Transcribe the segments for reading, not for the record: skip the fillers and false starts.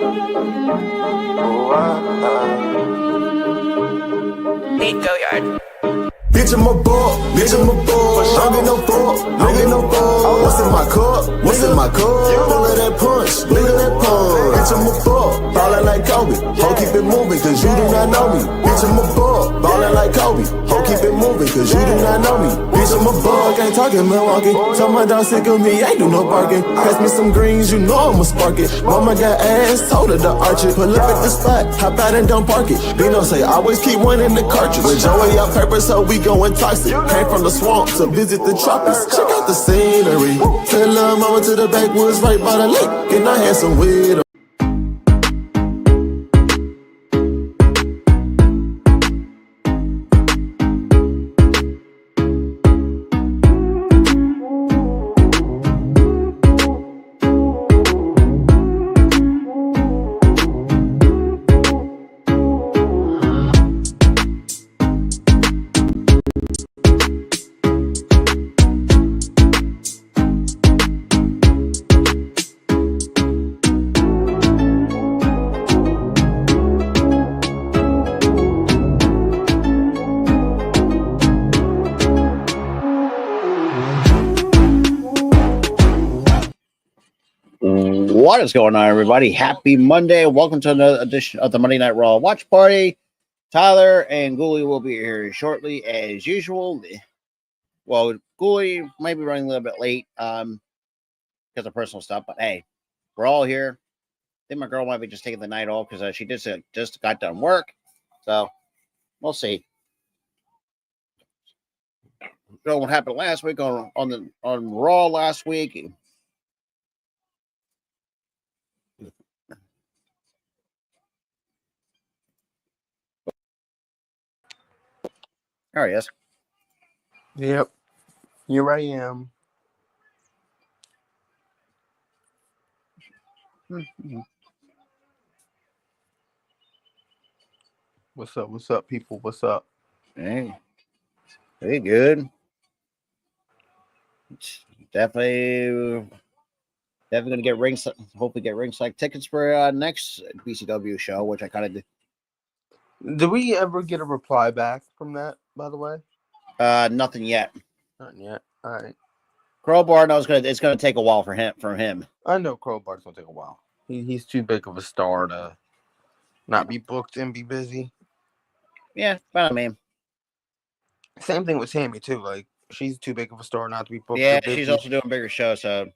Beat go yard. Bitch, I'm a ball, bitch, I'm a ball. Don't get no fuck, don't get no fuck. What's in my cup? What's in my cup? Look at that punch, look at that punch. Bitch, I'm a ball, ballin' like Kobe. Ho, keep it moving, cause you do not know me. Bitch, I'm a ball, ballin' like Kobe. Ho, keep it moving, cause you do not know me. Bitch, I'm a ball, can't talk in Milwaukee. Tell my dog sick of me, ain't do no barking. Pass me some greens, you know I'ma spark it. Mama got ass, told her to arch it. Pull up at the spot, hop out and don't park it. Bino say, always keep one in the cartridge. With Joey out purpose, so we going toxic. Came from the swamp to visit the tropics. Check out the scenery. Tell her mama to the backwoods right by the lake. And I had some weed. What is going on, everybody? Happy Monday. Welcome to another edition of the Monday Night Raw Watch Party. Tyler and Ghoulie will be here shortly as usual. Well, Ghoulie might be running a little bit late because of personal stuff, but hey, we're all here. I think my girl might be just taking the night off because she just got done work. So we'll see. So what happened last week on Raw last week? There he is. Yep. Here I am. What's up? What's up, people? What's up? Hey, pretty good. Definitely gonna get ringside. Hopefully, get ringside tickets for next BCW show, which I kind of did. Did we ever get a reply back from that, by the way? Nothing yet. Not yet. All right. Crowbar knows it's gonna take a while for him. I know Crowbar's gonna take a while. He's too big of a star to not be booked and be busy. Yeah, but I mean, same thing with Sammy too. Like she's too big of a star not to be booked. Yeah, she's also doing bigger shows. So,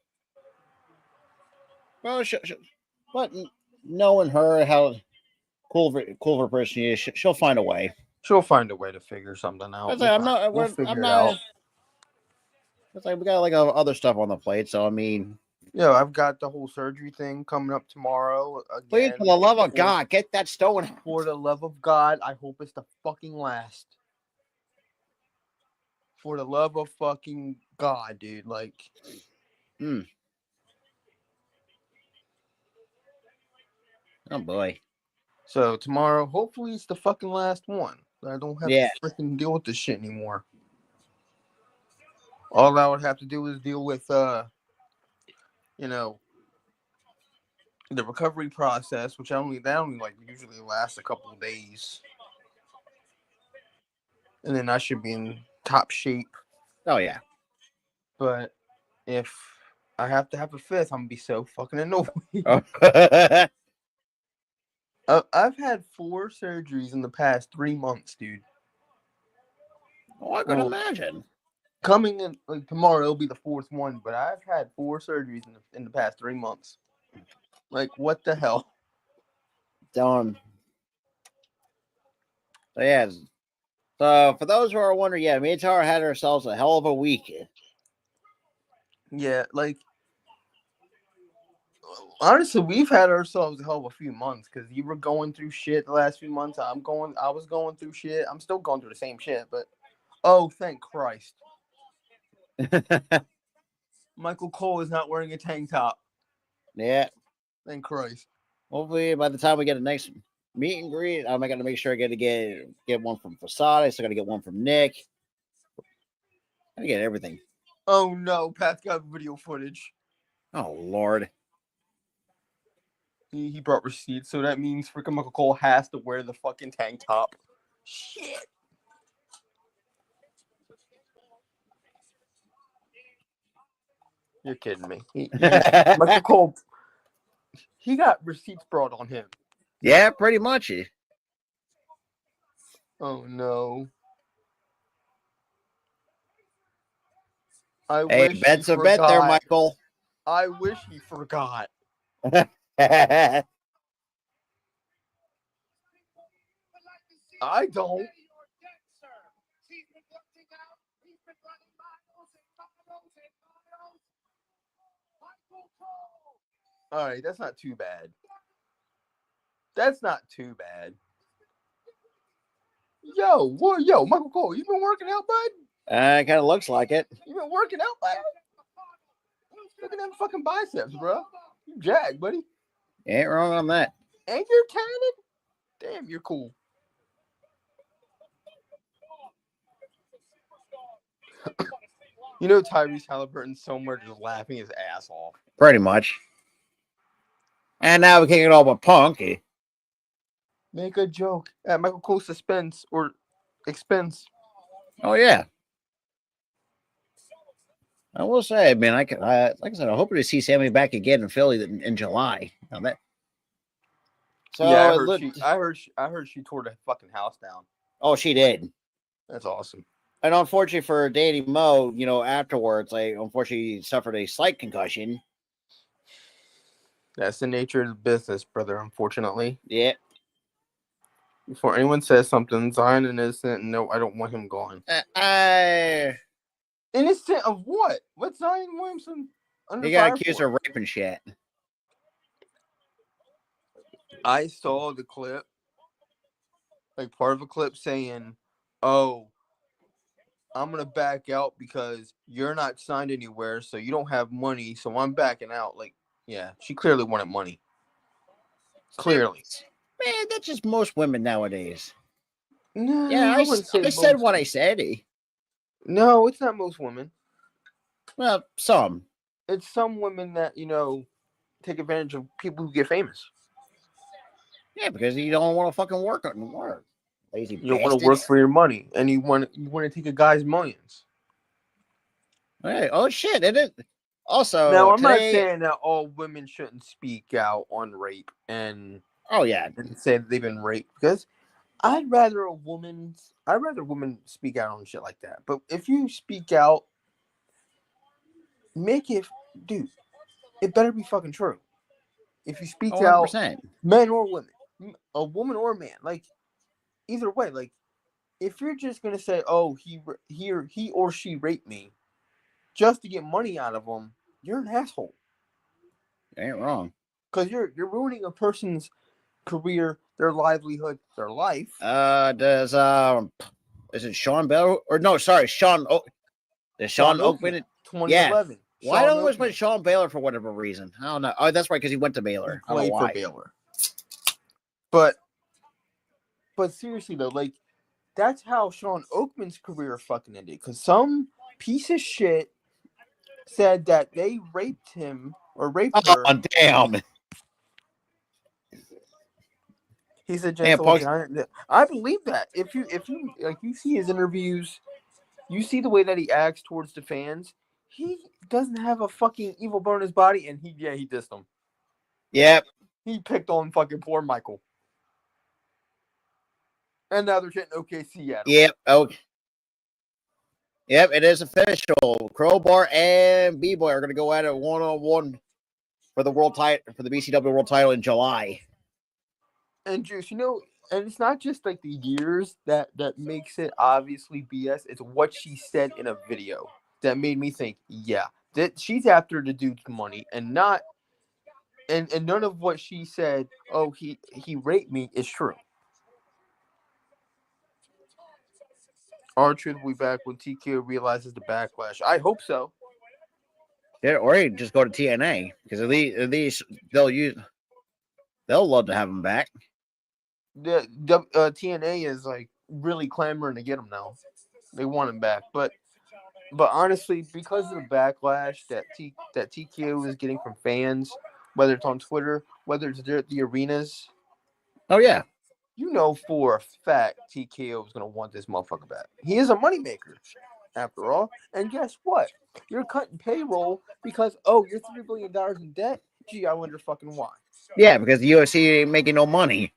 well, but knowing her, how cool of a person she is, she'll find a way. She'll find a way to figure something out. We'll figure it out. It's like we got like other stuff on the plate, so I mean. Yeah, I've got the whole surgery thing coming up tomorrow. Again, please, for the love of God, get that stone. For the love of God, I hope it's the fucking last. For the love of fucking God, dude. Like. Oh, boy. So tomorrow, hopefully it's the fucking last one. I don't have to freaking deal with this shit anymore. All I would have to do is deal with, the recovery process, which only like usually lasts a couple of days. And then I should be in top shape. Oh, yeah. But if I have to have a fifth, I'm going to be so fucking annoyed. I've had 4 surgeries in the past 3 months, dude. Oh, I can imagine. Coming in like tomorrow, it'll be the 4th one, but I've had 4 surgeries in the past 3 months. Like, what the hell? So yeah. So for those who are wondering, yeah, me and Tara had ourselves a hell of a week. Yeah, like honestly, we've had ourselves a hell of a few months because you were going through shit the last few months. I was going through shit. I'm still going through the same shit, but oh, thank Christ. Michael Cole is not wearing a tank top. Yeah. Thank Christ. Hopefully, by the time we get a next meet and greet, I'm going to make sure I get one from Facade. I still got to get one from Nick. I get everything. Oh no, Pat's got video footage. Oh Lord. He brought receipts, so that means freaking Michael Cole has to wear the fucking tank top. Shit. You're kidding me. Michael Cole, he got receipts brought on him. Yeah, pretty much. Oh no. I Hey, wish bets he a bet there, forgot. Michael. I wish he forgot. I don't. All right, that's not too bad. That's not too bad. Yo, Michael Cole, you been working out, bud? Kind of looks like it. You been working out, bud? Look at them fucking biceps, bro. You jacked, buddy. Ain't wrong on that. And you're talented? Damn, you're cool. You know Tyrese Halliburton's somewhere just laughing his ass off. Pretty much. And now we're kicking it all with Punk. Make a joke at Michael Cole's expense. Oh, yeah. I will say, man, like I said, I'm hoping to see Sammy back again in Philly in July. Now that. So yeah, I heard she tore the fucking house down. Oh, she did. That's awesome. And unfortunately for Danny Moe, afterwards, unfortunately suffered a slight concussion. That's the nature of the business, brother, unfortunately. Yeah. Before anyone says something, Zion is innocent. No, I don't want him gone. Innocent of what? What's Zion Williamson under He got fire accused for? of raping shit. I saw the clip, like part of a clip saying, "Oh, I'm gonna back out because you're not signed anywhere, so you don't have money, so I'm backing out." Like, yeah, she clearly wanted money. Clearly, Man, that's just most women nowadays. no, Yeah, I wouldn't say said most. what I said. No, it's not most women. Well, some. It's some women that take advantage of people who get famous. Yeah, because you don't want to fucking work. Lazy You don't want to work for your money, and you want to take a guy's millions. Hey, oh shit! It is. Also, Now, I'm not today, saying that all women shouldn't speak out on rape and oh yeah, say that they've been raped, because I'd rather women speak out on shit like that. But if you speak out, make it, dude, it better be fucking true. If you speak out, 100%. men or women, a woman or a man, like either way, like if you're just gonna say, "Oh, he or she raped me," just to get money out of them, you're an asshole. Ain't wrong. Because you're ruining a person's career, their livelihood, their life. Is it Sean Bell or no? Sorry, Sean. Sean Oakman. 2011. Yeah. Why don't we put Sean Baylor for whatever reason? I don't know. Oh, that's right, because he went to Baylor. He played for Baylor. But seriously though, like that's how Sean Oakman's career fucking ended. Because some piece of shit said that they raped him or raped her. Oh damn! He said, I believe that. If you like, you see his interviews, you see the way that he acts towards the fans. He doesn't have a fucking evil bone in his body, and he dissed them. Yep. He picked on fucking poor Michael. And now they're getting OKC at him. Yep. Oh. Yep, it is official. Crowbar and B-Boy are going to go at it 1-on-1 for the world title, for the BCW world title in July. And Juice, and it's not just like the years that makes it obviously BS. It's what she said in a video that made me think, yeah, that she's after the dude's money and not, and none of what she said, "Oh, he raped me," is true. R-Truth will be back when TKO realizes the backlash. I hope so. Yeah, or you just go to TNA, because at least they'll love to have him back. The TNA is like really clamoring to get him now. They want him back, but honestly, because of the backlash that TKO is getting from fans, whether it's on Twitter, whether it's there at the arenas, Oh yeah. you know for a fact TKO is gonna want this motherfucker back. He is a moneymaker, after all. And guess what? You're cutting payroll because you're $3 billion in debt. Gee, I wonder fucking why. Yeah, because the UFC ain't making no money.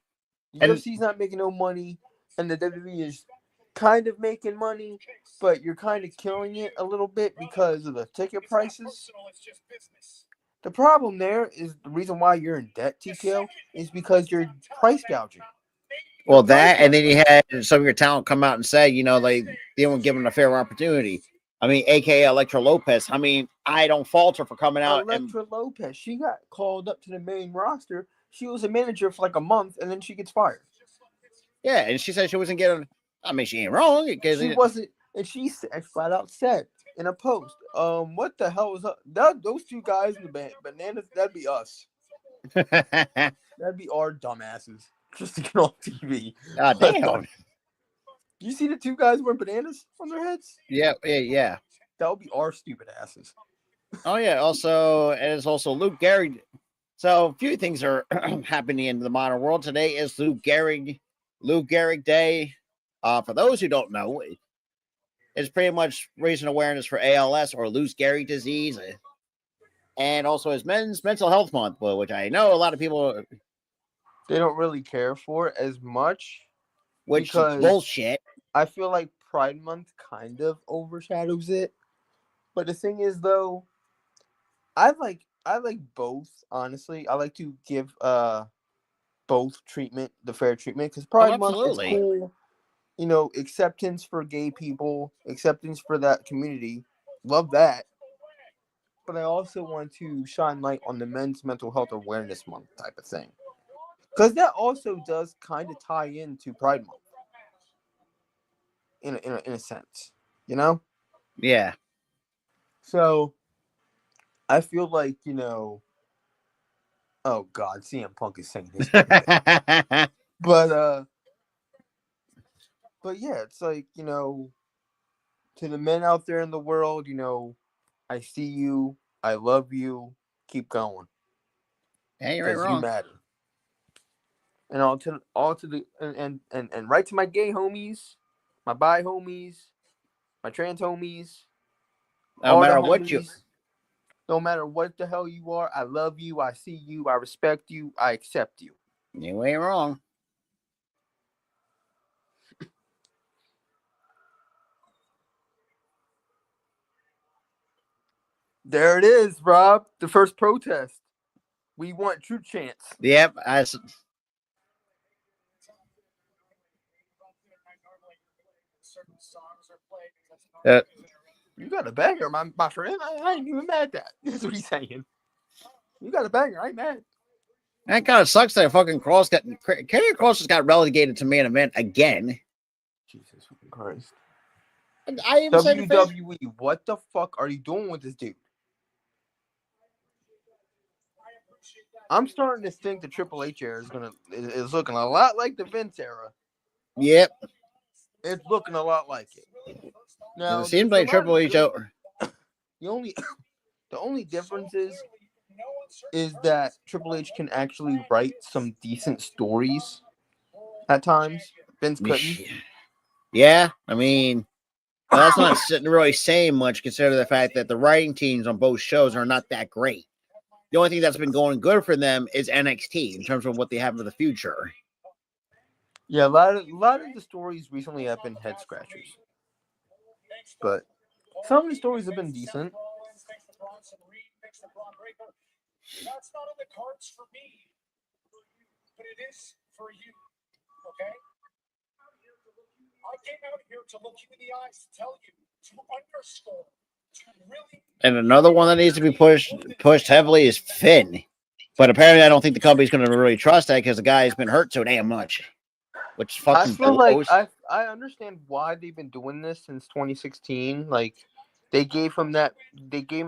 The And UFC's not making no money, and the WWE is kind of making money, but you're kind of killing it a little bit because of the ticket prices. The problem there is the reason why you're in debt, TKO, is because you're price gouging. well, that, and then you had some of your talent come out and say, they didn't give him a fair opportunity. I mean, aka Electra Lopez. I mean, I don't fault her for coming out. Electra Lopez, she got called up to the main roster. She was a manager for like a month, and then she gets fired. Yeah, and she said she wasn't getting. I mean, she ain't wrong. She wasn't, and she flat out said in a post, what the hell was up? Those two guys in the band, bananas, that'd be us. That'd be our dumbasses just to get on TV. God damn. You see the two guys wearing bananas on their heads? Yeah. That would be our stupid asses. Oh yeah. Also, it's also Luke Gehrig. So a few things are happening in the modern world. Today is Luke Gehrig Day. For those who don't know, it's pretty much raising awareness for ALS or Lou Gehrig disease, and also it's Men's Mental Health Month, which I know a lot of people they don't really care for as much, which is bullshit. I feel like Pride Month kind of overshadows it. But the thing is, though, I like both. Honestly, I like to give both the fair treatment, because Pride Month is cool. Acceptance for gay people, acceptance for that community. Love that. But I also want to shine light on the Men's Mental Health Awareness Month type of thing, because that also does kind of tie into Pride Month in a sense, Yeah. So I feel like oh God, CM Punk is saying this, but yeah, it's like to the men out there in the world, I see you, I love you, keep going. Hey, you're right wrong. You matter. And all to the and right to my gay homies, my bi homies, my trans homies. No matter no matter what the hell you are, I love you, I see you, I respect you, I accept you. You ain't wrong. There it is, Rob. The first protest. We want true chants. Yep. You got a banger, my friend. I ain't even mad at that. That's what he's saying. You got a banger. I ain't mad. That kind of sucks that fucking Karrion Kross just got relegated to main event again. Jesus fucking Christ. I even WWE, what the fuck are you doing with this dude? I'm starting to think the Triple H era is looking a lot like the Vince era. Yep. It's looking a lot like it. Now it seems like Triple H over. The only difference is that Triple H can actually write some decent stories at times. Vince couldn't. Yeah, I mean, that's not really saying much considering the fact that the writing teams on both shows are not that great. The only thing that's been going good for them is NXT in terms of what they have for the future. Yeah, a lot of the stories recently have been head scratchers, but some of the stories have been decent. That's not on the cards for me, but it is for you. Okay? I came out here to look you in the eyes, to tell you, to underscore, to really. And another one that needs to be pushed heavily is Finn. But apparently, I don't think the company's going to really trust that because the guy's been hurt so damn much. Which fucking I feel like I understand why they've been doing this since 2016. Like, they gave him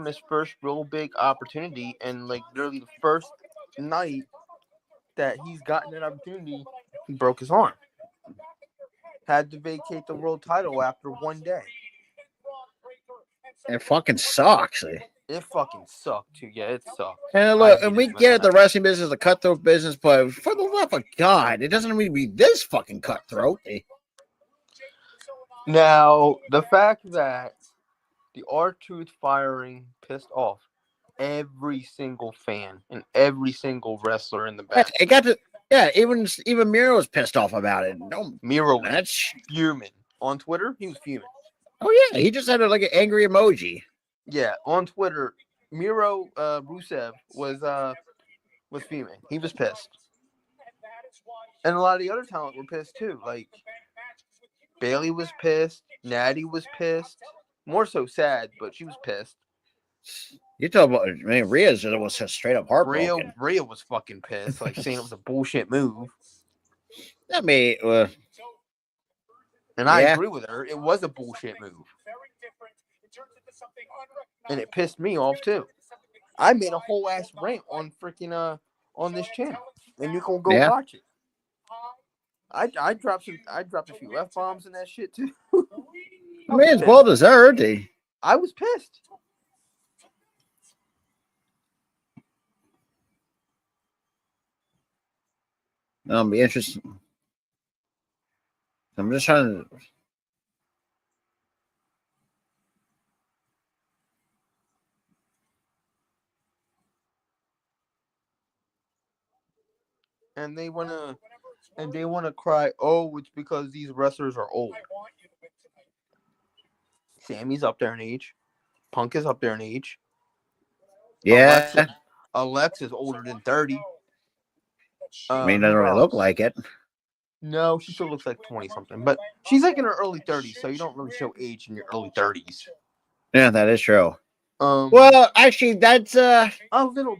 his first real big opportunity, and like literally the first night that he's gotten that opportunity, he broke his arm. Had to vacate the world title after one day. It fucking sucks. It fucking sucked too. Yeah, it sucked. And look, and we get it, the wrestling business is a cutthroat business, but for the love of God, it doesn't need to be this fucking cutthroat. Now, the fact that the R-Truth firing pissed off every single fan and every single wrestler in the back. It got to, yeah, even Miro was pissed off about it. No, Miro was that's fuming. On Twitter, he was fuming. oh yeah, he just had like an angry emoji. Yeah, on Twitter, Miro Rusev was fuming. He was pissed. And a lot of the other talent were pissed too. Like Bailey was pissed, Natty was pissed. More so sad, but she was pissed. You talk about, I mean, Rhea was just straight up heartbroken. Rhea was fucking pissed, like saying it was a bullshit move. I mean, and I agree with her. It was a bullshit move. And it pissed me off too. I made a whole ass rant on freaking on this channel. And you can go watch it. I dropped a few F-bombs in that shit too. I mean, it's well deserved. I was pissed. That'll be interesting. I'm just trying to. And they wanna cry, oh, it's because these wrestlers are old. Sammy's up there in age. Punk is up there in age. Yeah. Alexa's older than 30. I mean, doesn't really look like it. No, she still looks like 20-something. But she's like in her early 30s, so you don't really show age in your early 30s. Yeah, that is true. Well, actually, that's a little.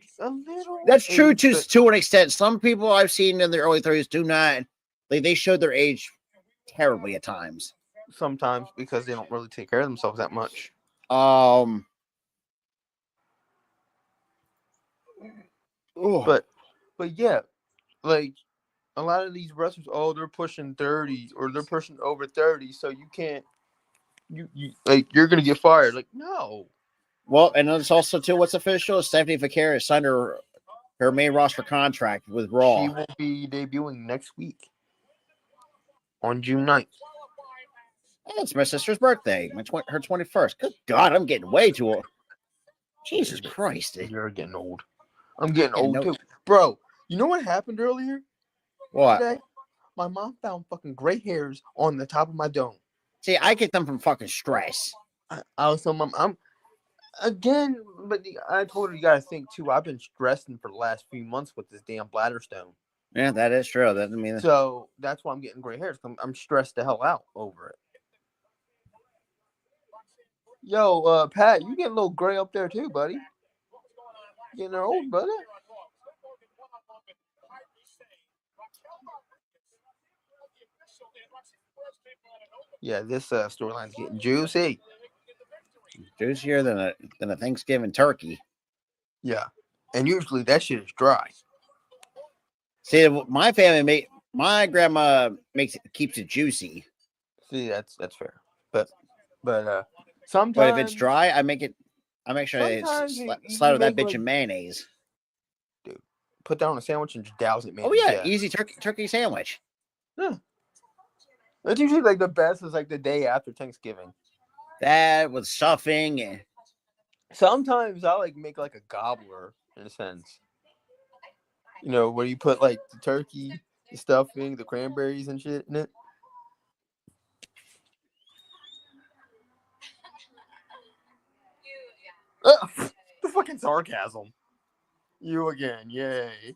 That's true to an extent. Some people I've seen in their early 30s do not. They show their age terribly at times. Sometimes because they don't really take care of themselves that much. But yeah, like a lot of these wrestlers, oh, they're pushing 30 or they're pushing over 30, so you can't. You like you're gonna get fired. Like no. Well, and it's also too what's official. Stephanie Vaquera signed her main roster contract with Raw. She will be debuting next week on June 9th. It's my sister's birthday, her 21st. Good God, I'm getting way too old. Jesus Christ. You're getting old. I'm getting old too. Bro, you know what happened earlier? What? Today? My mom found fucking gray hairs on the top of my dome. See, I get them from fucking stress. I was telling Mom, but I told her you gotta think too. I've been stressing for the last few months with this damn bladder stone. Yeah, that is true. So that's why I'm getting gray hairs. I'm stressed the hell out over it. Yo, Pat, you getting a little gray up there too, buddy. Getting old, brother. Yeah, this storyline's getting juicy. Juicier than a Thanksgiving turkey. Yeah, and usually that shit is dry. See, my family my grandma keeps it juicy. See, that's fair, but sometimes. But if it's dry, I make sure I slide that bitch in mayonnaise. Dude, put that on a sandwich and just douse it, man. Oh yeah, easy turkey sandwich. Yeah. That's usually like the best is like the day after Thanksgiving. That with stuffing and sometimes I like make like a gobbler in a sense. You know, where you put like the turkey, the stuffing, the cranberries and shit in it. The fucking sarcasm. You again, yay.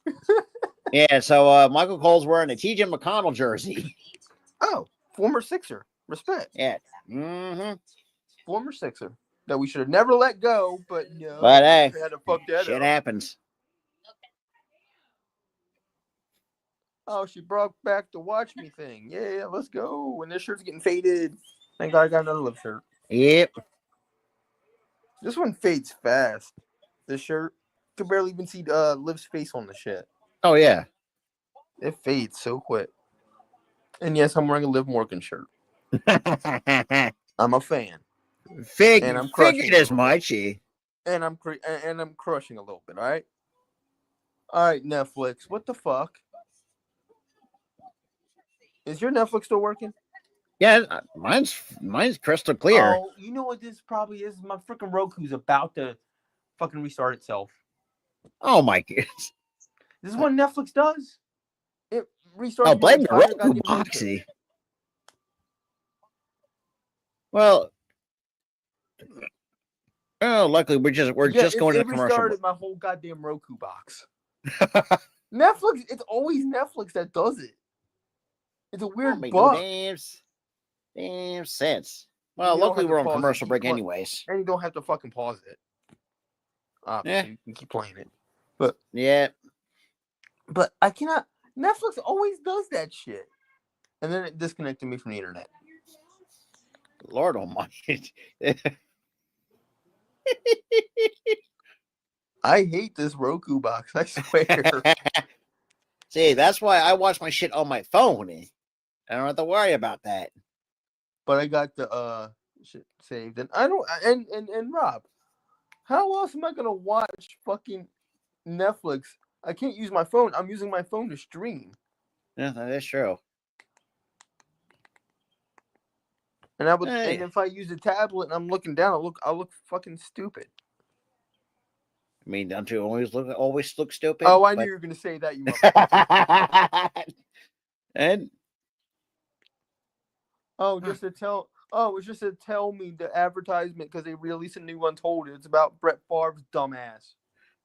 yeah, so Michael Cole's wearing a TJ McConnell jersey. Oh, former Sixer. Respect. Yeah. Mm-hmm. Former Sixer that we should have never let go, but no. But hey, had to fuck that shit up. happens. Oh, she brought back the watch me thing. Yeah, let's go. When this shirt's getting faded. Thank God I got another Liv shirt. Yep. This one fades fast. This shirt. You can barely even see Liv's face on the shit. Oh yeah. It fades so quick. And yes, I'm wearing a Liv Morgan shirt. I'm a fan. Figured as much. and I'm crushing a little bit. All right, Netflix. What the fuck? Is your Netflix still working? Yeah, mine's crystal clear. Oh, you know what this probably is? My freaking Roku's about to fucking restart itself. Oh my goodness. This is what Netflix does. It restarts. Oh, blame the Roku box. Well, oh, luckily we're just going to the commercial. It restarted my whole goddamn Roku box. Netflix. It's always Netflix that does it. It's a weird bug. Damn sense. Well, luckily we're on commercial break anyways, and you don't have to fucking pause it. Obviously, you keep playing it, but I cannot. Netflix always does that shit, and then it disconnected me from the internet. Lord almighty. I hate this Roku box, I swear. See, that's why I watch my shit on my phone. I don't have to worry about that. But I got the shit saved, and I don't. And Rob, how else am I gonna watch fucking Netflix? I can't use my phone. I'm using my phone to stream. Yeah, that is true. And and if I use a tablet and I'm looking down, I'll look fucking stupid. I mean, don't you always look stupid? Oh, I knew you were gonna say that, you And it's just to tell me the advertisement because they released a new Untold. It's about Brett Favre's dumbass.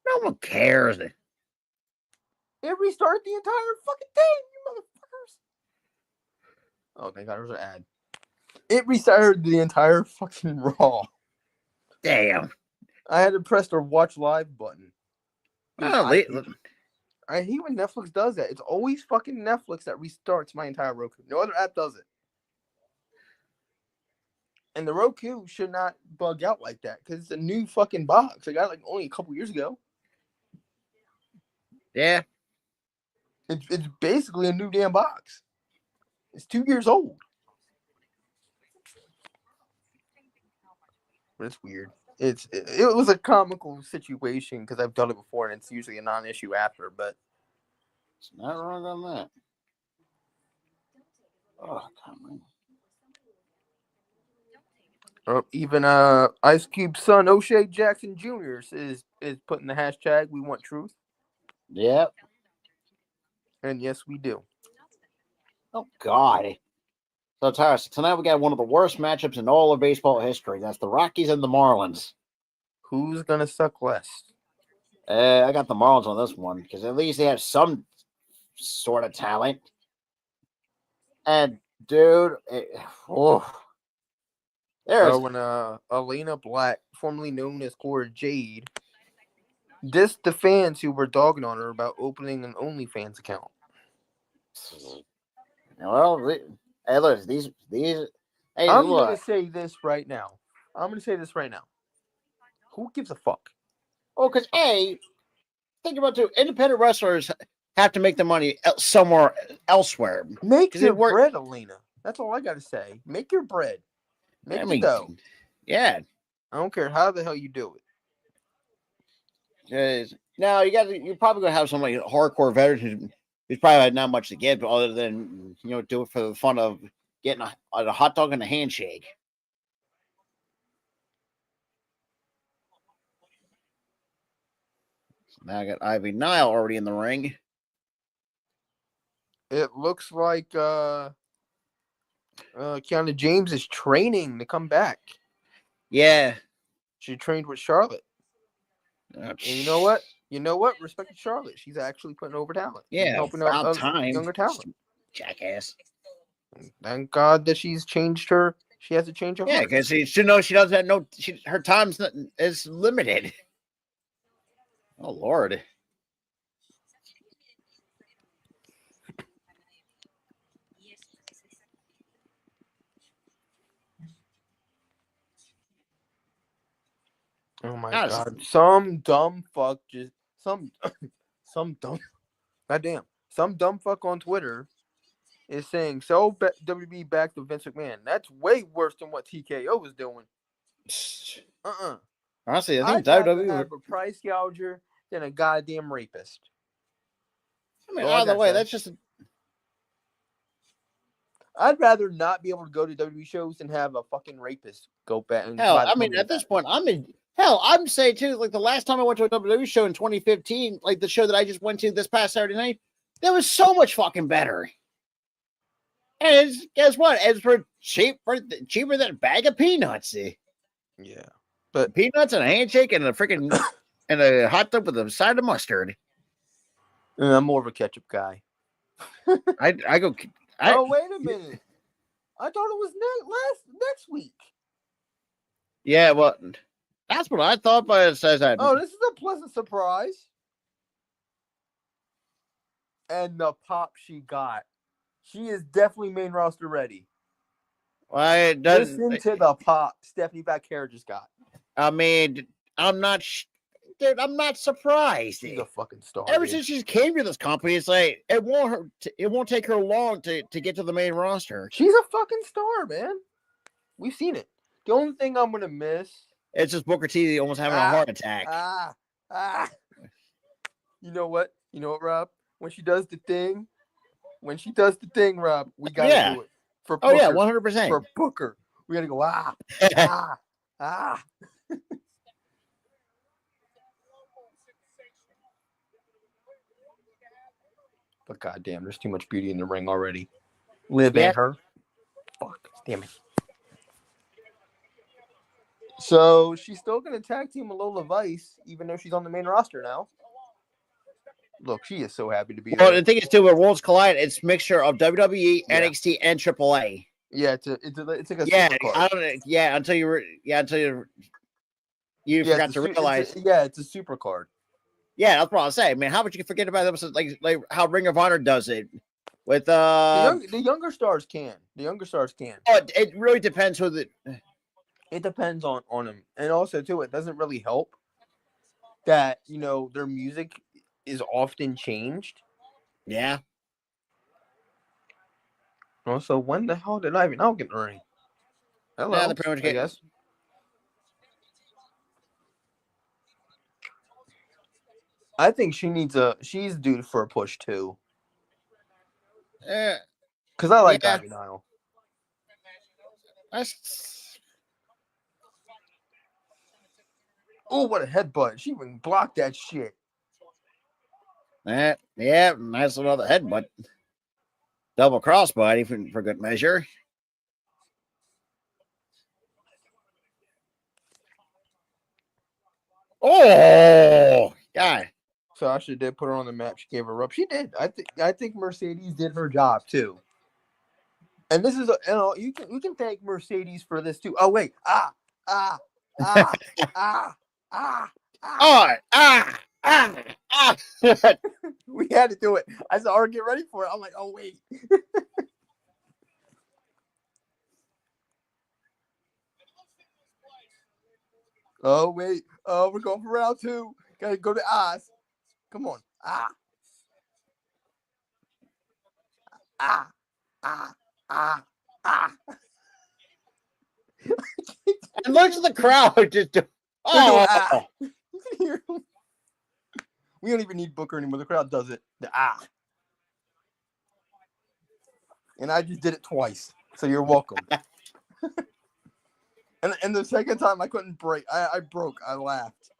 No one cares. It restarted the entire fucking thing, you motherfuckers. Oh, thank God, there's an ad. It restarted the entire fucking Raw. Damn. I had to press the watch live button. Oh, I hate when Netflix does that. It's always fucking Netflix that restarts my entire Roku. No other app does it. And the Roku should not bug out like that because it's a new fucking box. I got it like only a couple years ago. Yeah. It's basically a new damn box. It's 2 years old. But it's weird. It was a comical situation because I've done it before and it's usually a non-issue after, but it's not wrong on that. Oh, come on. Even Ice Cube's son O'Shea Jackson Jr. is putting the hashtag "We Want Truth." Yep. And yes, we do. Oh God. So Tyrus, tonight we got one of the worst matchups in all of baseball history. That's the Rockies and the Marlins. Who's gonna suck less? I got the Marlins on this one because at least they have some sort of talent. And dude, when Elena Black, formerly known as Cora Jade, dissed the fans who were dogging on her about opening an OnlyFans account. Well, hey, look, these. Hey, I'm gonna say this right now. Who gives a fuck? Oh, because think about it, independent wrestlers have to make the money somewhere elsewhere. Make your bread, Elena. That's all I gotta say. Make your bread. Make the dough. Yeah. I don't care how the hell you do it. Now you're probably gonna have some like hardcore veterans who's probably had not much to give, other than do it for the fun of getting a hot dog and a handshake. Now I got Ivy Nile already in the ring. It looks like Kiana James is training to come back. Yeah. She trained with Charlotte. And you know what? Respect to Charlotte. She's actually putting over talent. Yeah, helping out younger talent. Jackass. Thank God that she's changed her. She has to change her. Yeah, because she doesn't know her time is limited. Oh Lord. Oh my God. Some dumb fuck some dumb fuck on Twitter is saying WB back to Vince McMahon. That's way worse than what TKO was doing. Honestly, I think I'd rather WWE. have a price gouger than a goddamn rapist. I mean, All I either gotta way, say. that's just. I'd rather not be able to go to WWE shows than have a fucking rapist go back and Hell, buy the I mean, company at this back. point, I'm saying too, like the last time I went to a WWE show in 2015, like the show that I just went to this past Saturday night, that was so much fucking better. And guess what? It's cheaper than a bag of peanuts. Yeah, but Peanuts and a handshake and a freaking and a hot dog with a side of mustard. I'm more of a ketchup guy. I go. Oh, wait a minute! I thought it was next week. Yeah, well, that's what I thought, but it says that. Oh, this is a pleasant surprise. And the pop she got. She is definitely main roster ready. Why it doesn't? Listen to the pop Stephanie Vaquera just got. I mean, I'm not, dude. I'm not surprised. She's a fucking star. Ever dude. since she came to this company, it's like it won't take her long to get to the main roster. She's a fucking star, man. We've seen it. The only thing I'm gonna miss. It's just Booker T almost having a heart attack. You know what? You know what, Rob? When she does the thing, Rob, we gotta do it for Booker. Oh yeah, 100%. For Booker, we gotta go But goddamn, there's too much beauty in the ring already. Liv and her. Fuck, damn it. So she's still gonna tag team with Lola Vice, even though she's on the main roster now. Look, she is so happy to be Well, there. the thing is too, when Worlds Collide, it's a mixture of WWE, NXT, and AAA. Yeah, it's like a supercard. I don't. You forgot to realize. It's a super card. Yeah, that's what I was saying. Man, how would you forget about episodes like how Ring of Honor does it with the younger stars can. The younger stars can. Oh, it really depends who the. It depends on them, and also too, it doesn't really help that their music is often changed. Yeah. Also, when the hell did I even get in the ring? Hello, Yeah, pretty much I guess. I think she's due for a push too. Because I like Ivy Nile. Oh, what a headbutt. She even blocked that shit. Yeah, nice little headbutt. Double crossbody for good measure. Oh, God. Sasha did put her on the map. She gave her up. She did. I think Mercedes did her job too. And this is you can thank Mercedes for this too. Oh wait, we had to do it. I said, "All get ready for it." I'm like, "Oh wait." Oh wait. Oh, we're going for round 2. Gotta go to Oz. Come on. And look at the crowd just. Oh. You can hear him. We don't even need Booker anymore. The crowd does it. And I just did it twice. So you're welcome. and the second time I couldn't break. I broke. I laughed.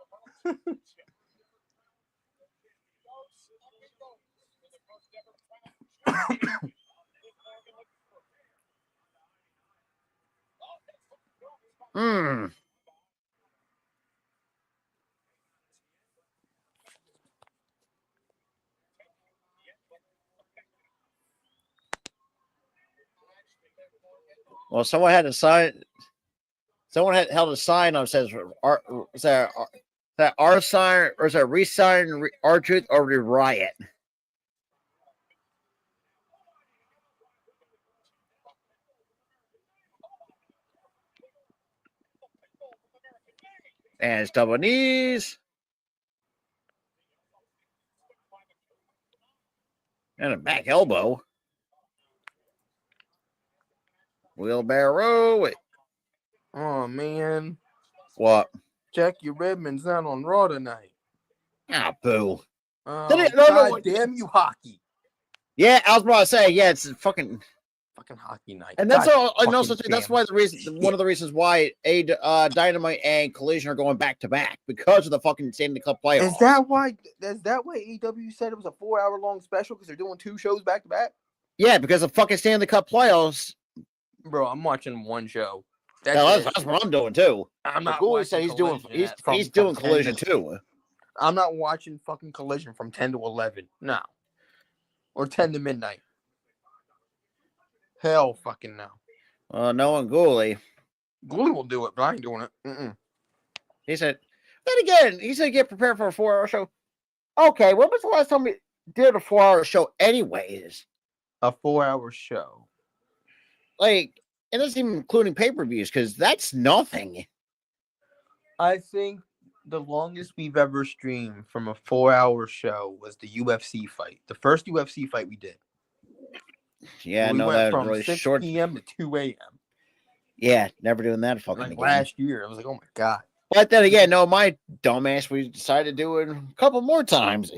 Well, someone had a sign. Someone had held a sign that says, "Is that our sign or is that resign our truth or the riot?" And it's double knees. And a back elbow. Wheelbarrow. Oh man. What? Jackie Redmond's not on Raw tonight. Ah, boo. Oh, No, damn you, hockey. Yeah, I was about to say, yeah, it's fucking hockey night. and that's God, all. And also, that's why one of the reasons why Dynamite and Collision are going back to back because of the fucking Stanley Cup playoffs. Is that why AEW said it was a 4-hour long special because they're doing 2 shows back to back? Yeah, because of fucking Stanley Cup playoffs. Bro, I'm watching one show. That's what I'm doing too. I'm not. Gooley said he's doing Collision too. I'm not watching fucking Collision from 10 to 11. No. Or 10 to midnight. Hell fucking no. No one Gooley. Gooley will do it, but I ain't doing it. Mm-mm. He said, then again, he said get prepared for a 4-hour show. Okay, when was the last time we did a 4-hour show anyways? A 4-hour show. Like, and that's even including pay-per-views, because that's nothing. I think the longest we've ever streamed from a 4-hour show was the UFC fight. The first UFC fight we did. Yeah, we no, went that was from really 6 short. p.m. to 2 a.m. Yeah, never doing that fucking Like again. last year. I was like, oh my God. But then again, no, my dumbass, we decided to do it a couple more times.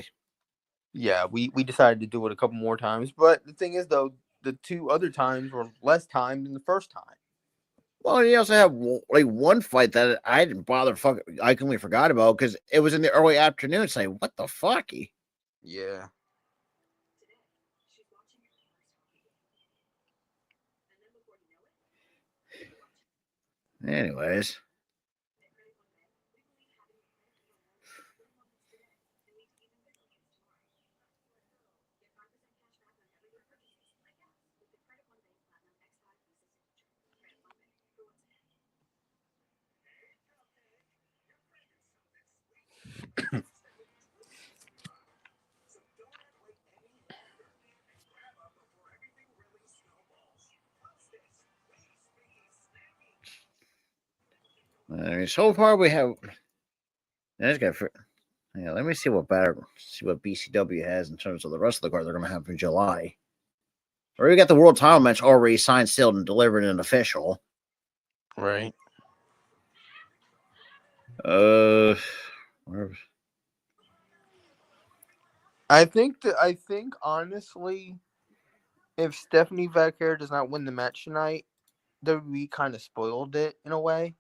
Yeah, we decided to do it a couple more times. But the thing is, though, the 2 other times were less time than the first time. Well, you also have like one fight that I didn't bother I completely forgot about because it was in the early afternoon. It's like, what the fuck? Yeah. Anyways. So far we have. Let me see what BCW has in terms of the rest of the card they're going to have for July. Or we got the World Title match already signed, sealed, and delivered and official. Right. I think honestly, if Stephanie Vaquer does not win the match tonight, WWE kind of spoiled it in a way.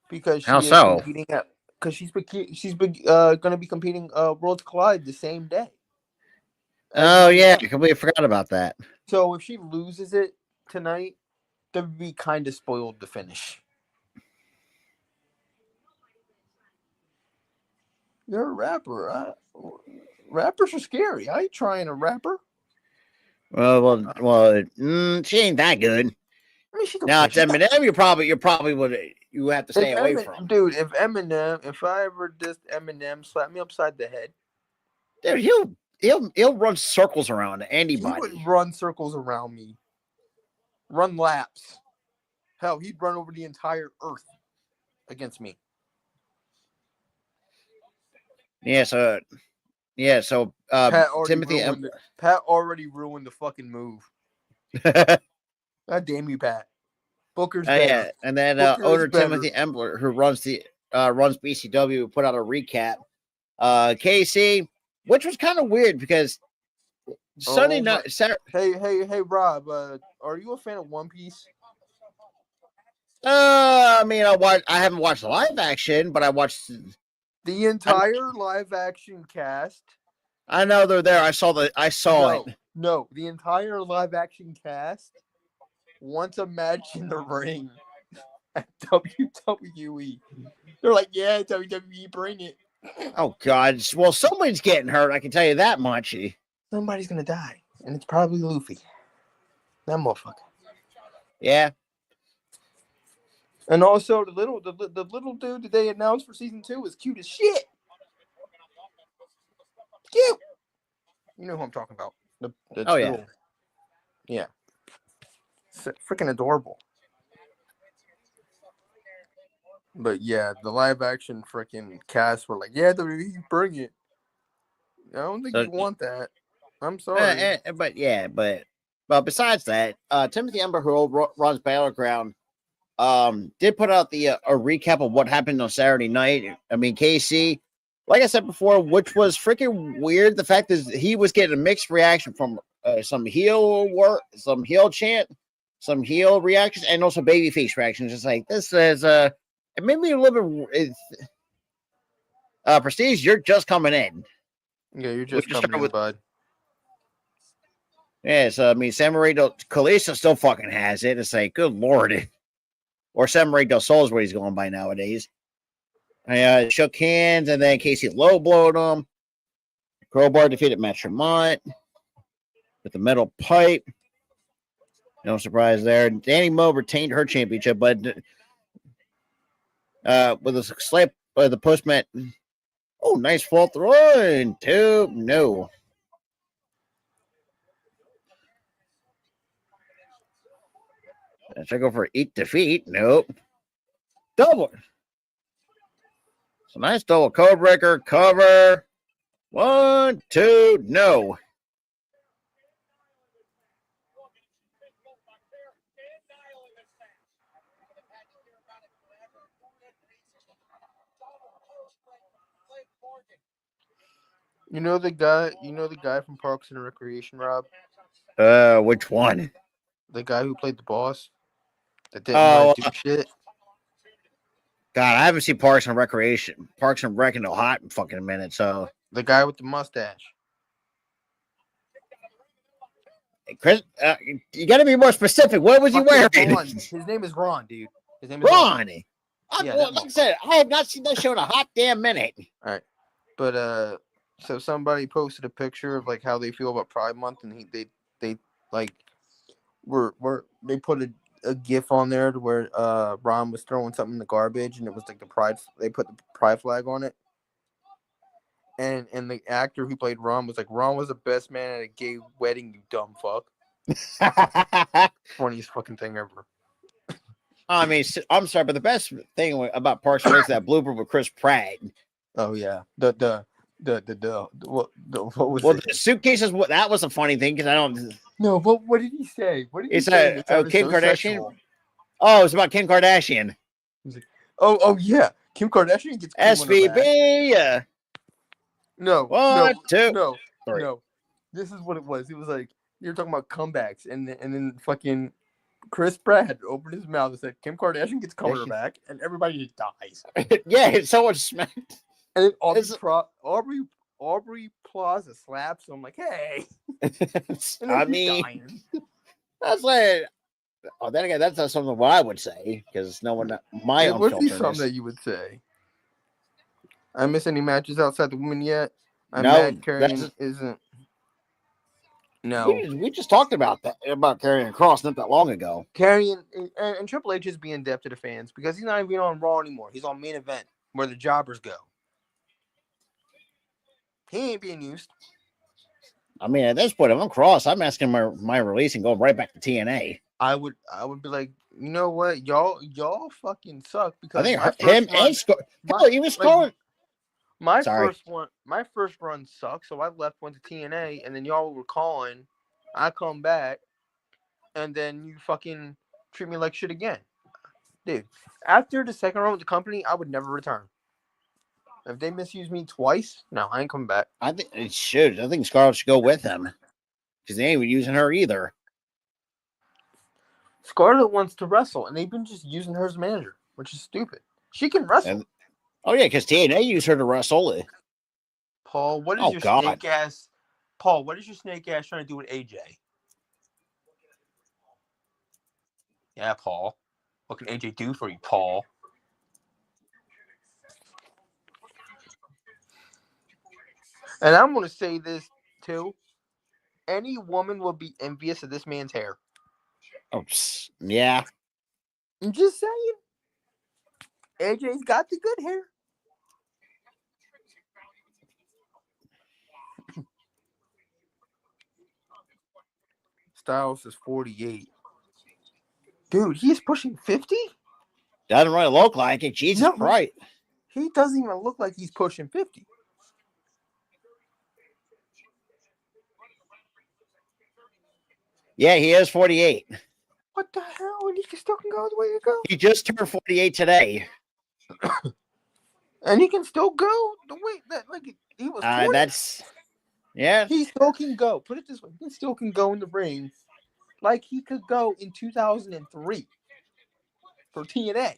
Because how so? Because she's going to be competing Worlds Collide the same day. Oh yeah, I completely forgot about that. So if she loses it tonight, WWE kind of spoiled the finish. You're a rapper. Rappers are scary. I ain't trying a rapper. Well, she ain't that good. I mean, she can now it's Eminem. You probably would have to stay away from. Dude, if I ever dissed Eminem, slap me upside the head. Dude, he'll run circles around anybody. He would run circles around me. Run laps. Hell, he'd run over the entire earth against me. So Timothy Pat already ruined the fucking move. God damn you, Pat. Booker's better. Yeah, and then owner Timothy Embler, who runs BCW, put out a recap. KC, which was kind of weird because Sunday night. Hey, Rob, are you a fan of One Piece? I mean, I haven't watched live action, but I watched the entire live action cast. I know they're there. I saw it. No, the entire live action cast wants a match in the ring at WWE. They're like, yeah, WWE, bring it. Oh God! Well, somebody's getting hurt. I can tell you that much. Somebody's gonna die, and it's probably Luffy. That motherfucker. Yeah. And also the little dude that they announced for season 2 is cute as shit. Cute. You know who I'm talking about. Yeah. It's freaking adorable. But yeah, the live action freaking cast were like, yeah, WWE, bring it. I don't think you want that. I'm sorry. But besides that, Timothy Ember, who runs Battleground, did put out the a recap of what happened on Saturday night. I mean, KC, like I said before, which was freaking weird. The fact is, he was getting a mixed reaction from some heel work, some heel chant, some heel reactions, and also babyface reactions. Just like this is it made me a little bit. Prestige, you're just coming in. Yeah, you're just coming in, bud. Yeah, so I mean, Samurai Kalisa still fucking has it. It's like, good lord. Or Samurai Del Sol is what he's going by nowadays. I shook hands, and then Casey low blowed him. Crowbar defeated Matt Tremont with the metal pipe. No surprise there. Danny Moe retained her championship, but with a slap by the postman. Oh, nice fall through. 1, 2, no. Should I go for eat defeat? Nope. Double. So nice double code breaker. Cover. 1, 2, no. You know the guy from Parks and Recreation, Rob? Which one? The guy who played the boss that didn't want to do shit. God, I haven't seen Parks and Recreation. Parks and Rec in a hot fucking minute, so. The guy with the mustache. Hey, Chris, you got to be more specific. What was he wearing? Ron. His name is Ron, dude. His name is Ron. Yeah, like I said, I have not seen that show in a hot damn minute. All right, but so somebody posted a picture of like how they feel about Pride Month, and they like they put a GIF on there to where Ron was throwing something in the garbage, and it was like the pride. They put the pride flag on it, and the actor who played Ron was like, Ron was the best man at a gay wedding, you dumb fuck. Funniest fucking thing ever. I mean, I'm sorry, but the best thing about Parks and Rec is that blooper with Chris Pratt. Oh yeah, what was well, it? The suitcases. That was a funny thing because I don't. No, what did he say? What did he say? Kim Kardashian. Sexual. Oh, it's about Kim Kardashian. Like, oh yeah, Kim Kardashian gets SVB. No, 1, 2, no, 3. no. This is what it was. It was like you're talking about comebacks, and then fucking Chris Pratt had opened his mouth and said Kim Kardashian gets coming back, and everybody just dies. Yeah, someone smacked. And then Aubrey Plaza slaps him like, hey. I mean, that's like, then again, that's not something what I would say because no one, my own would be something that you would say. I miss any matches outside the women yet? I'm mad Karrion isn't. No, we just talked about that about Karrion Kross not that long ago. Karrion and Triple H is being deaf to the fans because he's not even on Raw anymore. He's on Main Event where the jobbers go. He ain't being used. I mean, at this point, if I'm Cross, I'm asking my release and going right back to TNA. I would be like, you know what, y'all fucking suck because I think my first run sucked, so I went to TNA, and then y'all were calling. I come back, and then you fucking treat me like shit again, dude. After the second run with the company, I would never return. If they misuse me twice, no, I ain't coming back. I think it should. I think Scarlett should go with them because they ain't using her either. Scarlett wants to wrestle, and they've been just using her as manager, which is stupid. She can wrestle. Oh yeah, because TNA used her to wrestle. Paul, what is your snake ass? Paul, what is your snake ass trying to do with AJ? Yeah, Paul. What can AJ do for you, Paul? And I'm going to say this, too. Any woman will be envious of this man's hair. Oh, yeah. I'm just saying. AJ's got the good hair. Styles is 48. Dude, he's pushing 50? Doesn't really look like it. Jesus Christ. He doesn't even look like he's pushing 50. Yeah, he is 48. What the hell? and he still can go the way he go. He just turned 48 today. And he can still go the way that he was 20. Yeah. He still can go. Put it this way. He still can go in the ring like he could go in 2003 for TNA.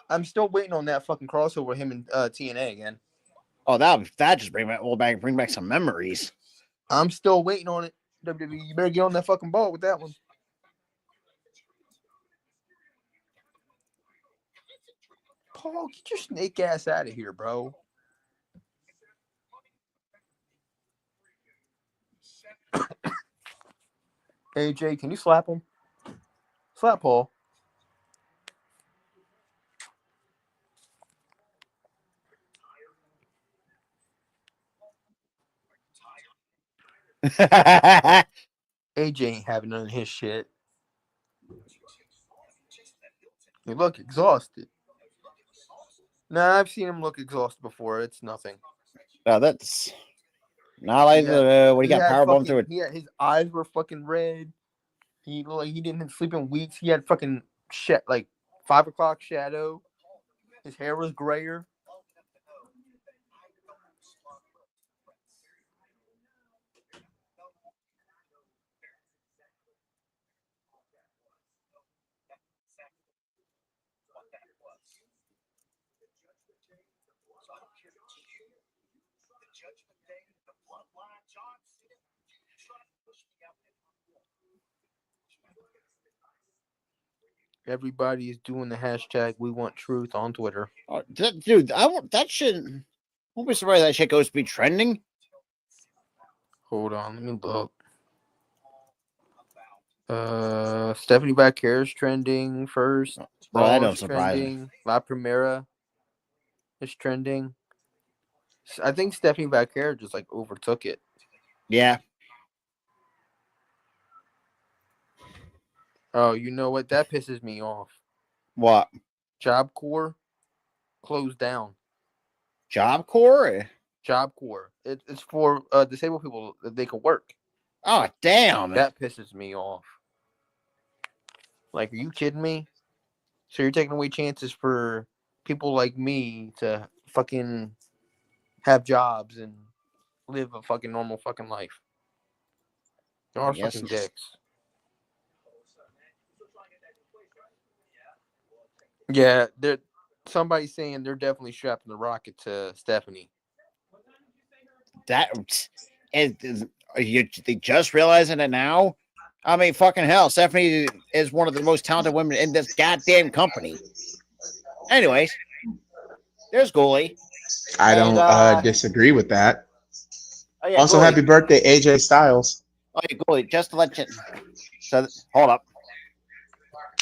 I'm still waiting on that fucking crossover with him and TNA again. Oh, that just bring back some memories. I'm still waiting on it. WWE, you better get on that fucking ball with that one. Paul, get your snake ass out of here, bro. AJ, can you slap him? Slap Paul. AJ ain't having none of his shit. You look exhausted. Nah, I've seen him look exhausted before. It's nothing. No, that's not like when he got powerbombed through it. Yeah, his eyes were fucking red. He looked like he didn't sleep in weeks. He had fucking shit like 5 o'clock shadow. His hair was grayer. Everybody is doing the hashtag We Want Truth on Twitter. Oh, dude, that shit. Won't be surprised that shit goes to be trending. Hold on, let me look. Stephanie Bacquer is trending first. Bro, that don't surprise me. La Primera is trending. I think Stephanie Bacquer just like overtook it. Yeah. Oh, you know what? That pisses me off. What? Job Corps closed down. Job Corps? Job Corps. It's for disabled people that they can work. Oh, damn. That pisses me off. Like, are you kidding me? So you're taking away chances for people like me to fucking have jobs and live a fucking normal fucking life. Y'all are fucking dicks. Yeah, somebody's saying they're definitely strapping the rocket to Stephanie. Are you just realizing it now? I mean, fucking hell, Stephanie is one of the most talented women in this goddamn company. Anyways, there's Goalie. I don't disagree with that. Oh, yeah, also, Goalie. happy birthday, AJ Styles. Oh, yeah, Goalie, just to let you. So, hold up.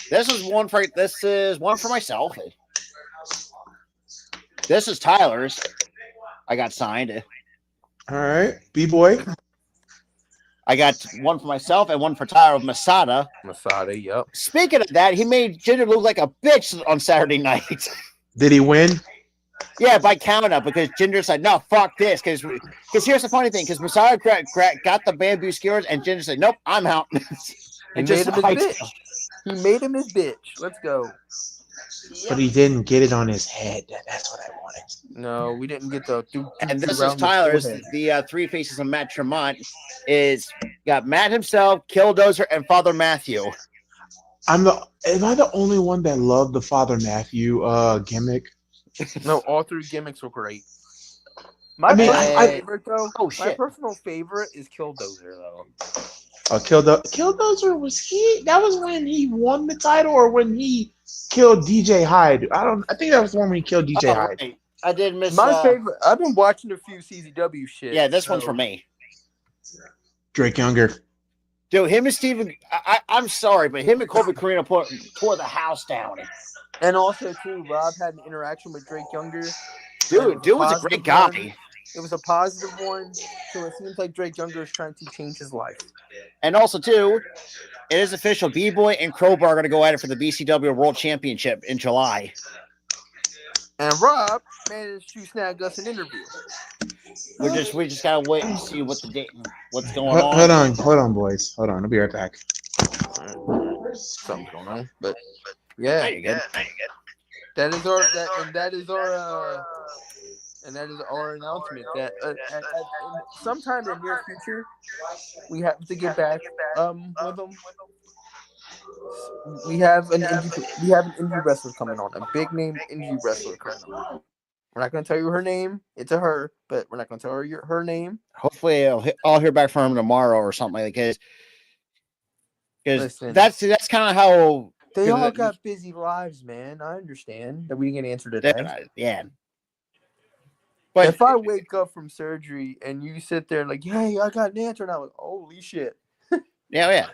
This is one for myself. This is Tyler's. I got signed. All right, B-boy. I got one for myself and one for Tyler of Masada. Masada, yep. Speaking of that, he made Jinder look like a bitch on Saturday night. Did he win? Yeah, by count up, because Jinder said, no, fuck this. Because here's the funny thing, because Masada got the bamboo skewers, and Jinder said, nope, I'm out. He made him his bitch. He made him his bitch. Let's go. But he didn't get it on his head. That's what I wanted. No, we didn't get the two. And this is Tyler's. The three faces of Matt Tremont is got Matt himself, Killdozer, and Father Matthew. Am I the only one that loved the Father Matthew gimmick? No, all three gimmicks were great. My personal favorite is Killdozer, though. Killdozer that was when he won the title or when he killed DJ Hyde. I think that was the one when he killed DJ Hyde. Right. I did miss my favorite. I've been watching a few CZW shit. Yeah, this one's for me. Drake Younger. Dude, him and Steven, I'm sorry, but him and Colby Corino tore the house down. And also, too, Rob had an interaction with Drake Younger. Dude was a great guy. It was a positive one, so it seems like Drake Younger is trying to change his life. And also, too, it is official. B-Boy and Crowbar are going to go at it for the BCW World Championship in July. And Rob managed to snag us an interview. We just gotta wait and see what's going on. Hold on, boys. Hold on. I'll be right back. Something's going on, but Yeah, yeah, you're good. that is our announcement that sometime in the near future we have to get back with them. We have an indie wrestler coming on, a big name indie wrestler coming on. We're not going to tell you her name. It's a her, but we're not going to tell her her name. Hopefully, I'll hear back from him tomorrow or something like that. Because that's kind of how they all got busy lives, man. I understand that we didn't get an answer today. Yeah. But if I wake up from surgery and you sit there like, "Hey, I got an answer," and I'm like, "Holy shit!" Yeah.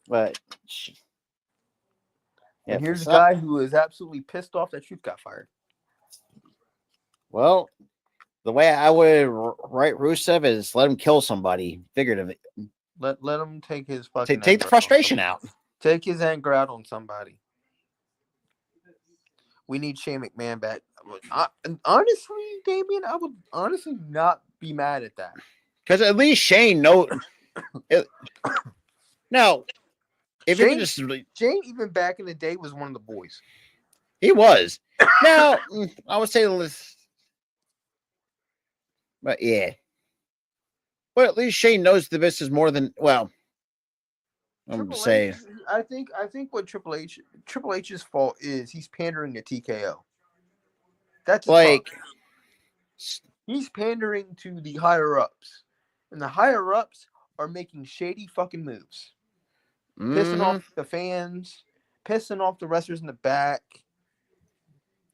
But and here's a guy who is absolutely pissed off that Truth got fired. Well, the way I would write Rusev is let him kill somebody, figuratively. Let him take his fucking take the frustration out. Take his anger out on somebody. We need Shane McMahon back. Honestly, Damian, I would honestly not be mad at that. Because at least Shane knows. Now, if Shane, even back in the day, was one of the boys. He was. Now, I would say this. But yeah. But at least Shane knows the business more than I'm saying. I think what Triple H's fault is he's pandering to TKO. That's he's pandering to the higher ups, and the higher ups are making shady fucking moves, pissing off the fans, pissing off the wrestlers in the back.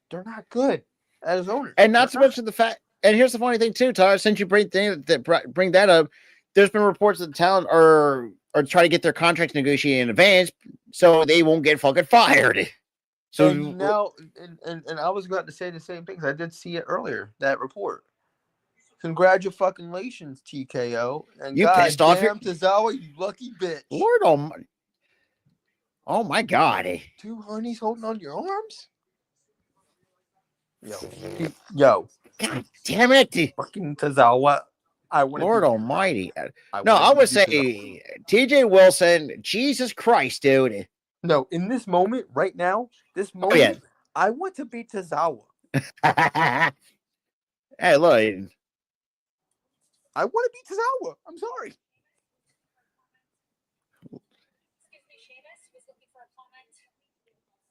They're not good as owners, and not to mention the fact. And here's the funny thing too, Tyler. Since you bring that up, there's been reports that the talent are try to get their contracts negotiated in advance so they won't get fucking fired. So now, and I was about to say the same things. I did see it earlier, that report. Congratulations, TKO. And you pissed off your Tozawa, you lucky bitch. Lord almighty. Oh my God. 2 honeys holding on your arms? Yo. God damn it. Fucking Tozawa. Lord almighty. I would say TJ Wilson, Jesus Christ, dude. No, in this moment, right now, I want to beat Tozawa. Hey, look. I want to beat Tozawa. I'm sorry.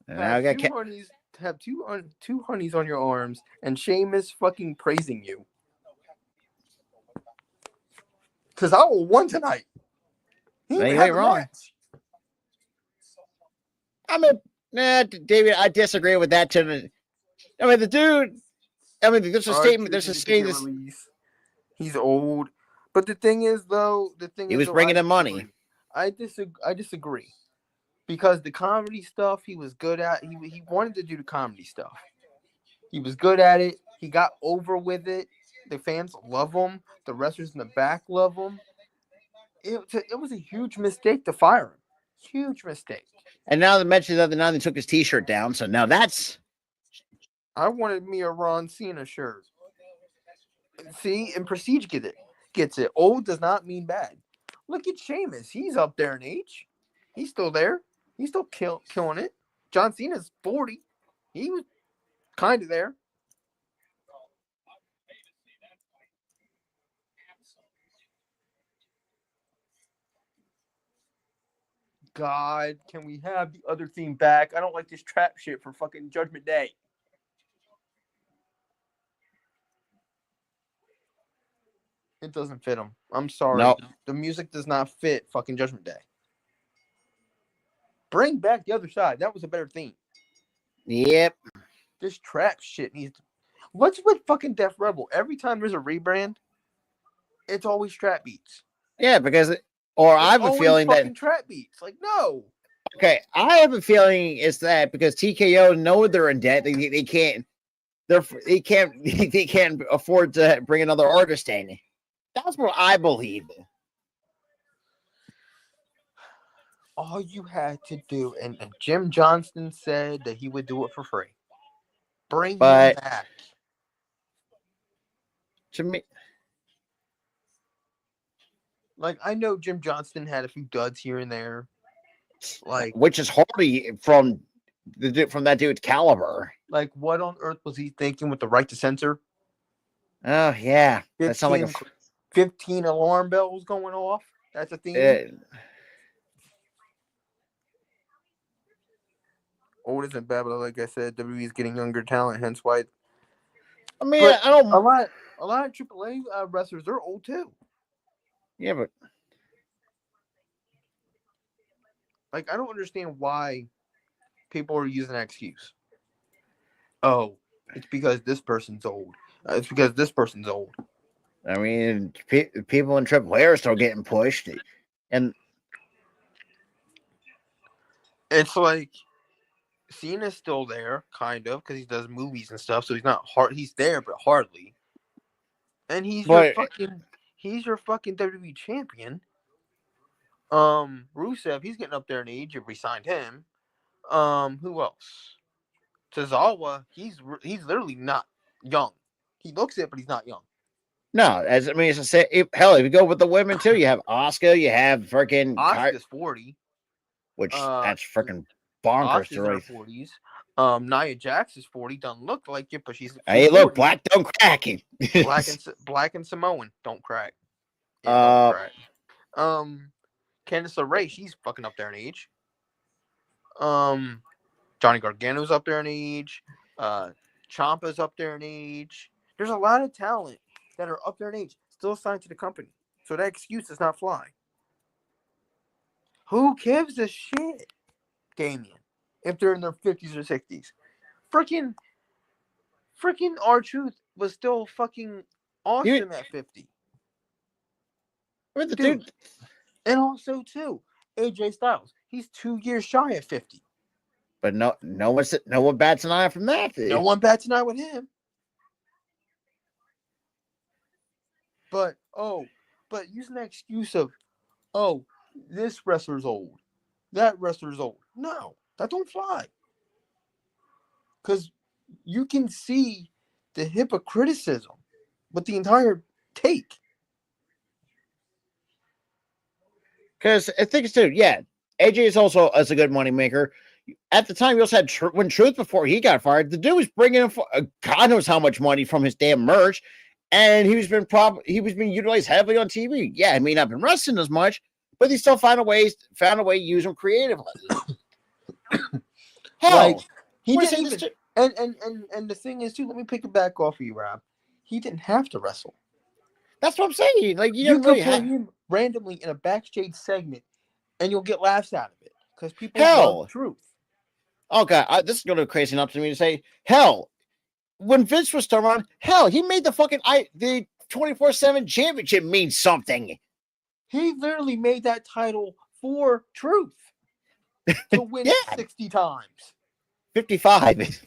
And I got have two honeys on your arms, and Sheamus fucking praising you. Tozawa won tonight. You ain't wrong. David, I disagree with that. The dude. There's a statement. There's a statement. He's old, but the thing is, he was bringing in money. I disagree, because the comedy stuff he was good at. He wanted to do the comedy stuff. He was good at it. He got over with it. The fans love him. The wrestlers in the back love him. It was a huge mistake to fire him. Huge mistake. And now they mentioned the other night they took his T-shirt down. So now that's. I wanted me a Ron Cena shirt. See, and Prestige gets it. Old does not mean bad. Look at Sheamus. He's up there in age. He's still there. He's still killing it. John Cena's 40. He was kind of there. God, can we have the other theme back? I don't like this trap shit for fucking Judgment Day. It doesn't fit him. I'm sorry. No. The music does not fit fucking Judgment Day. Bring back the other side. That was a better theme. Yep. This trap shit needs to... What's with fucking Def Rebel? Every time there's a rebrand, it's always trap beats. Yeah, because... I have a feeling that trap beats. Like, no. Okay, I have a feeling it's that because TKO know they're in debt. They can't afford to bring another artist in. That's what I believe. all you had to do, and Jim Johnston said that he would do it for free. Bring him But back. to me, Like, I know Jim Johnston had a few duds here and there. Like, which is hardly from that dude's caliber. like what on earth was he thinking with the right to censor? Oh yeah, that sounds like 15 alarm bells going off. That's a theme. Old isn't bad, but like I said, WWE is getting younger talent, hence why. I mean, But I don't. a lot of AAA wrestlers, they're old too. Yeah, but like I don't understand why people are using that excuse. Oh, it's because this person's old. It's because this person's old. I mean, people in AAA are still getting pushed, and it's like Cena's still there, kind of, because he does movies and stuff. So he's not hard. He's there, but hardly. And he's your fucking WWE champion. Rusev, he's getting up there in age. If we signed him, who else? Tozawa, he's literally not young. He looks it, but he's not young. No, as I say, hell, if you go with the women too, you have Asuka, you have freaking Asuka's 40, which that's freaking bonkers. Asuka's in her 40s. Nia Jax is 40. Doesn't look like it, but she's. Hey, look, black don't cracking. black and Samoan don't crack. Don't crack. Candice LeRae, she's fucking up there in age. Johnny Gargano's up there in age. Ciampa's up there in age. There's a lot of talent that are up there in age, still signed to the company. So that excuse does not fly. Who gives a shit, Damien, if they're in their 50s or 60s? Freaking R-Truth was still fucking awesome at 50. Dude. And also, too, AJ Styles. He's 2 years shy of 50. But no one bats an eye from that. No one bats an eye with him. But using that excuse of, oh, this wrestler's old, that wrestler's old. No, that don't fly. Because you can see the hypocriticism with the entire take. Because I think it's too, yeah. AJ is also as a good moneymaker. At the time, you also had when Truth before he got fired. The dude was bringing in God knows how much money from his damn merch, and he was being utilized heavily on TV. Yeah, he may not have been wrestling as much, but he still found a way to use him creatively. Hell, like he didn't even, and the thing is too. Let me pick it back off of you, Rob. He didn't have to wrestle. That's what I'm saying. Like you can put him randomly in a backstage segment, and you'll get laughs out of it because people love Truth. Oh God, this is going to be crazy enough to me to say, hell, when Vince was still around, hell, he made the 24/7 championship mean something. He literally made that title for Truth to win it 60 times. 55.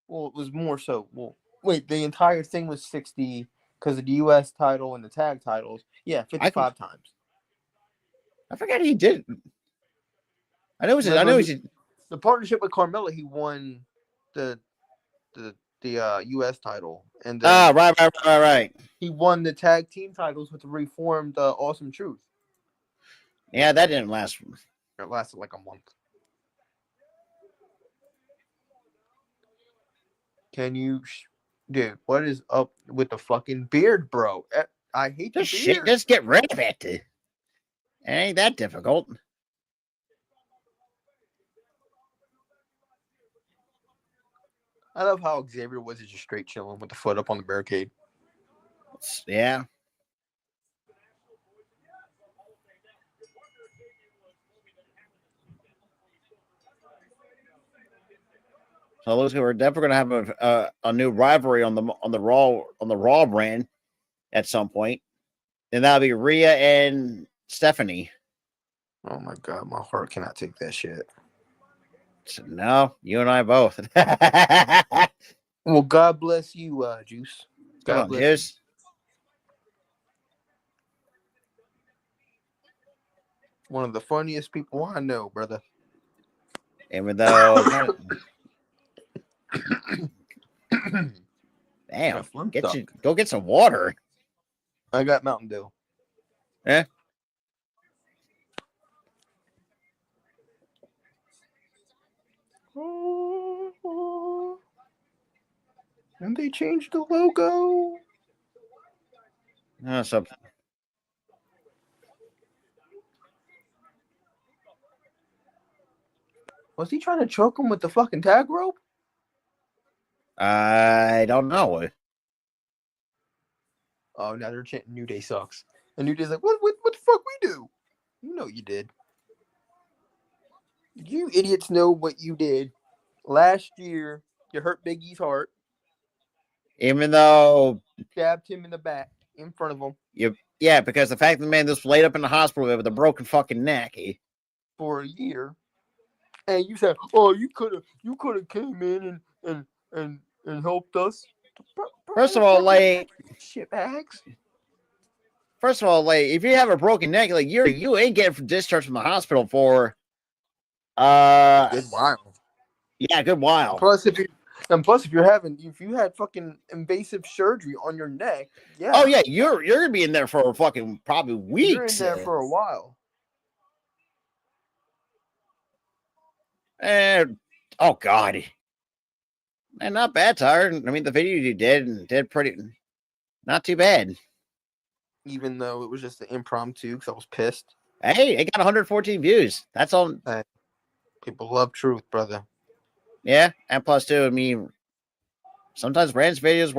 Well, it was more so. Well, wait, the entire thing was 60 because of the U.S. title and the tag titles. Yeah, 55 times. I forgot he did. I know he's the partnership with Carmella. He won the U.S. title, and then right. He won the tag team titles with the reformed Awesome Truth. Yeah, that didn't last. It lasted like a month. Can you, dude? What is up with the fucking beard, bro? I hate the beard. Shit, just get rid of it. It ain't that difficult. I love how Xavier Woods is just straight chilling with the foot up on the barricade. Yeah. So it looks like we're definitely going to have a new rivalry on the Raw brand at some point, and that'll be Rhea and Stephanie. Oh my God, my heart cannot take that shit. So, no, you and I both. Well, God bless you, Juice. God bless you. One of the funniest people I know, brother. Even though, damn, go get some water. I got Mountain Dew. Eh? And they changed the logo. So was he trying to choke him with the fucking tag rope? I don't know. Oh, now they're chanting New Day sucks. And New Day's like, what the fuck we do? You know you did. You idiots know what you did. Last year, you hurt Big E's heart. Even though Stabbed him in the back in front of him. Yeah, because the fact that the man just laid up in the hospital with a broken fucking neck. For a year. And you said, oh, you could have came in and helped us. First of all, like shit bags. First of all, like if you have a broken neck, like you ain't getting discharged from the hospital for good while. Yeah, good while. Plus if you had fucking invasive surgery on your neck, yeah. Oh yeah, you're gonna be in there for fucking probably weeks. You're in there for a while. And oh god. Man, not bad, Tyler. I mean the video you did pretty not too bad. Even though it was just an impromptu because I was pissed. Hey, it got 114 views. That's all. People love truth, brother. Yeah, and plus too, I mean, sometimes Rand's videos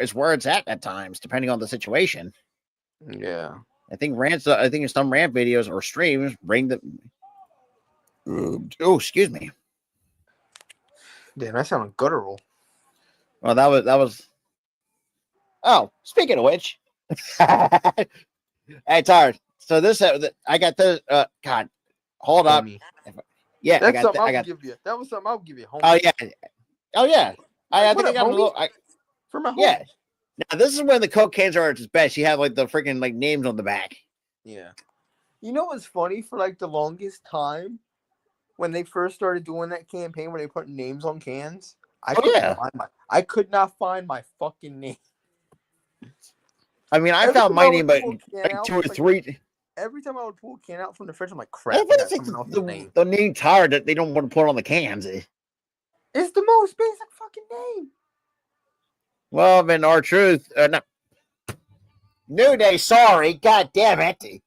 it's where it's at times, depending on the situation. Yeah, I think some Rand videos or streams bring the. Oh, excuse me. Damn, that sounded guttural. Well, that was. Oh, speaking of which. Hey, Tyler. So this, I got this. God, hold up. Yeah, that's something I got. Give you. That was something I would give you. Home. Oh yeah. I think I got a little. For my home. Yeah. Now this is when the cocaine's are at its best. You have like the freaking like names on the back. Yeah. You know what's funny? For like the longest time, when they first started doing that campaign where they put names on cans, I could not find my fucking name. I mean, I found my name, but like 2 or 3. Every time I would pull a can out from the fridge, I'm like, crap. It's like the name tired that they don't want to put on the cans. It's the most basic fucking name. Well, then R-Truth, no. New Day, sorry, god damn it.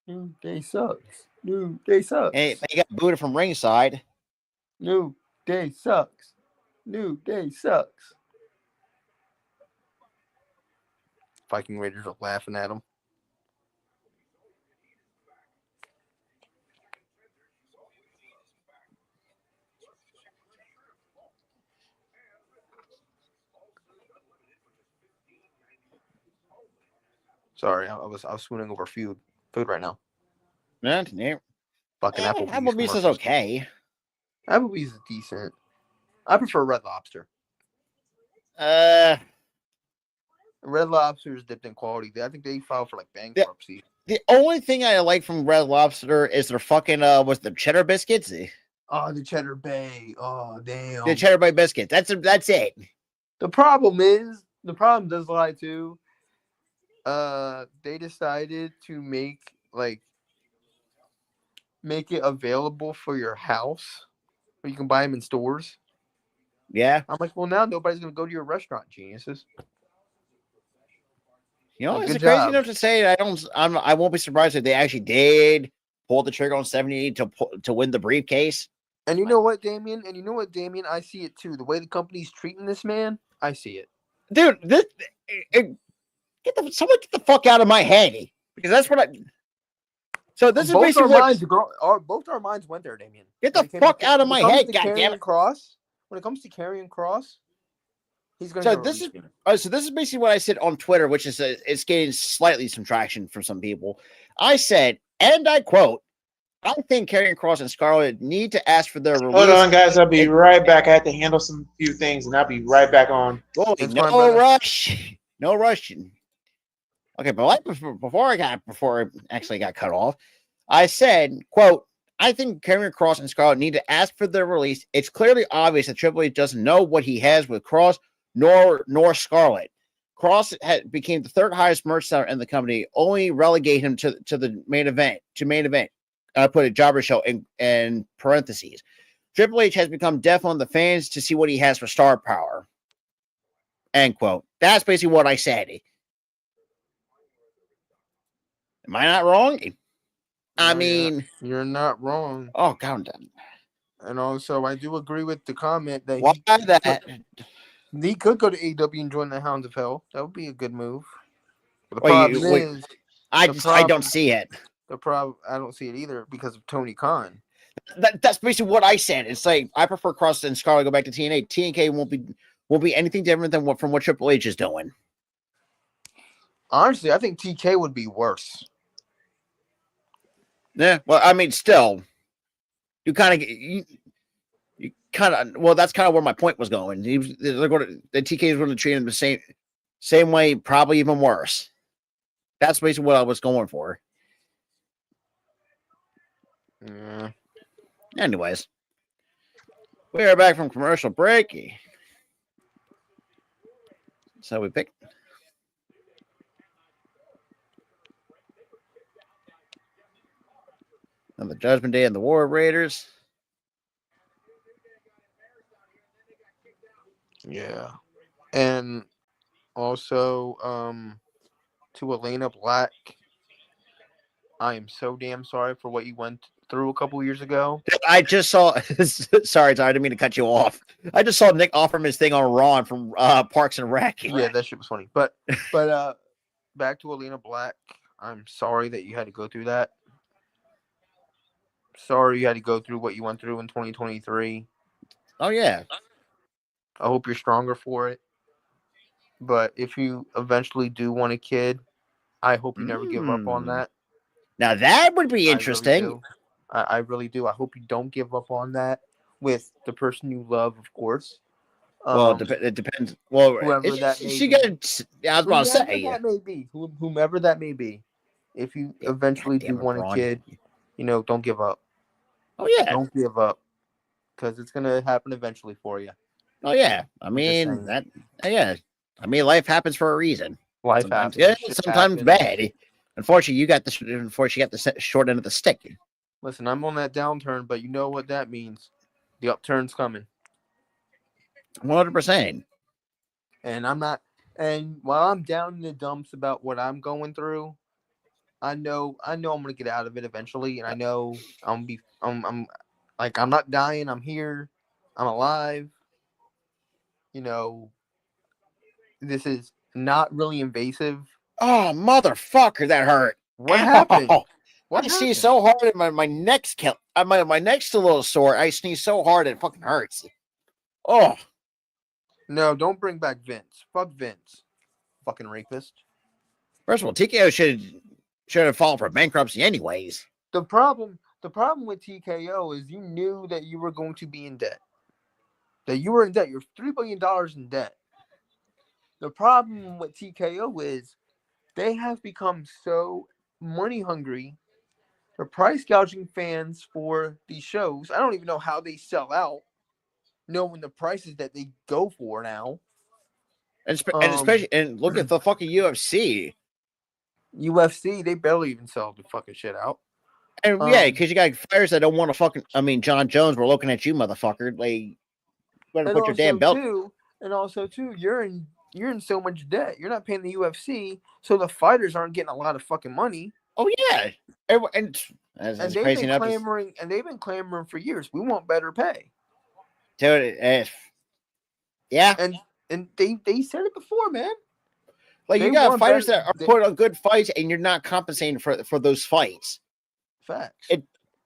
New Day sucks. New Day sucks. And they got booted from ringside. New Day sucks. New Day sucks. Viking Raiders are laughing at him. Sorry, I was swooning over food right now. Yeah. Fucking Applebee's is okay. Applebee's is decent. I prefer Red Lobster. Red Lobster is dipped in quality. I think they filed for like bankruptcy. The only thing I like from Red Lobster is their fucking was the cheddar biscuits. Oh, the Cheddar Bay. Oh, damn. The Cheddar Bay biscuits. That's it. The problem does lie too. They decided to make it available for your house, where you can buy them in stores. Yeah. I'm like, well, now nobody's gonna go to your restaurant, geniuses. You know, it's crazy enough to say I won't be surprised if they actually did pull the trigger on 78 to win the briefcase. And you know what, Damien? I see it too. The way the company's treating this man, I see it. Dude, get the fuck out of my head, because that's what I. So this is basically both our minds went there, Damien. Get the fuck out of my head, goddamn it! When it comes to Karrion Kross, he's going to. So this is basically what I said on Twitter, which is it's getting slightly some traction from some people. I said, and I quote, "I think Karrion Kross and Scarlett need to ask for their release." Hold on, guys. I'll be right back. I have to handle some few things, and I'll be right back on. No rush. No rushing. Okay, but before I actually got cut off, I said, quote, I think Karrion Kross and Scarlett need to ask for their release. It's clearly obvious that Triple H doesn't know what he has with Kross nor Scarlett. Kross became the third highest merch seller in the company, only relegate him to the main event. I put a jobber show in parentheses. Triple H has become deaf on the fans to see what he has for star power. End quote. That's basically what I said. Am I not wrong? I mean, you're not wrong. Oh, God. And also, I do agree with the comment that Why that? he could go to AEW and join the Hounds of Hell. That would be a good move. But the Wait, problem wait, is, I don't see it. I don't see it either because of Tony Khan. That's basically what I said. It's like I prefer Kross and Scarlett go back to TNA. TNK won't be anything different than what Triple H is doing. Honestly, I think TK would be worse. Yeah, well, I mean, still, you kind of well, that's kind of where my point was going. The TK is going to treat him the same way, probably even worse. That's basically what I was going for. Yeah. Anyways, we are back from commercial break. So we picked. On the Judgment Day and the War Raiders. Yeah. And also, to Elena Black, I am so damn sorry for what you went through a couple years ago. I just saw. Sorry, I didn't mean to cut you off. I just saw Nick Offerman's his thing on Raw from Parks and Rec. Yeah, that shit was funny. But back to Elena Black. I'm sorry that you had to go through that. Sorry you had to go through what you went through in 2023. Oh yeah. I hope you're stronger for it. But if you eventually do want a kid, I hope you never give up on that. Now that would be interesting. I really do. I hope you don't give up on that with the person you love, of course. Well, it depends. Well, whoever that may be. I was about to say. That may be. Whomever that may be. If you eventually do want a kid, don't give up. Oh, yeah. Don't give up. Because it's going to happen eventually for you. Oh, yeah. I mean, yeah. I mean, life happens for a reason. Life happens. Yeah, sometimes bad. Unfortunately, you got the short end of the stick. Listen, I'm on that downturn, but you know what that means. The upturn's coming. 100%. And while I'm down in the dumps about what I'm going through, I know I'm gonna get out of it eventually, and I know I'm not dying. I'm here. I'm alive. This is not really invasive. Oh, motherfucker, that hurt. What happened? I sneezed so hard and my neck's my neck's a little sore. I sneezed so hard it fucking hurts. Oh. No, don't bring back Vince. Fuck Vince. Fucking rapist. First of all, TKO should have fallen for bankruptcy anyways. The problem with TKO is you knew that you were going to be in debt. That you were in debt. You're $3 billion in debt. The problem with TKO is they have become so money hungry. They're price gouging fans for these shows. I don't even know how they sell out, knowing the prices that they go for now. And especially look at the fucking UFC. UFC, they barely even sell the fucking shit out. And yeah, because you got fighters that don't want to fucking. I mean, John Jones, we're looking at you, motherfucker. Like, better put your damn belt. And also, you're in so much debt. You're not paying the UFC, so the fighters aren't getting a lot of fucking money. Oh yeah, and they've been clamoring for years. We want better pay. Dude, yeah, and they said it before, man. Like, you got fighters that are put on good fights, and you're not compensating for those fights. Facts.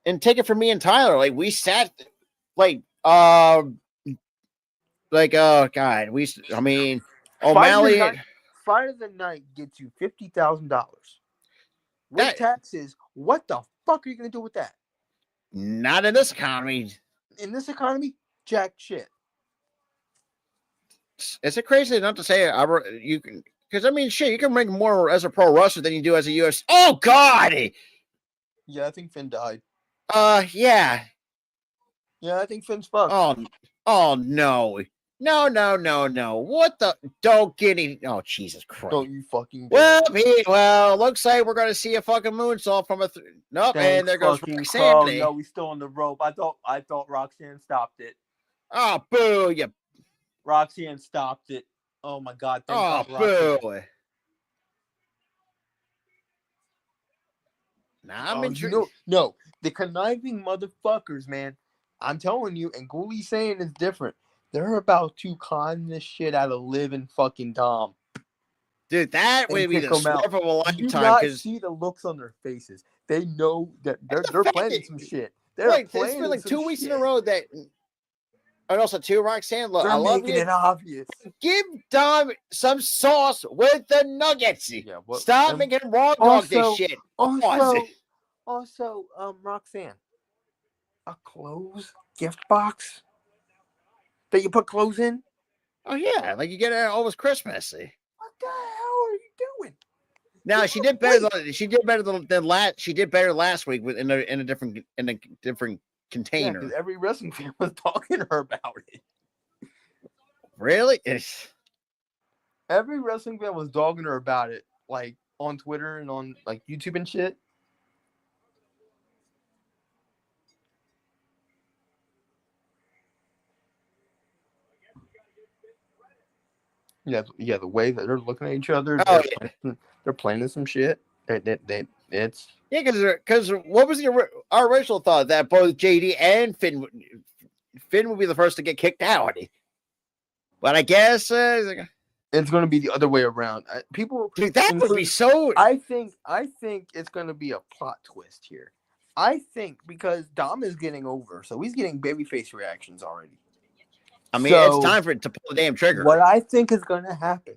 And take it from me and Tyler. Like, we sat, oh God, O'Malley. Fight of the night gets you $50,000. With taxes, what the fuck are you gonna do with that? Not in this economy. In this economy, jack shit. Is it crazy not to say you can? Because I mean, shit, you can make more as a pro wrestler than you do as a UFC. Oh God! Yeah, I think Finn died. Yeah. Yeah, I think Finn's fucked. Oh no. No. What the? Don't get it. Oh, Jesus Christ. Don't you fucking dare. Well, looks like we're going to see a fucking moonsault from a. Nope, and there goes fucking Roxanne. Oh, no, he's still on the rope. I thought Roxanne stopped it. Oh, boo. You. Roxanne stopped it. Oh, my God. Thank Oh, God, Roxanne. boo. Nah, I'm Oh, intrigued. no, the conniving motherfuckers, man. I'm telling you, and Ghoulie saying is different. They're about to con this shit out of living fucking Dom. Dude, that would be the swerve of a lifetime. You not see the looks on their faces. They know that they're planning some shit. It's been like 2 weeks in a row that. And also, too, Roxanne, look, I love making it obvious. Give Dom some sauce with the nuggets. Yeah, Stop making raw dog this shit. Also, Roxanne, a clothes gift box that you put clothes in? Oh yeah, like you get it almost Christmas. What the hell are you doing? Now she did better. She did better than last. She did better last week in a different container. Yeah, every wrestling fan was talking to her about it. Really? Every wrestling fan was dogging her about it, like on Twitter and on like YouTube and shit. Yeah, the way that they're looking at each other, they're planning some shit. It's because what was our original thought that both JD and Finn would be the first to get kicked out, but I guess it's going to be the other way around. Dude, that would be so. I think it's going to be a plot twist here. I think because Dom is getting over, so he's getting babyface reactions already. I mean, it's time for it to pull the damn trigger. What I think is going to happen,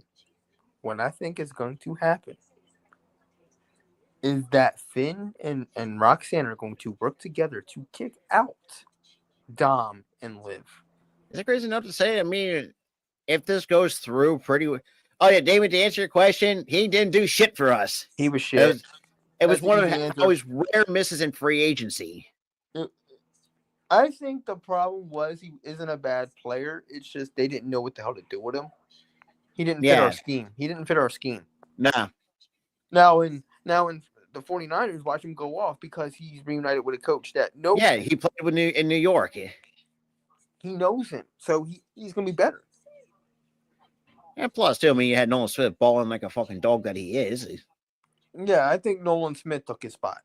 is that Finn and Roxanne are going to work together to kick out Dom and Liv. Is it crazy enough to say? I mean, if this goes through pretty. Oh yeah, David. To answer your question, he didn't do shit for us. He was shit. It was one of always rare misses in free agency. I think the problem was he isn't a bad player. It's just they didn't know what the hell to do with him. He didn't fit our scheme. Nah. Now in the 49ers, watch him go off because he's reunited with a coach that knows. Yeah, he played in New York. He knows him, so he's gonna be better. And plus, too, I mean, you had Nolan Smith balling like a fucking dog that he is. Yeah, I think Nolan Smith took his spot.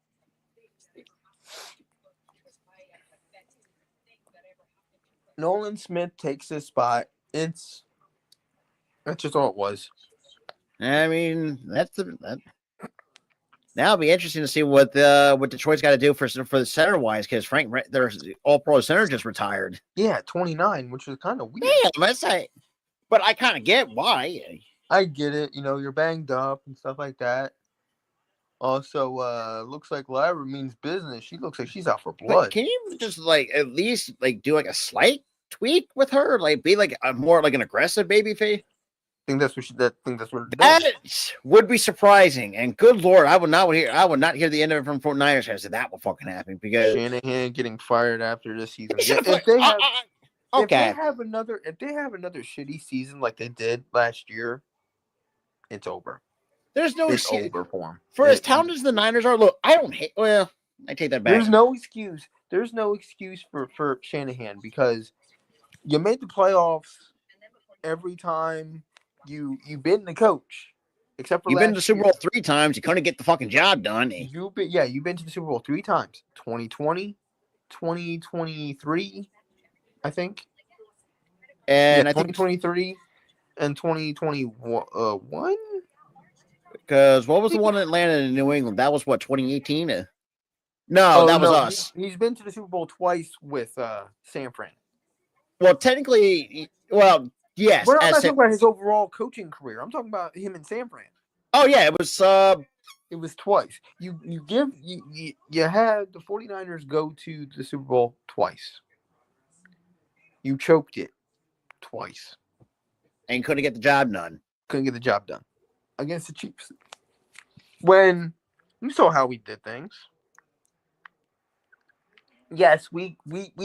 Nolan Smith takes his spot. That's just all it was. I mean, now it'll be interesting to see what Detroit's got to do for the center wise, because Frank, their all-pro center just retired. Yeah, 29, which was kind of weird. Yeah, but I kind of get why. I get it. You're banged up and stuff like that. Also, looks like Lyra means business. She looks like she's out for blood. But can you just at least do a slight tweak with her, be a more an aggressive babyface? I think that's what that would be surprising. And good Lord, I would not hear the end of it from 49ers fans that will fucking happen, because Shanahan getting fired after this season. If they have another shitty season like they did last year, it's over. There's no excuse over for him. For as talented as the Niners are, look, I don't hate. Well, I take that back. There's no excuse. There's no excuse for Shanahan, because you made the playoffs every time you've been the coach, except for you've been to the Super Bowl 3 times. You couldn't get the fucking job done. You've been to the Super Bowl 3 times. 2020, 2023, I think. And I think 2023 and 2021. Because what was the one that landed in New England? That was what, 2018? No, that was us. He's been to the Super Bowl twice with San Fran. Well, technically, yes. But I'm not talking about his overall coaching career. I'm talking about him in San Fran. Oh yeah, it was twice. You had the 49ers go to the Super Bowl twice. You choked it twice. And couldn't get the job done. Against the Chiefs. When you saw how we did things. Yes, we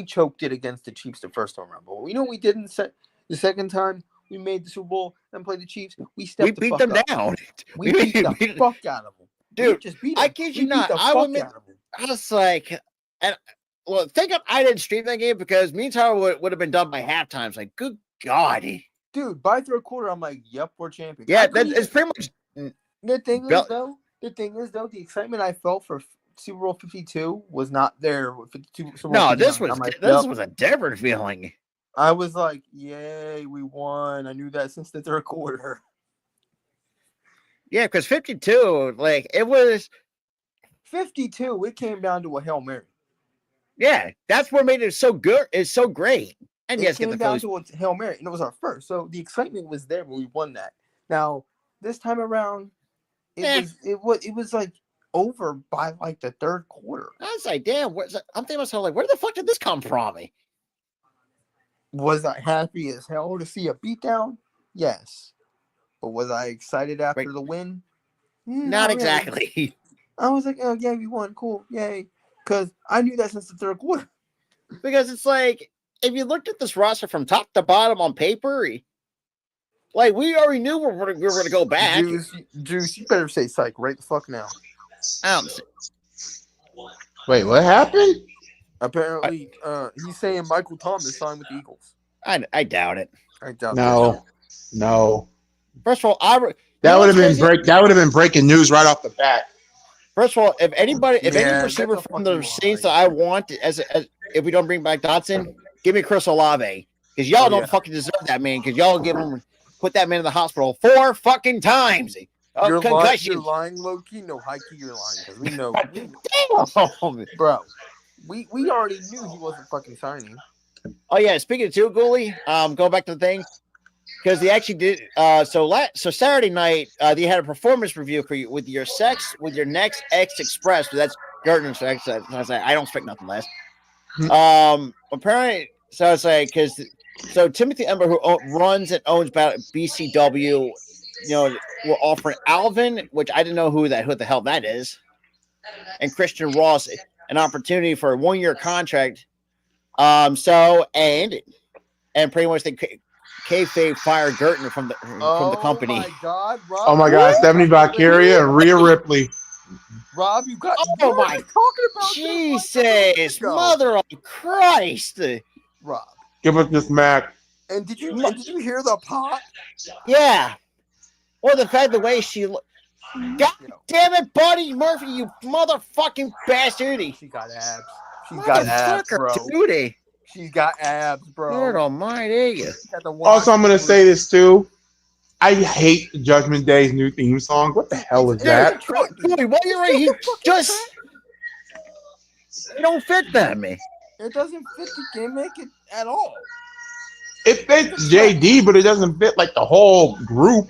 choked it against the Chiefs the first time around, but we know what we did the second time we made the Super Bowl and played the Chiefs. We We stepped the beat fuck them up. down. We beat the fuck out of them. We Dude, just beat them. I kid you We beat not. the I fuck admit, out of them. I was like, and well, think of I didn't stream that game because me and Tyler would have been done by halftime. It's like, good God. Dude, by third quarter, I'm like, yep, we're champions. Yeah, it's pretty much. The thing is though, the excitement I felt for Super Bowl 52 was not there with 52 Super Bowl No, 59. this was I'm like, this yep. was a different feeling. I was like, yay, we won. I knew that since the third quarter. Yeah, because 52, like it was 52, it came down to a Hail Mary. Yeah, that's what made it so good. It's so great. And It yes, came get the down Phillies. to a Hail Mary, and it was our first. So the excitement was there when we won that. Now, this time around, it was like over by like the third quarter. I was like, damn, I'm thinking to myself, like, where the fuck did this come from? Was I happy as hell to see a beatdown? Yes. But was I excited after the win? Not really. exactly. I was like, oh, yeah, we won. Cool. Yay. Because I knew that since the third quarter. Because it's like, if you looked at this roster from top to bottom on paper, like, we already knew we were going to go back. Juice, you better say psych right the fuck now. Wait, what happened? Apparently, he's saying Michael Thomas signed with the Eagles. I doubt it. I doubt No. First of all, that would have been breaking news right off the bat. First of all, if any receiver from the Saints that I want, as if we don't bring back Dotson, give me Chris Olave, because y'all don't fucking deserve that man, because y'all put that man in the hospital 4 fucking times. You're lying, low key. No, high key, you're lying, because we know. Damn, bro. We already knew he wasn't fucking signing. Oh yeah, speaking of two, Goalie, going back to the thing. Because they actually did. So Saturday night, they had a performance review for you with your next X Express. That's Gardner's X. I don't expect nothing less. Apparently, so it's like so Timothy Ember, who runs and owns BCW, we're offering Alvin, which I didn't know who the hell that is, and Christian Ross an opportunity for a 1-year contract. So and pretty much they. Kayfabe fired Gertner from the company. Oh my God, Rob! Oh my God, Stephanie Valkyria and Rhea Ripley. Rob, you got. Oh my! Talking about Jesus, mother of Christ! Rob, give us this Mac. And did you hear the pop? Yeah. Or the fact the way she. God damn it, Buddy Murphy, you motherfucking bastard! She got abs. She's got abs, bro. Dude. She's got abs, bro. Lord almighty. Also, I'm going to say this, too. I hate Judgment Day's new theme song. What the hell is that? What you're right, he just... It don't fit them. It doesn't fit the gimmick at all. It fits JD, but it doesn't fit, like, the whole group.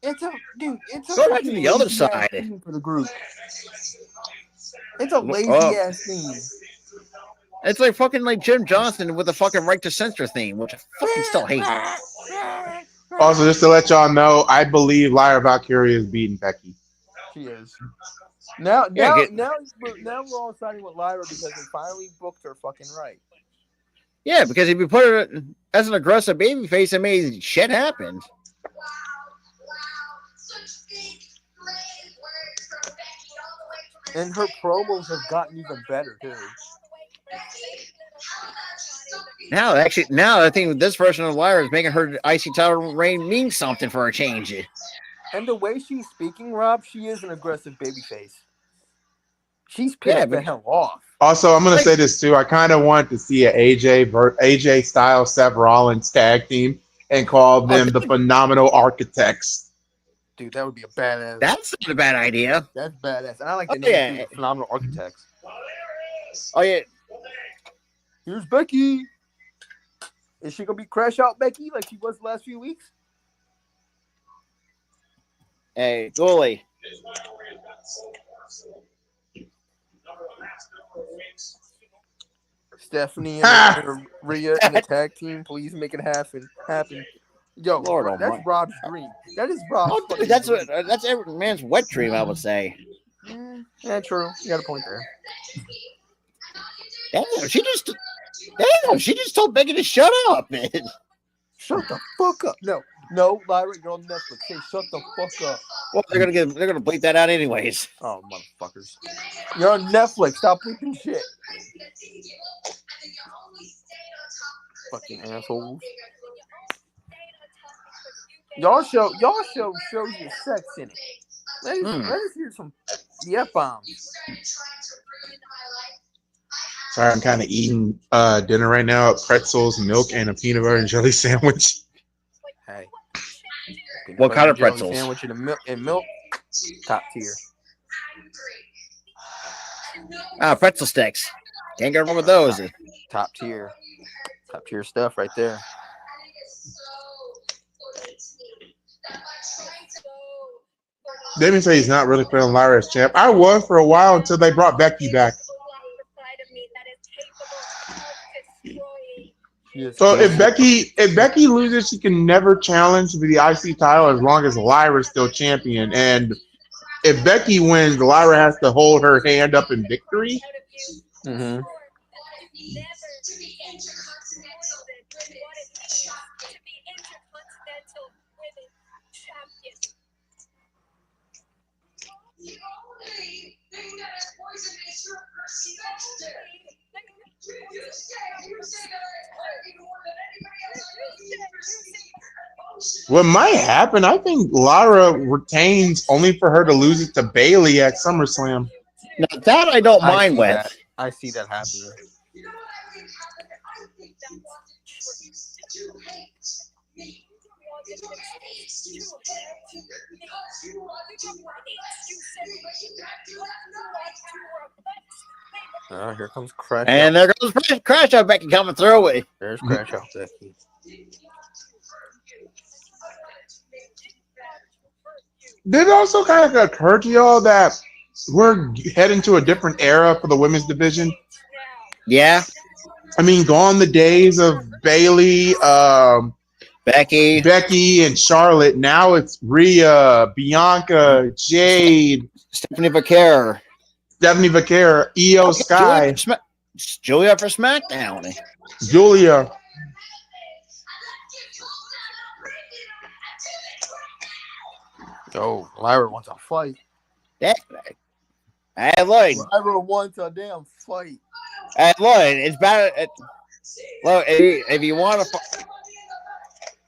It's a go back to the other side. For the group. It's a lazy-ass theme. It's like fucking like Jim Johnson with the fucking Right to Censor theme, which I fucking still hate. Also, just to let y'all know, I believe Lyra Valkyria is beating Becky. She is. Now we're all siding with Lyra because they finally booked her fucking right. Yeah, because if you put her as an aggressive babyface, it made shit happen. And her promos have gotten even better too. Now I think this version of Lyra is making her IC title reign mean something for a change. And the way she's speaking, Rob, she is an aggressive babyface. She's pissed the hell off. Also, I'm going to say this too. I kind of want to see an AJ style Seth Rollins tag team and call them the Phenomenal Architects. Dude, that would be a badass. That's not a bad idea. That's badass. And I like the name too, Phenomenal Architects. Oh yeah. Here's Becky. Is she gonna be Crash Out Becky like she was the last few weeks? Hey, Goalie. Stephanie and Rhea in the tag team, please make it happen. Yo, Lord, that's Rob's dream. That is Rob's. Oh, dude, that's every man's wet dream, I would say. Yeah, true. You got a point there. She just told Becky to shut up, man. Shut the fuck up. No, Lyra, you're on Netflix. Say shut the fuck up. Well, they're gonna bleep that out anyways. Oh, motherfuckers. You're on Netflix. Stop bleeping shit. Fucking assholes. Y'all show shows your sex in it. Let us hear some F-bombs. Sorry, I'm kind of eating dinner right now. Pretzels, milk, and a peanut butter and jelly sandwich. Hey. What kind of pretzels? Sandwich and milk. Top tier. Pretzel sticks. Can't go wrong with those. Top tier. Top tier stuff right there. Damien say he's not really feeling Lyra as champ. I was for a while until they brought Becky back. So if Becky loses, she can never challenge for the IC title as long as Lyra's still champion. And if Becky wins, Lyra has to hold her hand up in victory. Mm-hmm. What might happen, I think Lyra retains only for her to lose it to Bailey at SummerSlam. Now, that I don't mind with. That. I see that happening. Here comes Crash. And there goes Crash Out Becky coming through. There's Crash Out Becky. Did it also kind of occur to y'all that we're heading to a different era for the women's division? Yeah. I mean, gone the days of Bailey, Becky, and Charlotte. Now it's Rhea, Bianca, Jade, Stephanie Vaquer, Io Sky, Julia for SmackDown. Julia. Oh, Lyra wants a fight. Hey, Lloyd. Lyra wants a damn fight. Hey, Lloyd, it's bad. Look, if you want to,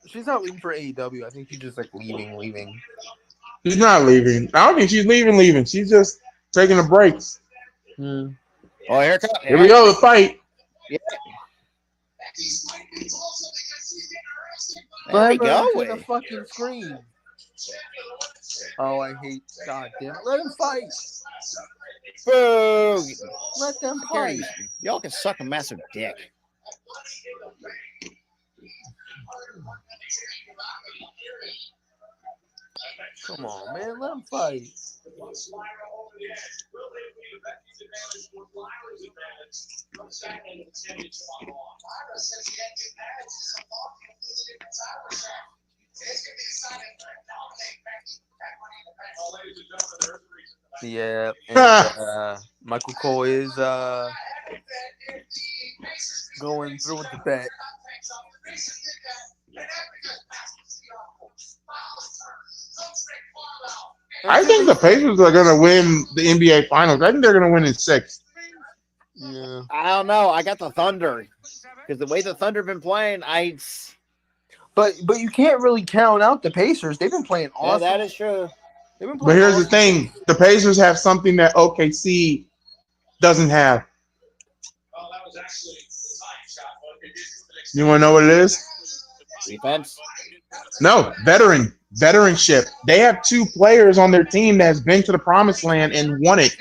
she's not leaving for AEW. I think she's just like leaving. She's not leaving. I don't think she's leaving. She's just taking a break. Oh, Here we go, the fight. Yeah. There we go. The fucking screen. Oh, I hate. God damn it. Let him fight. Boo. Let them fight. Y'all can suck a massive dick. Come on, man. Let him fight. Yeah, and Michael Cole is going through with the bet. I think the Pacers are going to win the NBA Finals. I think they're going to win in 6. Yeah. I don't know. I got the Thunder because the way the Thunder have been playing, But you can't really count out the Pacers. They've been playing awesome. Yeah, that is true. But here's the thing: the Pacers have something that OKC doesn't have. You want to know what it is? Defense? No, veteranship. They have 2 players on their team that has been to the promised land and won it.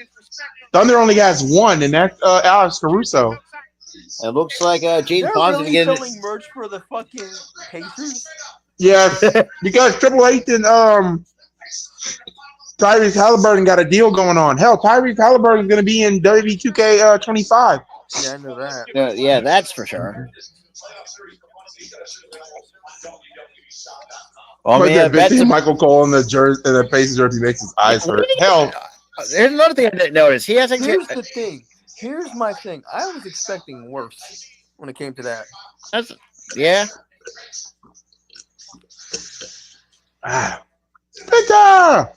Thunder only has 1, and that's Alex Caruso. It looks like Gene Pond's really getting selling merch for the fucking Pacers. Yes, because Triple H and Tyrese Halliburton got a deal going on. Hell, Tyrese Halliburton is going to be in WWE 2K25. Yeah, I know that. Yeah, that's for sure. Well, I mean, Michael Cole in the jersey, in the Pacers jersey makes his eyes hurt. Hell, there's another thing I didn't notice. Here's the thing. Here's my thing. I was expecting worse when it came to that. Yeah. Peter!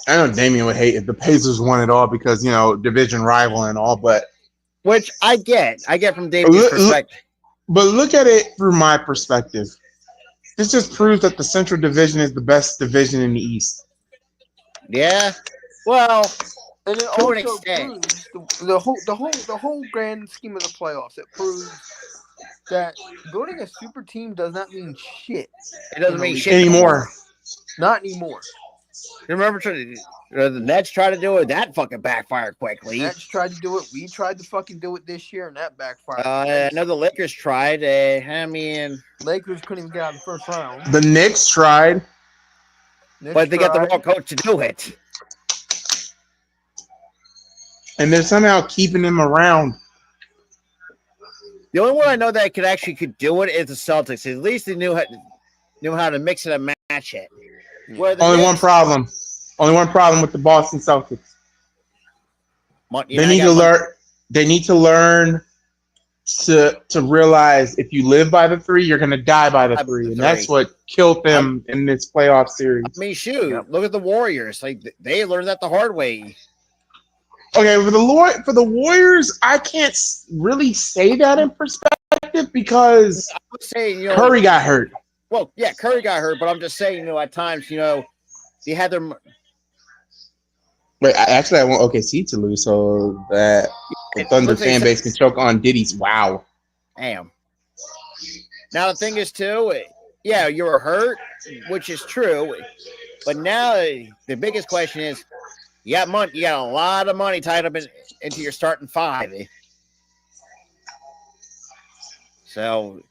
I know Damian would hate if the Pacers won it all because, division rival and all, but Which I get from Damian's perspective. But look at it through my perspective. This just proves that the Central Division is the best division in the East. Yeah. Well, and it to also an extent. proves the whole grand scheme of the playoffs. It proves that building a super team does not mean shit. It doesn't mean shit anymore. Not anymore. Remember, the Nets tried to do it. That fucking backfired quickly. Nets tried to do it. We tried to fucking do it this year, and that backfired. I know the Lakers tried. Lakers couldn't even get out of the first round. The Knicks tried. But they got the wrong coach to do it. And they're somehow keeping him around. The only one I know that could do it is the Celtics. At least they knew how to mix it and match it. Only one problem with the Boston Celtics. They need to learn to realize if you live by the three, you're going to die by the three, and that's what killed them in this playoff series. I mean, shoot, look at the Warriors. Like they learned that the hard way. Okay, for the Warriors, I can't really say that in perspective because I would say, Curry got hurt. Well, yeah, Curry got hurt, but I'm just saying, at times, they had their. Wait, actually, I want OKC to lose so that the Thunder fan base can choke on Diddy's. Wow. Damn. Now the thing is too, yeah, you were hurt, which is true, but now the biggest question is, you got money. You got a lot of money tied up into your starting five. So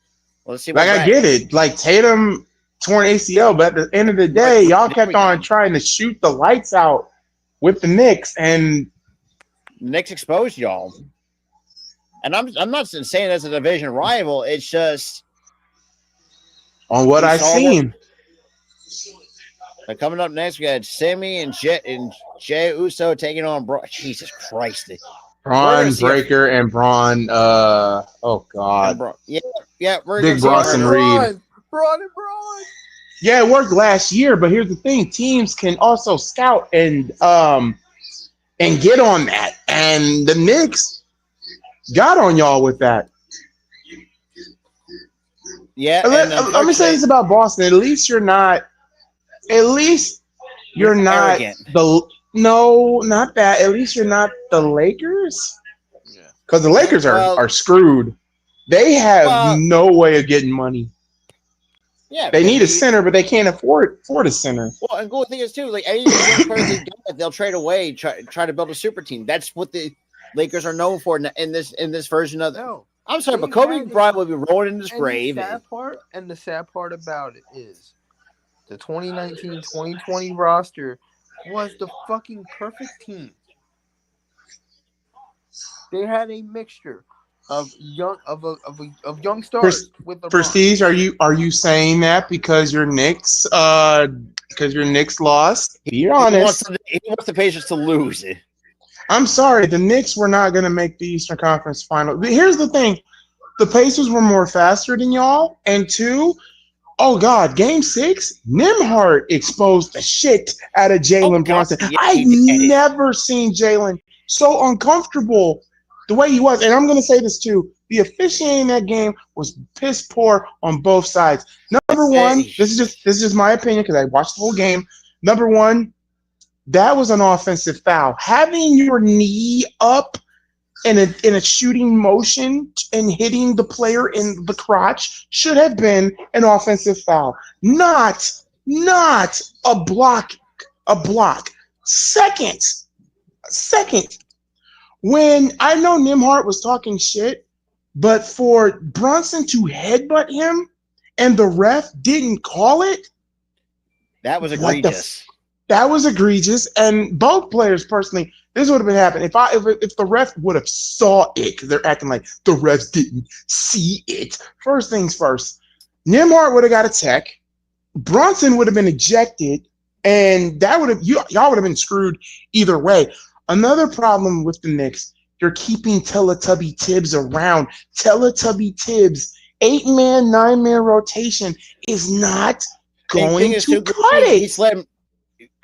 let's see. I get it. Like Tatum torn ACL, but at the end of the day, y'all kept on trying to shoot the lights out with the Knicks, and Knicks exposed y'all. And I'm not saying that's a division rival. It's just on what I've seen. Coming up next, we got Sammy and Jey Uso taking on Jesus Christ. Braun Breaker and Braun. Oh God. Yeah. Big Bronson Reed. Braun. Yeah, it worked last year, but here's the thing: teams can also scout and get on that, and the Knicks got on y'all with that. Yeah. Let me say this about Boston: at least you're not arrogant. not that. At least you're not the Lakers. Yeah. Because the Lakers are screwed. They have no way of getting money. Yeah. They need a center, but they can't afford a center. Well, and cool thing is too, like any young player they get, they'll trade away, try to build a super team. That's what the Lakers are known for in this version of them. No. I'm sorry, but Kobe Bryant will be rolling in his grave. The sad part about it is the 2019-2020 roster was the fucking perfect team. They had a mixture of young stars with LeBron. Prestige, are you saying that because your Knicks lost? Be honest. He wants the Pacers to lose it. I'm sorry, the Knicks were not going to make the Eastern Conference Final. Here's the thing: the Pacers were more faster than y'all, and two, oh God, Game 6, Nembhard exposed the shit out of Jalen Brunson. Yeah, I've never seen Jalen so uncomfortable the way he was. And I'm going to say this too: the officiating in that game was piss poor on both sides. Number one, this is just my opinion because I watched the whole game. Number one, that was an offensive foul. Having your knee up in a shooting motion and hitting the player in the crotch should have been an offensive foul, not a block. Second, when I know Nembhard was talking shit, but for Brunson to headbutt him and the ref didn't call it, that was egregious. That was egregious, and both players personally, This would have been happening if the ref would have saw it, because they're acting like the refs didn't see it. First things first, Nembhard would have got a tech. Bronson would have been ejected, and that would have y'all would have been screwed either way. Another problem with the Knicks, you're keeping Teletubby Tibbs around. Teletubby Tibbs, 8-man, 9-man rotation is not going to cut it. He's letting,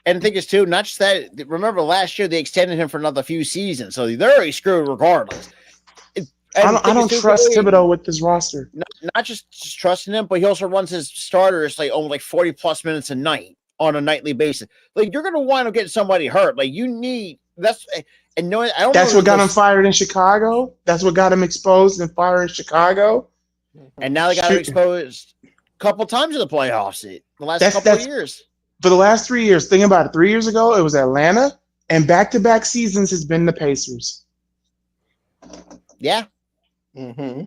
and the thing is too, not just that. Remember last year they extended him for another few seasons, so they're already screwed regardless. I don't trust Thibodeau with this roster. Not just trusting him, but he also runs his starters like almost like 40 plus minutes a night on a nightly basis. Like you're gonna wind up getting somebody hurt. Like you need that's and knowing I don't. That's what got him fired in Chicago. That's what got him exposed and fired in Chicago. And now they got him exposed a couple times in the playoffs. The last couple of years. For the last 3 years, think about it. 3 years ago, it was Atlanta, and back-to-back seasons has been the Pacers. Yeah. Boy,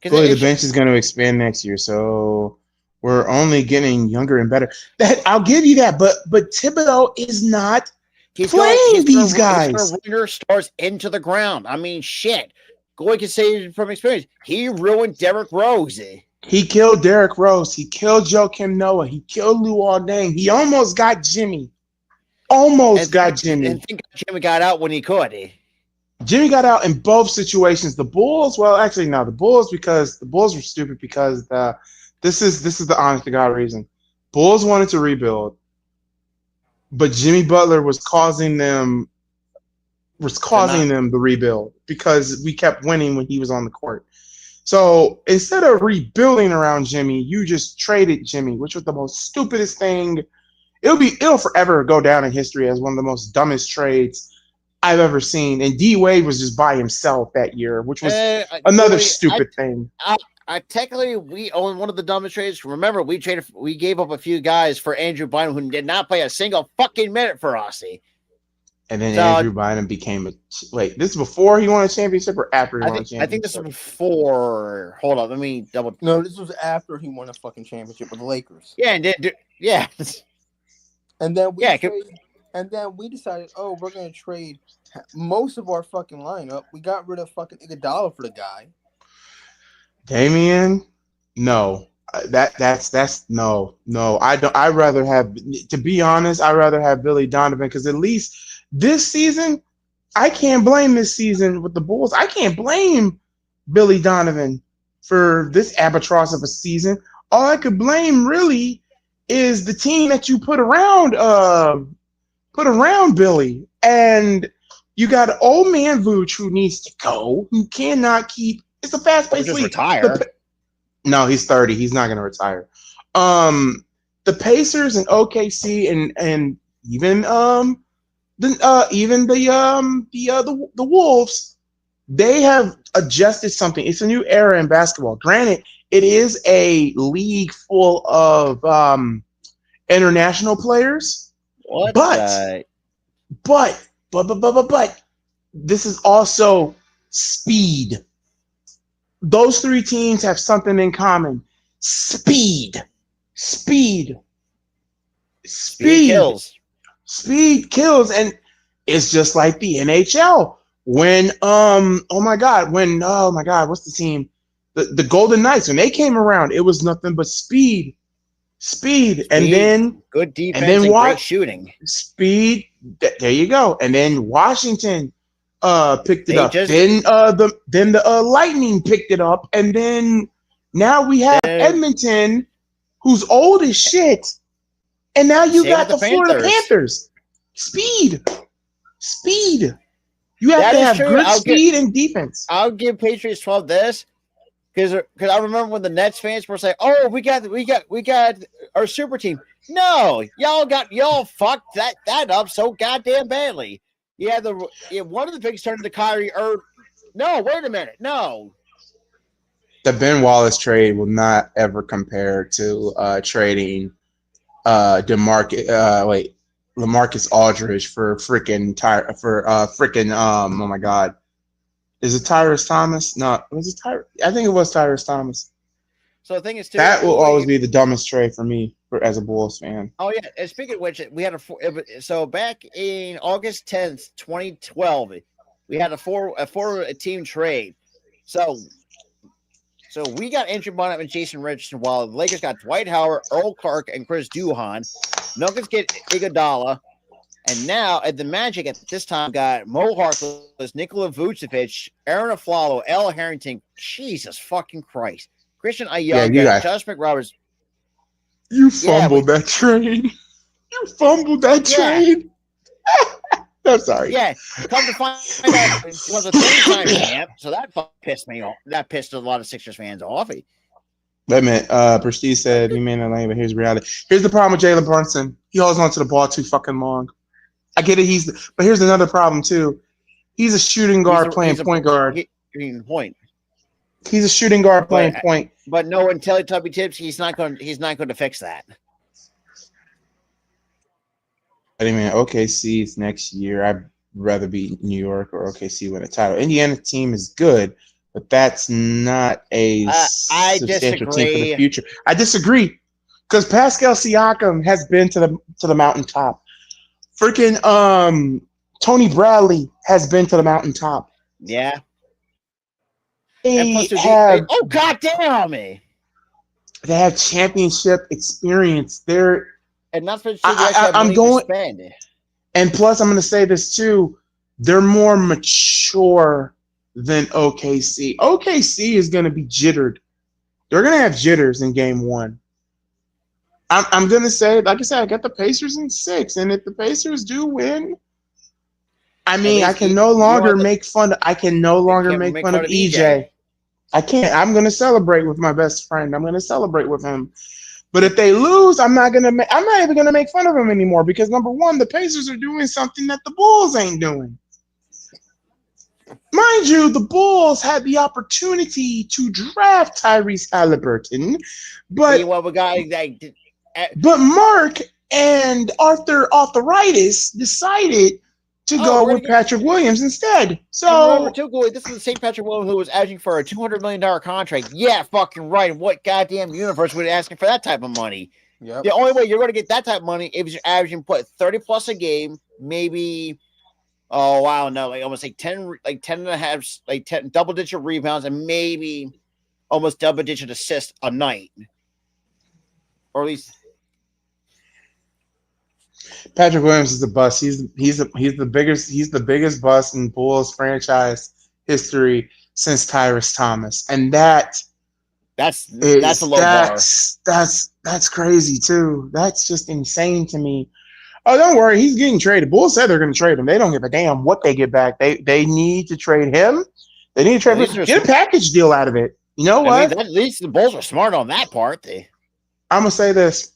the bench is going to expand next year, so we're only getting younger and better. That I'll give you that, but Thibodeau is not playing these guys. He's going to run stars into the ground. I mean, shit. Goy can say from experience, he ruined Derrick Rose. He killed Derrick Rose. He killed Joakim Noah. He killed Luol Deng. He almost got Jimmy. And think Jimmy got out when he could. Jimmy got out in both situations. The Bulls, well, actually, no, the Bulls because the Bulls were stupid because this is the honest to God reason. Bulls wanted to rebuild, but Jimmy Butler was causing them the rebuild because we kept winning when he was on the court. So instead of rebuilding around Jimmy, you just traded Jimmy, which was the most stupidest thing. It'll forever go down in history as one of the most dumbest trades I've ever seen. And D Wade was just by himself that year, which was another stupid thing. Technically, we own one of the dumbest trades. Remember, we gave up a few guys for Andrew Bynum who did not play a single fucking minute for us. And then Andrew Bynum became wait, this is before he won a championship or after he won a championship? I think this was before. Hold on, let me double. No, this was after he won a fucking championship with the Lakers. Yeah, and yeah. And then we decided, oh, we're gonna trade most of our fucking lineup. We got rid of fucking Iguodala for the guy. Damian, no. That's no. I don't. I'd rather have, to be honest, I'd rather have Billy Donovan because at least this season, I can't blame this season with the Bulls. I can't blame Billy Donovan for this albatross of a season. All I could blame really is the team that you put around Billy. And you got old man Vooch who needs to go, who cannot keep. It's a fast-paced league. Retire. No, he's 30. He's not going to retire. The Pacers and OKC and even the Wolves, they have adjusted something. It's a new era in basketball. Granted, it is a league full of international players. But this is also speed. Those three teams have something in common. Speed kills. Speed kills. And it's just like the NHL. When what's the team? The Golden Knights, when they came around, it was nothing but speed. And then good defense and great shooting. Speed. There you go. And then Washington picked it up. Then the Lightning picked it up, and then now we have Edmonton, who's old as shit, and now you got the Florida Panthers. Speed. You have to have good speed and defense. I'll give Patriots 12 this because I remember when the Nets fans were saying, "Oh, we got our super team." No, y'all fucked that up so goddamn badly. Yeah, one of the bigs turned into Kyrie Irving. No, wait a minute. No. The Ben Wallace trade will not ever compare to trading LaMarcus Aldridge for oh my God. Is it Tyrese Thomas? No, was it Tyrese? I think it was Tyrese Thomas. So the thing is, that will always be the dumbest trade for me. as a Bulls fan. Oh yeah, and speaking of which, we had so back in August 10th, 2012, we had a four-team trade. So we got Andrew Bynum and Jason Richardson, while the Lakers got Dwight Howard, Earl Clark, and Chris Duhon. Nuggets get Iguodala, and now at the Magic at this time got Mo Harkless, Nikola Vucevic, Aaron Aflalo, Al Harrington. Jesus fucking Christ, Christian Ayala, Josh McRoberts. You fumbled that trade. You fumbled that trade. I'm sorry. Yeah, come to find out, it was a 3-time champ, so that pissed me off. That pissed a lot of Sixers fans off. Wait a minute. Prestige said he may not like, but here's reality. Here's the problem with Jalen Brunson. He holds onto the ball too fucking long. I get it. But here's another problem too. He's a shooting guard playing point guard. He's a shooting guard playing point. But no one Teletubby tips. He's not going to fix that. I mean, OKC is next year. I'd rather be New York or OKC win a title. Indiana team is good, but that's not a substantial team for the future. I disagree because Pascal Siakam has been to the mountaintop. Freaking Tony Bradley has been to the mountaintop. Yeah. Oh goddamn me! They have championship experience. And that's what I'm going. And plus, I'm going to say this too. They're more mature than OKC. OKC is going to be jittered. They're going to have jitters in game 1. I'm going to say, like I said, I got the Pacers in 6, and if the Pacers do win, I mean, I can no longer make fun of EJ. I can't. I'm going to celebrate with my best friend. I'm going to celebrate with him. But if they lose, I'm not even going to make fun of them anymore because, number one, the Pacers are doing something that the Bulls ain't doing. Mind you, the Bulls had the opportunity to draft Tyrese Haliburton, but Mark and Arthur Arthritis decided to go with Patrick Williams instead. So this is the same Patrick Williams who was asking for a $200 million contract. Yeah, fucking right. And what goddamn universe would asking for that type of money? Yep. The only way you're going to get that type of money is you're averaging 30 plus a game, maybe. Oh wow, no, like almost like 10 and a half, like 10 double-digit rebounds, and maybe almost double-digit assists a night, or at least. Patrick Williams is a bust. He's the biggest bust in Bulls franchise history since Tyrese Thomas, and that's a low bar. That's crazy too. That's just insane to me. Oh, don't worry, he's getting traded. Bulls said they're going to trade him. They don't give a damn what they get back. They need to trade him. They need to trade him. Get a package deal out of it. You know what? At least the Bulls are smart on that part. I'm gonna say this.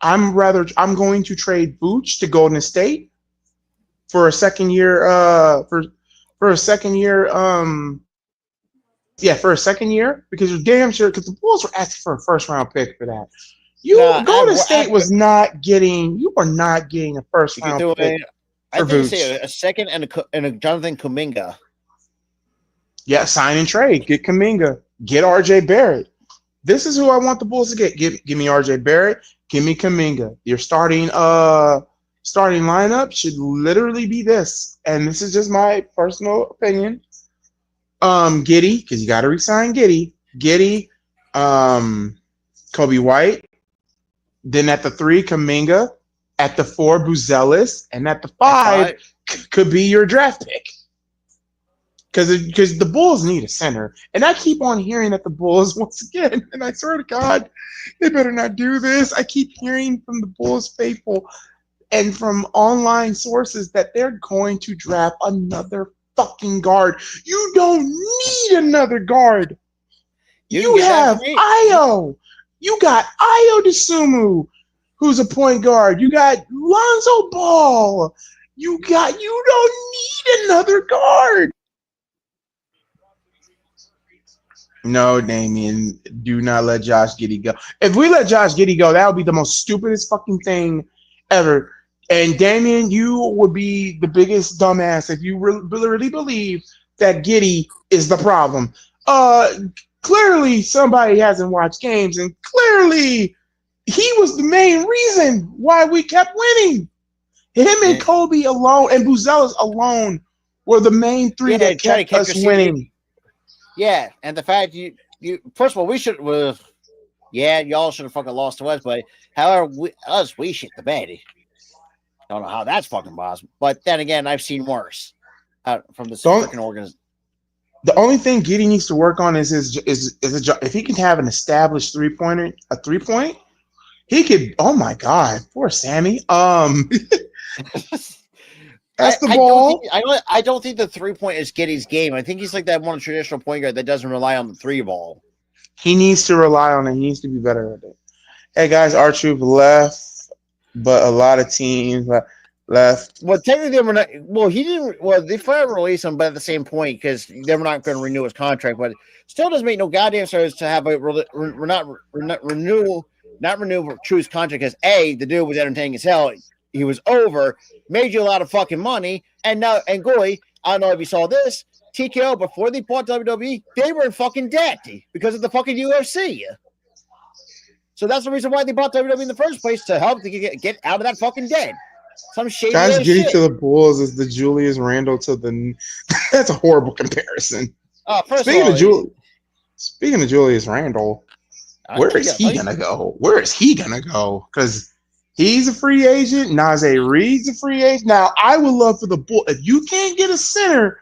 I'm going to trade Vooch to Golden State for a second year. For a second year. For a second year because you're damn sure because the Bulls were asking for a first round pick for that. Golden State was not getting. You were not getting a first round pick. I think you say a second and a Jonathan Kuminga. Yeah, sign and trade. Get Kuminga. Get RJ Barrett. This is who I want the Bulls to get. Give me RJ Barrett. Give me Kuminga. Your starting lineup should literally be this, and this is just my personal opinion. Giddey, because you got to resign Giddey. Kobe White. Then at the 3, Kuminga. At the 4, Buzelis. And at the 5, could be your draft pick. Because the Bulls need a center. And I keep on hearing that the Bulls, once again, and I swear to God, they better not do this. I keep hearing from the Bulls faithful and from online sources that they're going to draft another fucking guard. You don't need another guard. You have Io. You got Io DeSumo, who's a point guard. You got Lonzo Ball. You don't need another guard. No, Damian, do not let Josh Giddey go. If we let Josh Giddey go, that would be the most stupidest fucking thing ever. And Damian, you would be the biggest dumbass if you really believe that Giddey is the problem. Clearly somebody hasn't watched games, and clearly he was the main reason why we kept winning. Him and Kobe alone and Buzelis alone were the main three that kept us winning. Yeah, and the fact you first of all, we should y'all should have fucking lost to us, but however we shit the bed. Don't know how that's fucking possible. But then again, I've seen worse from this freaking organization. The only thing Giddey needs to work on is a job. If he can have an established 3-point, he could. Oh my God, poor Sammy. That's the ball. I don't think the 3-point is Giddey's game. I think he's like that one traditional point guard that doesn't rely on the 3 ball. He needs to rely on it. He needs to be better at it. Hey guys, R-Troop left, but a lot of teams left. Well, technically, we're not. Well, he didn't. Well, they finally released him, but at the same point, because they were not going to renew his contract. But still, doesn't make no goddamn sense to have not renew True's contract because the dude was entertaining as hell. He was over, made you a lot of fucking money, and Goy, I don't know if you saw this. TKO before they bought WWE, they were in fucking debt because of the fucking UFC. So that's the reason why they bought WWE in the first place, to help to get out of that fucking debt. Some shady guys, Giddey shit. to the Bulls is the Julius Randle to the. That's a horrible comparison. Speaking of Julius Randle, where is he gonna go? Where is he gonna go? Because he's a free agent. Nazir Reed's a free agent. Now, I would love for the Bulls, if you can't get a center,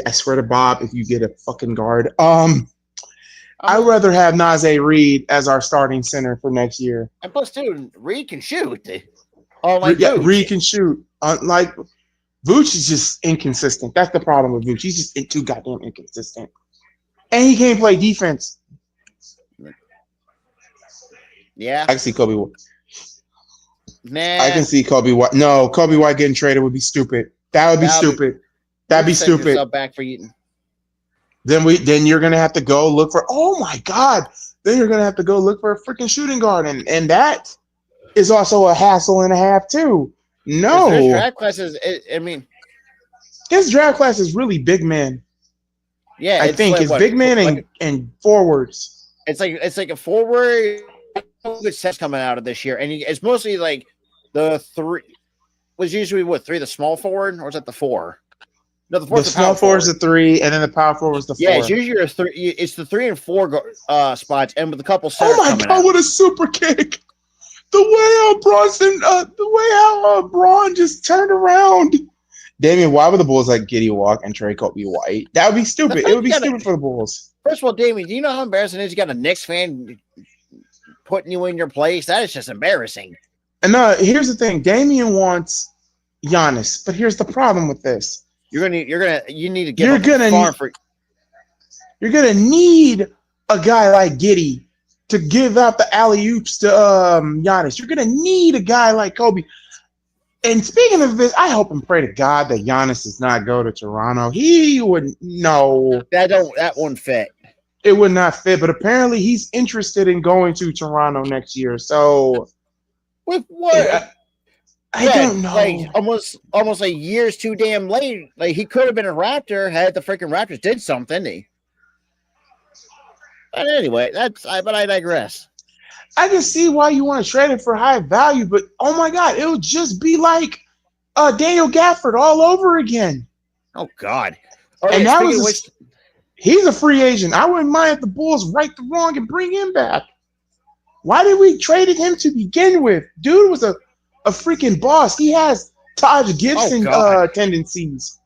I swear to Bob, if you get a fucking guard, I'd rather have Nazir Reed as our starting center for next year. And plus, dude, Reed can shoot. Reed can shoot. Like Vooch is just inconsistent. That's the problem with Vooch. He's just too goddamn inconsistent, and he can't play defense. Yeah, I can see Kobe White. Nah, I can see Kobe White. No, Kobe White getting traded would be stupid. That would be stupid. That'd be stupid. Back for Eaton. Then you're gonna have to go look for. Oh my God! Then you're gonna have to go look for a freaking shooting guard, and that is also a hassle and a half too. No, his draft class is. His draft class is really big man. Yeah, I think it's big man and forwards. It's like a forward. Good sets coming out of this year, and it's mostly like the 3 was usually 3, the small forward, or is that the 4? No, the small forward is the 3, and then the power forward was the 4. Yeah, it's usually a 3. It's the 3 and 4 spots, and with a couple. Oh my God! What a super kick! The way how Braun just turned around. Damian, why would the Bulls like Giddey walk and trade Kobe White? That would be stupid. It would be stupid for the Bulls. First of all, Damian, do you know how embarrassing it is? You got a Knicks fan putting you in your place. That is just embarrassing. And here's the thing: Damian wants Giannis, but here's the problem with this: you need to get You're gonna need a guy like Giddey to give out the alley-oops to Giannis. You're gonna need a guy like Kobe. And speaking of this, I hope and pray to God that Giannis does not go to Toronto. He wouldn't. No, that wouldn't fit. It would not fit. But apparently, he's interested in going to Toronto next year. So, with what? I don't know. Like almost like years too damn late. Like he could have been a Raptor had the freaking Raptors did something. But anyway, but I digress. I can see why you want to trade it for high value, but oh my God, it would just be like Daniel Gafford all over again. Oh God! And that was he's a free agent. I wouldn't mind if the Bulls right the wrong and bring him back. Why did we trade him to begin with? Dude was a freaking boss. He has Taj Gibson tendencies.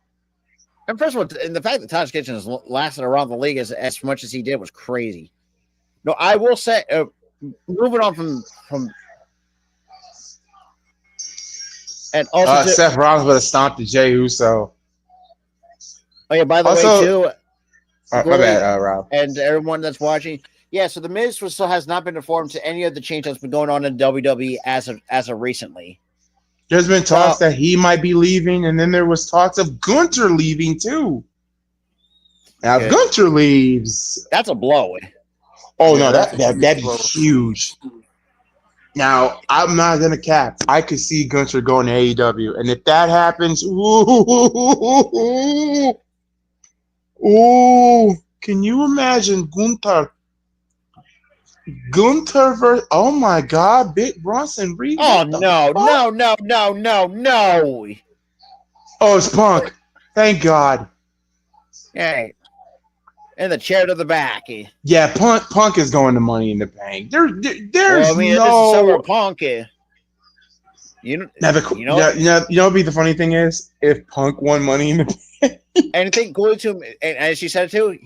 And first of all, and the fact that Taj Gibson has lasted around the league as much as he did was crazy. No, I will say. Moving on from and also Seth Rollins would have stomped the Jey Uso. Oh yeah, by the way, too. My bad, Rob. And everyone that's watching, yeah. So the Miz still has not been informed to any of the change that's been going on in WWE as of recently. There's been talks that he might be leaving, and then there was talks of Gunther leaving too. Now, if Gunther leaves, that's a blow. Oh no, that'd be huge. Now I'm not gonna cap. I could see Gunther going to AEW, and if that happens, ooh, can you imagine Gunther Gunther versus. Oh my God, Big Bronson Reed. Oh What the no, fuck? no, no, no, no, no. Oh, it's Punk. Thank God. Hey, and the chair to the back. Yeah, Punk is going to Money in the Bank. Well, There's I mean, it is the summer no. of Punk. You Now you know, what be the funny thing is if Punk won Money in the Bank. and I think going to him, and as you said too,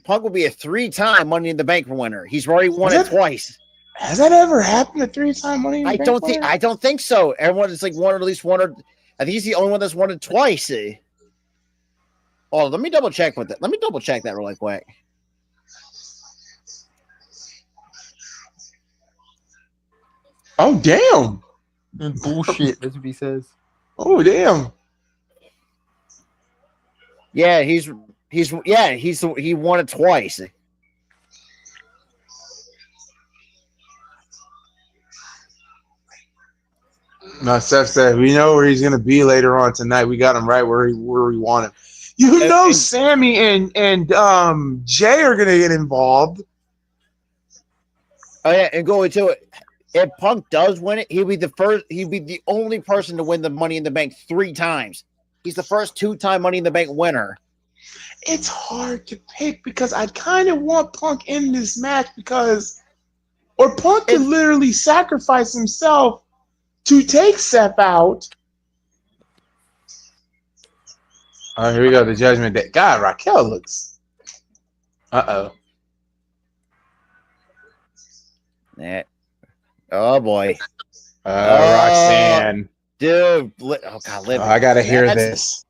Punk will be a 3-time Money in the Bank winner. He's already won it twice. Has that ever happened? A 3-time Money in the Bank winner? I don't think so. Everyone is like one, or at least one, or I think he's the only one that's won it twice. Oh, let me double check with it. Let me double check that really quick. Oh damn! And bullshit. That's what he says. Oh damn! Yeah, he won it twice. No, Seth said we know where he's gonna be later on tonight. We got him right where we want him. You know, Sammy and Jay are gonna get involved. Oh yeah, and going to it. If Punk does win it, he'll be the first. He'll be the only person to win the Money in the Bank 3 times. He's the first 2-time Money in the Bank winner. It's hard to pick because I kind of want Punk in this match or Punk could literally sacrifice himself to take Seth out. Oh, here we go. The Judgment Day. God, Raquel looks. Uh-oh. Oh boy. Roxanne. Dude. Oh God, live. I gotta hear this.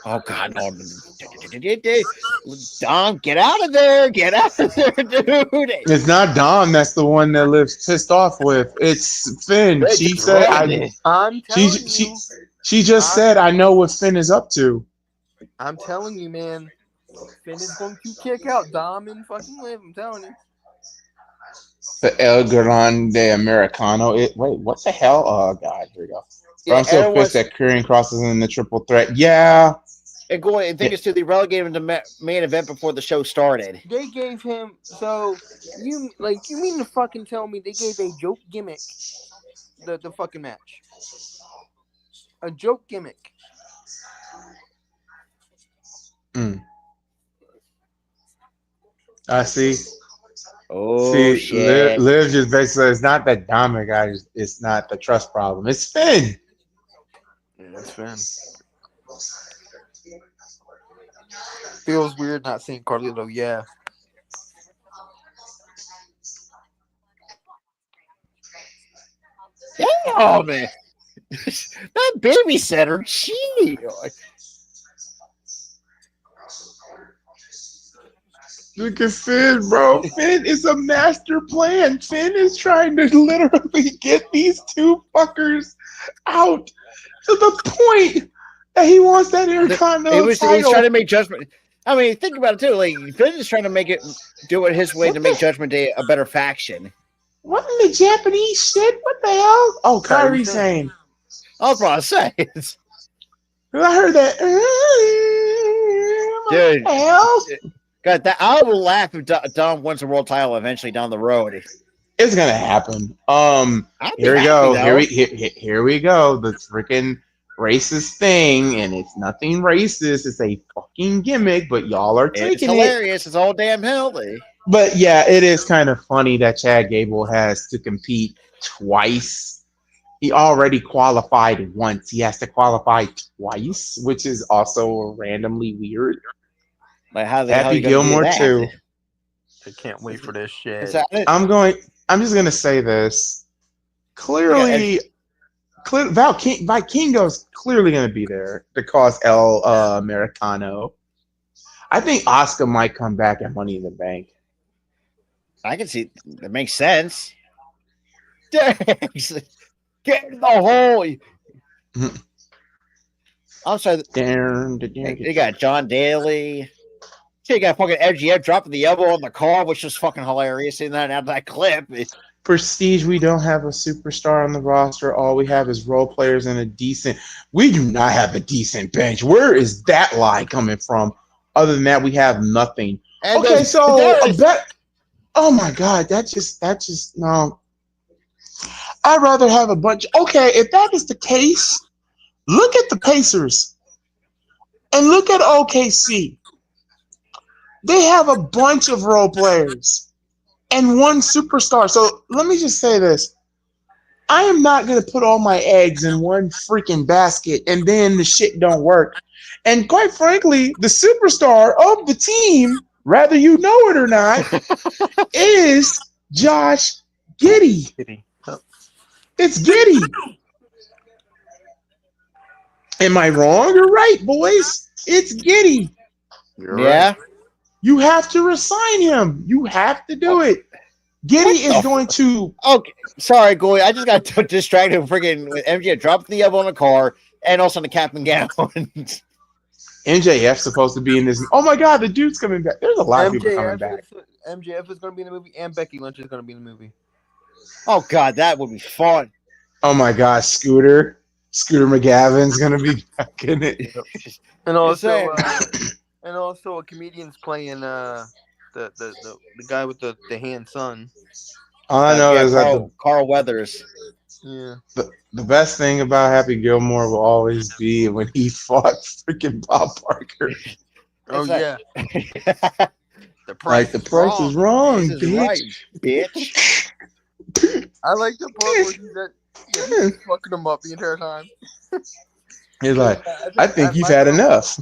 Oh God, no. Dom, get out of there. Get out of there, dude. It's not Dom that's the one that lives pissed off with. It's Finn. She said I'm telling you. She just said I know what Finn is up to. I'm telling you, man. Finn is going to kick out Dom and fucking Liv. I'm telling you. The El Grande Americano. Wait, what the hell? Oh God, here we go. Yeah, I'm so pissed that Kurian crosses in the triple threat. Yeah. And going, I think it's to the relegated to main event before the show started. They gave him you mean to fucking tell me they gave a joke gimmick the fucking match? A joke gimmick. I see. Oh shit! Liv just basically says it's not that Dominic guy. It's not the trust problem. It's Finn. Yeah, it's Finn. Feels weird not seeing Carlito. Yeah. Oh man, that babysitter. Gee. Look at Finn, bro. Finn is a master plan. Finn is trying to literally get these two fuckers out to the point that he wants that Intercontinental title. He's trying to make Judgment. I mean, think about it too. Like Finn is trying to do it his way to make Judgment Day a better faction. What in the Japanese shit? What the hell? Oh, Kyrie saying. I was about to say. I heard that. Dude. God, that I will laugh if Dom wins the world title eventually down the road. It's gonna happen. Here we go. Here we go. The freaking racist thing, and it's nothing racist. It's a fucking gimmick, but y'all are taking it. It's hilarious. It's all damn healthy. But yeah, it is kind of funny that Chad Gable has to compete twice. He already qualified once. He has to qualify twice, which is also randomly weird. Like how Happy Gilmore too. I can't wait for this shit. I'm just gonna say this. Clearly, Vikingo's clearly gonna be there to cause El Americano. I think Asuka might come back at Money in the Bank. I can see that makes sense. Get in the hole. I'm sorry. They got John Daly. You got fucking MGF dropping the elbow on the car, which was fucking hilarious. Seeing that out of that clip. Prestige, we don't have a superstar on the roster. All we have is role players and a decent. We do not have a decent bench. Where is that lie coming from? Other than that, we have nothing. And Okay, there's- so a there's- bet. Oh my God, that just no. I'd rather have a bunch. Okay, if that is the case, look at the Pacers and look at OKC. They have a bunch of role players and one superstar. So let me just say this. I am not going to put all my eggs in one freaking basket and then the shit don't work. And quite frankly, the superstar of the team, whether you know it or not, is Josh Giddey. It's Giddey. Am I wrong or right, boys? It's Giddey. yeah. You have to resign him. You have to do it. Giddey is going to. Okay, sorry, Goy. I just got distracted freaking with MJ dropped the elbow in the car and also the cap and gown. MJF's supposed to be in this. Oh my God, the dude's coming back. There's a lot of people coming back. MJF is going to be in the movie, and Becky Lynch is going to be in the movie. Oh God, that would be fun. Oh my God, Scooter McGavin's gonna be back in it. And also, saying. a comedian's playing the guy with the hand son. All I know is that Carl Weathers. Yeah. the best thing about Happy Gilmore will always be when he fought freaking Bob Barker. Oh yeah. The Like the price is wrong, This is bitch. right, bitch. I like the part where he's fucking him up the entire time. He's like, I think you've had enough.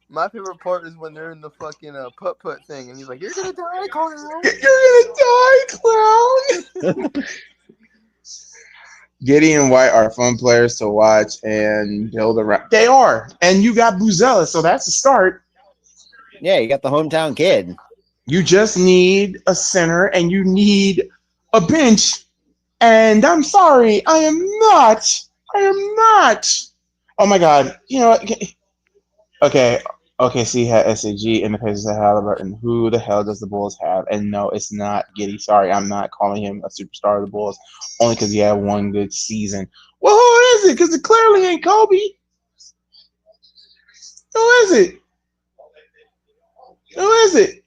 My favorite part is when they're in the fucking putt thing, and he's like, "You're gonna die, clown." You're gonna die, clown. Giddey and White are fun players to watch and build around. They are, and you got Buzella, so that's a start. Yeah, you got the hometown kid. You just need a center, and you need a bench. And I'm sorry, I am not. Oh my God, you know what? Okay. OKC had SAG and the Pacers had Halliburton. Who the hell does the Bulls have? And no, it's not Giddey. Sorry, I'm not calling him a superstar of the Bulls only because he had one good season. Well, who is it? Because it clearly ain't Kobe. Who is it?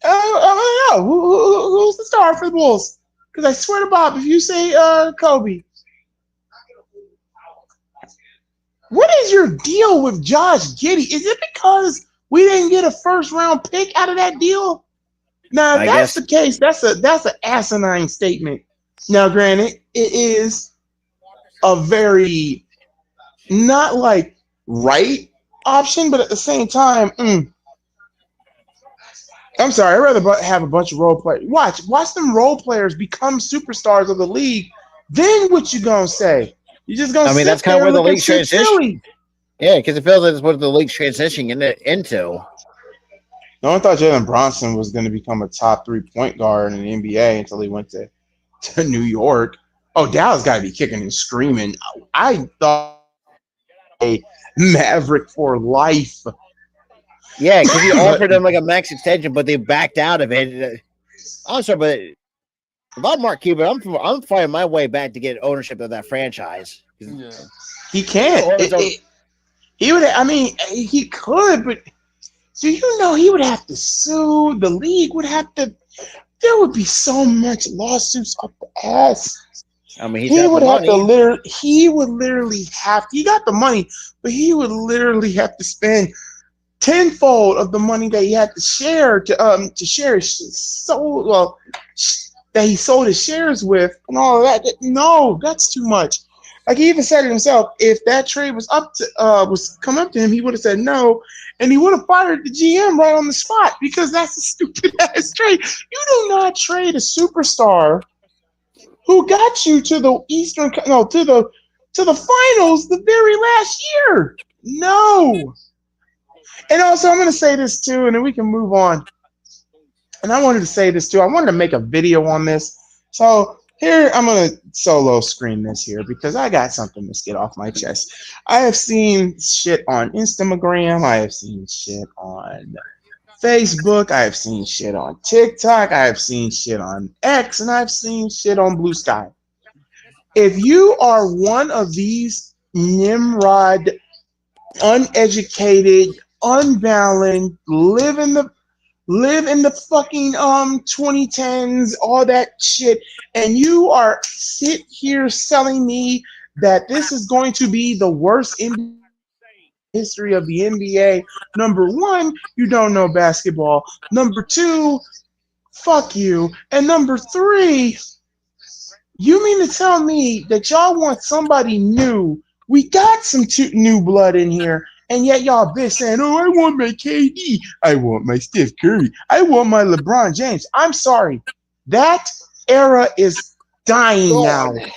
I don't know. Who's the star for the Bulls? Because I swear to Bob, if you say Kobe. What is your deal with Josh Giddey? Is it because we didn't get a first-round pick out of that deal? Now, if that's the case, that's an asinine statement. Now, granted, it is a very not like right option, but at the same time, I'm sorry. I'd rather have a bunch of role players. Watch them role players become superstars of the league. Then what you gonna say? You just gonna? I mean, that's kind of where the league's transition. Yeah, because it feels like that's what the league's transitioning into. No one thought Jalen Bronson was going to become a top 3 point guard in the NBA until he went to New York. Oh, Dallas got to be kicking and screaming. I thought a Maverick for life. Yeah, because he offered them like a max extension, but they backed out of it. I'm sorry, but if I'm Mark Cuban, I'm finding my way back to get ownership of that franchise. Yeah. He can't. He would. I mean, he could, but do you know he would have to sue? The league would have to. There would be so much lawsuits up the ass. I mean, he would have to He would literally have. He got the money, but he would literally have to spend tenfold of the money that he had to share to share that he sold his shares with and all of that. No, that's too much. Like he even said it himself, if that trade was come up to him, he would have said no, and he would have fired the GM right on the spot because that's a stupid ass trade. You do not trade a superstar who got you to the to the finals the very last year. No. And also, I'm going to say this too, and then we can move on. And I wanted to say this too. I wanted to make a video on this. So here, I'm going to solo screen this here because I got something to get off my chest. I have seen shit on Instagram. I have seen shit on Facebook. I have seen shit on TikTok. I have seen shit on X. And I've seen shit on Blue Sky. If you are one of these Nimrod, uneducated, unbalanced, live in the fucking 2010s, all that shit, and you are sit here selling me that this is going to be the worst in history of the NBA. Number one, you don't know basketball. Number two, fuck you. And number three, you mean to tell me that y'all want somebody new? We got some new blood in here, and yet y'all bitch saying, "Oh, I want my KD, I want my Steph Curry, I want my LeBron James." I'm sorry, that era is dying now. God.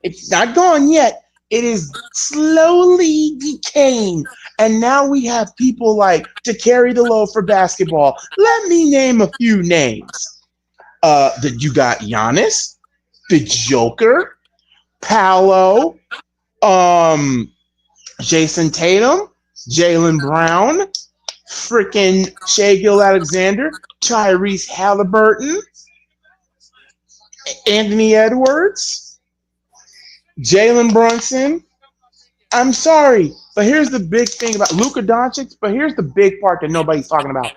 It's not gone yet. It is slowly decaying, and now we have people like to carry the load for basketball. Let me name a few names. That you got Giannis, the Joker, Paolo, Jason Tatum, Jaylen Brown, freaking Shai Gilgeous-Alexander, Tyrese Halliburton, Anthony Edwards, Jalen Brunson. I'm sorry, but here's the big thing about Luka Doncic. But here's the big part that nobody's talking about.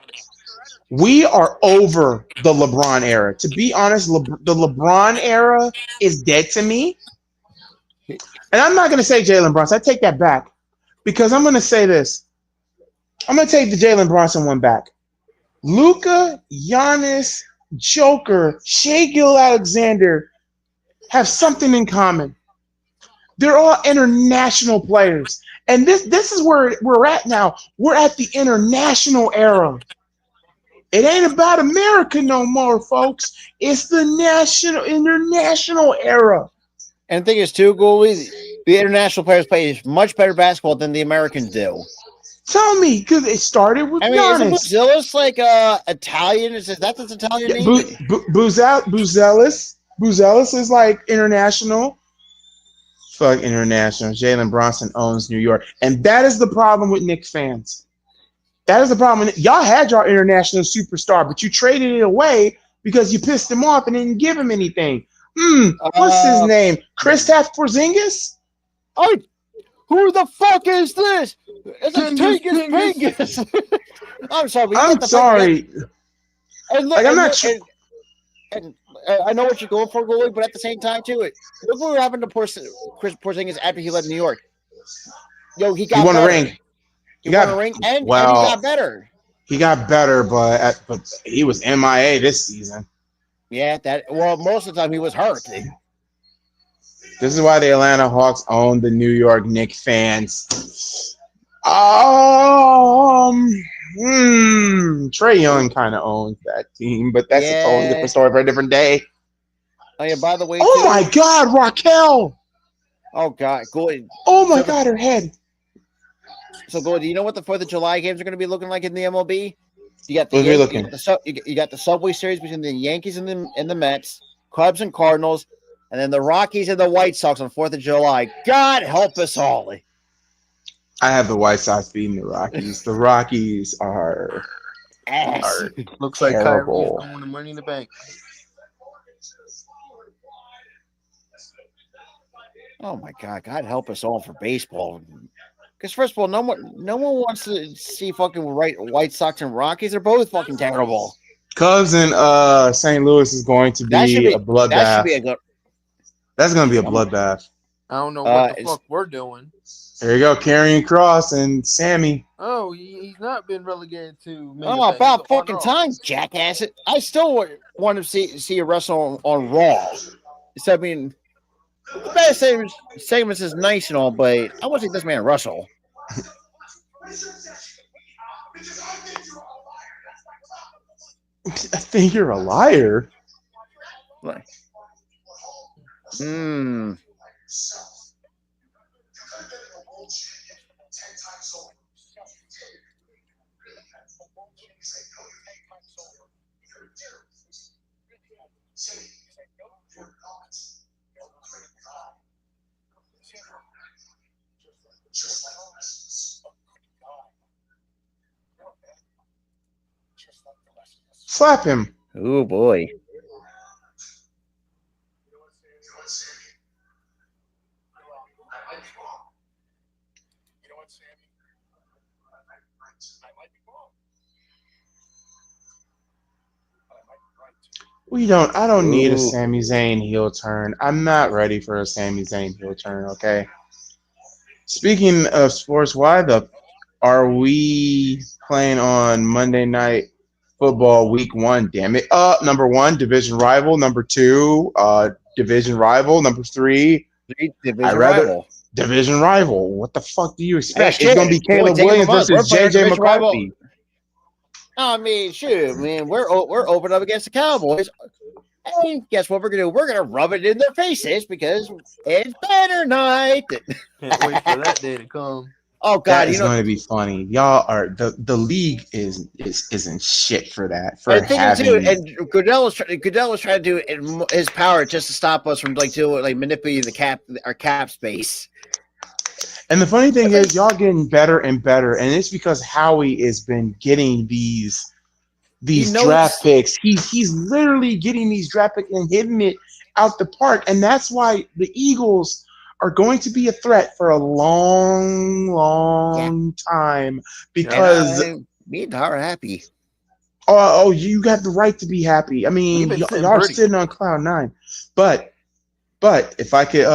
We are over the LeBron era. To be honest, the LeBron era is dead to me. And I'm not going to say Jalen Brunson. I take that back because I'm going to say this. I'm going to take the Jalen Brunson one back. Luka, Giannis, Joker, Shai Gilgeous-Alexander have something in common. They're all international players. And this is where we're at now. We're at the international era. It ain't about America no more, folks. It's the international era. And the thing is, too, goalie, the international players play much better basketball than the Americans do. Tell me, because it started with I mean, Giannis. isn't Buzelis like Italian? Is that his Italian name? Buzelis is like international. Fuck international. Jalen Brunson owns New York. And that is the problem with Knicks fans. That is the problem. Y'all had your international superstar, but you traded it away because you pissed him off and didn't give him anything. What's his name? Kristaps Porzingis? Oh, who the fuck is this? It's a Tingus. I'm sorry. But I'm sorry. And look, like, I'm not sure. And I know what you're going for, goalie, but at the same time, too, look what happened to Porzingis after he left New York. Yo, he got won better. A ring. He won a ring, and he got better. He got better, but he was MIA this season. Yeah, most of the time he was hurt. This is why the Atlanta Hawks own the New York Knicks fans. Trae Young kind of owns that team, but that's a totally different story for a different day. Oh yeah, by the way, my God, Raquel! Oh God, goalie! Oh my God, her head. So, goalie, do you know what the 4th of July games are going to be looking like in the MLB? You got the Subway Series between the Yankees and the Mets, Cubs and Cardinals, and then the Rockies and the White Sox on 4th of July. God help us all. I have the White Sox beating the Rockies. The Rockies are ass. Looks terrible. Like Kyrie's going to Money in the Bank. Oh my God! God help us all for baseball. Because first of all, no one wants to see fucking White Sox and Rockies. They're both fucking terrible. Cubs and St. Louis is going to be a bloodbath. That should be a good. That's going to be a bloodbath. I don't know what the fuck we're doing. There you go, Karrion Kross and Sammy. Oh, he's not been relegated to. About fucking time, jackass! I still want to see a wrestle on Raw. So, I mean, the best segments is nice and all, but I want to see this man wrestle. I think you're a liar. Slap him. Oh boy. I don't need a Ooh. Sami Zayn heel turn. I'm not ready for a Sami Zayn heel turn, okay? Speaking of sports, why the are we playing on Monday Night Football Week 1? Damn it! Number 1, division rival. Number 2, division rival. Number 3, I Division rather rival. division rival. What the fuck do you Yeah, expect? It's shit. gonna be Boy, Caleb take it Williams from us. We're versus playing our JJ division rival. McCarthy. I mean, shoot, man, we're open up against the Cowboys. And guess what we're gonna do? We're gonna rub it in their faces because it's banner night. Can't wait for that day to come. Oh That God, is going to be funny. Y'all are the league isn't shit for that for and thing too, having. and Goodell was trying to do it in his power just to stop us from doing manipulating our cap space. And the funny thing is, y'all getting better and better, and it's because Howie has been getting these draft picks. He's literally getting these draft picks and hitting it out the park, and that's why the Eagles are going to be a threat for a long time because Me and Tara are happy. oh, you got the right to be happy. I mean, We've been y'all are pretty. sitting on cloud 9, but if I could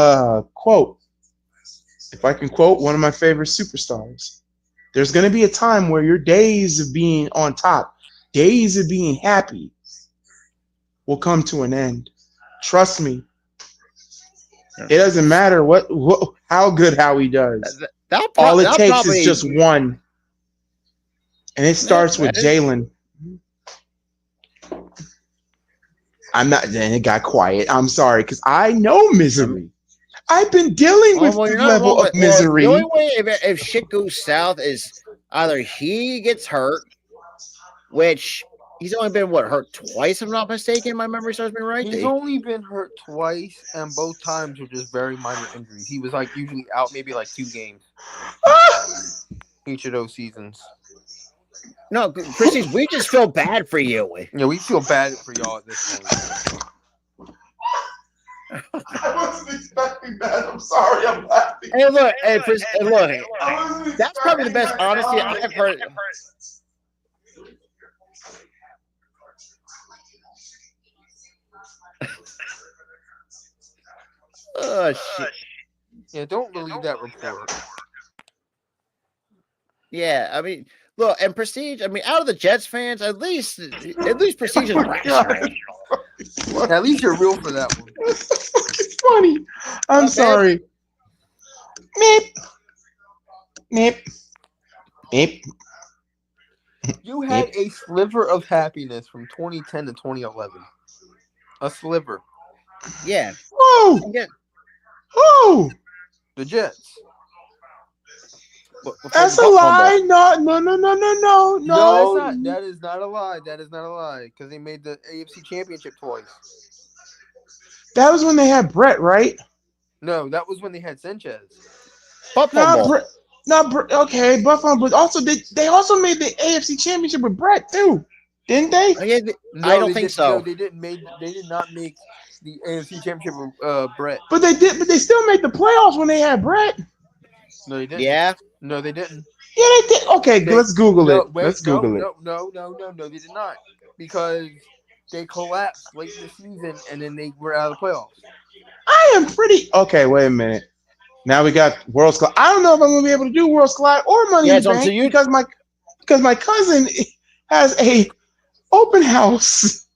quote one of my favorite superstars, there's going to be a time where your days of being on top, days of being happy, will come to an end. Trust me. It doesn't matter how good Howie does. All it takes is just one, and it starts with Jalen. I'm not. Then it got quiet. I'm sorry, because I know misery. I've been dealing with the level of misery. The only way if shit goes south is either he gets hurt, which he's only been hurt twice, if I'm not mistaken. My memory serves me right. He's only been hurt twice, and both times were just very minor injuries. He was usually out maybe 2 games each of those seasons. No, Christy, we just feel bad for you. Yeah, we feel bad for y'all at this point. I wasn't expecting that. I'm sorry. I'm laughing. Hey, look, that's probably the best honesty I've heard. Oh shit! Yeah, don't believe that report. Yeah, I mean, look, and Prestige. I mean, out of the Jets fans, at least Prestige is rational. At least you're real for that one. It's funny. I'm sorry. Meep. Meep. Meep. You had a sliver of happiness from 2010 to 2011. A sliver. Yeah. Whoa. Yeah. Who? The Jets. That's a lie. No. No, it's not. That is not a lie. That is not a lie. Because they made the AFC Championship twice. That was when they had Brett, right? No, that was when they had Sanchez. Okay, Buffalo. But also, they also made the AFC Championship with Brett too, didn't they? Yeah, I don't think so. No, they did not make the AFC Championship with Brett. But they did. But they still made the playoffs when they had Brett. No, they didn't. Yeah. No, they didn't. Yeah, they did. Okay, let's Google it. Let's Google it. No, they did not. Because they collapsed late in the season, and then they were out of the playoffs. I am pretty... Okay, wait a minute. Now we got Worlds Collide. I don't know if I'm going to be able to do Worlds Collide or Money in the Bank because my cousin has a open house,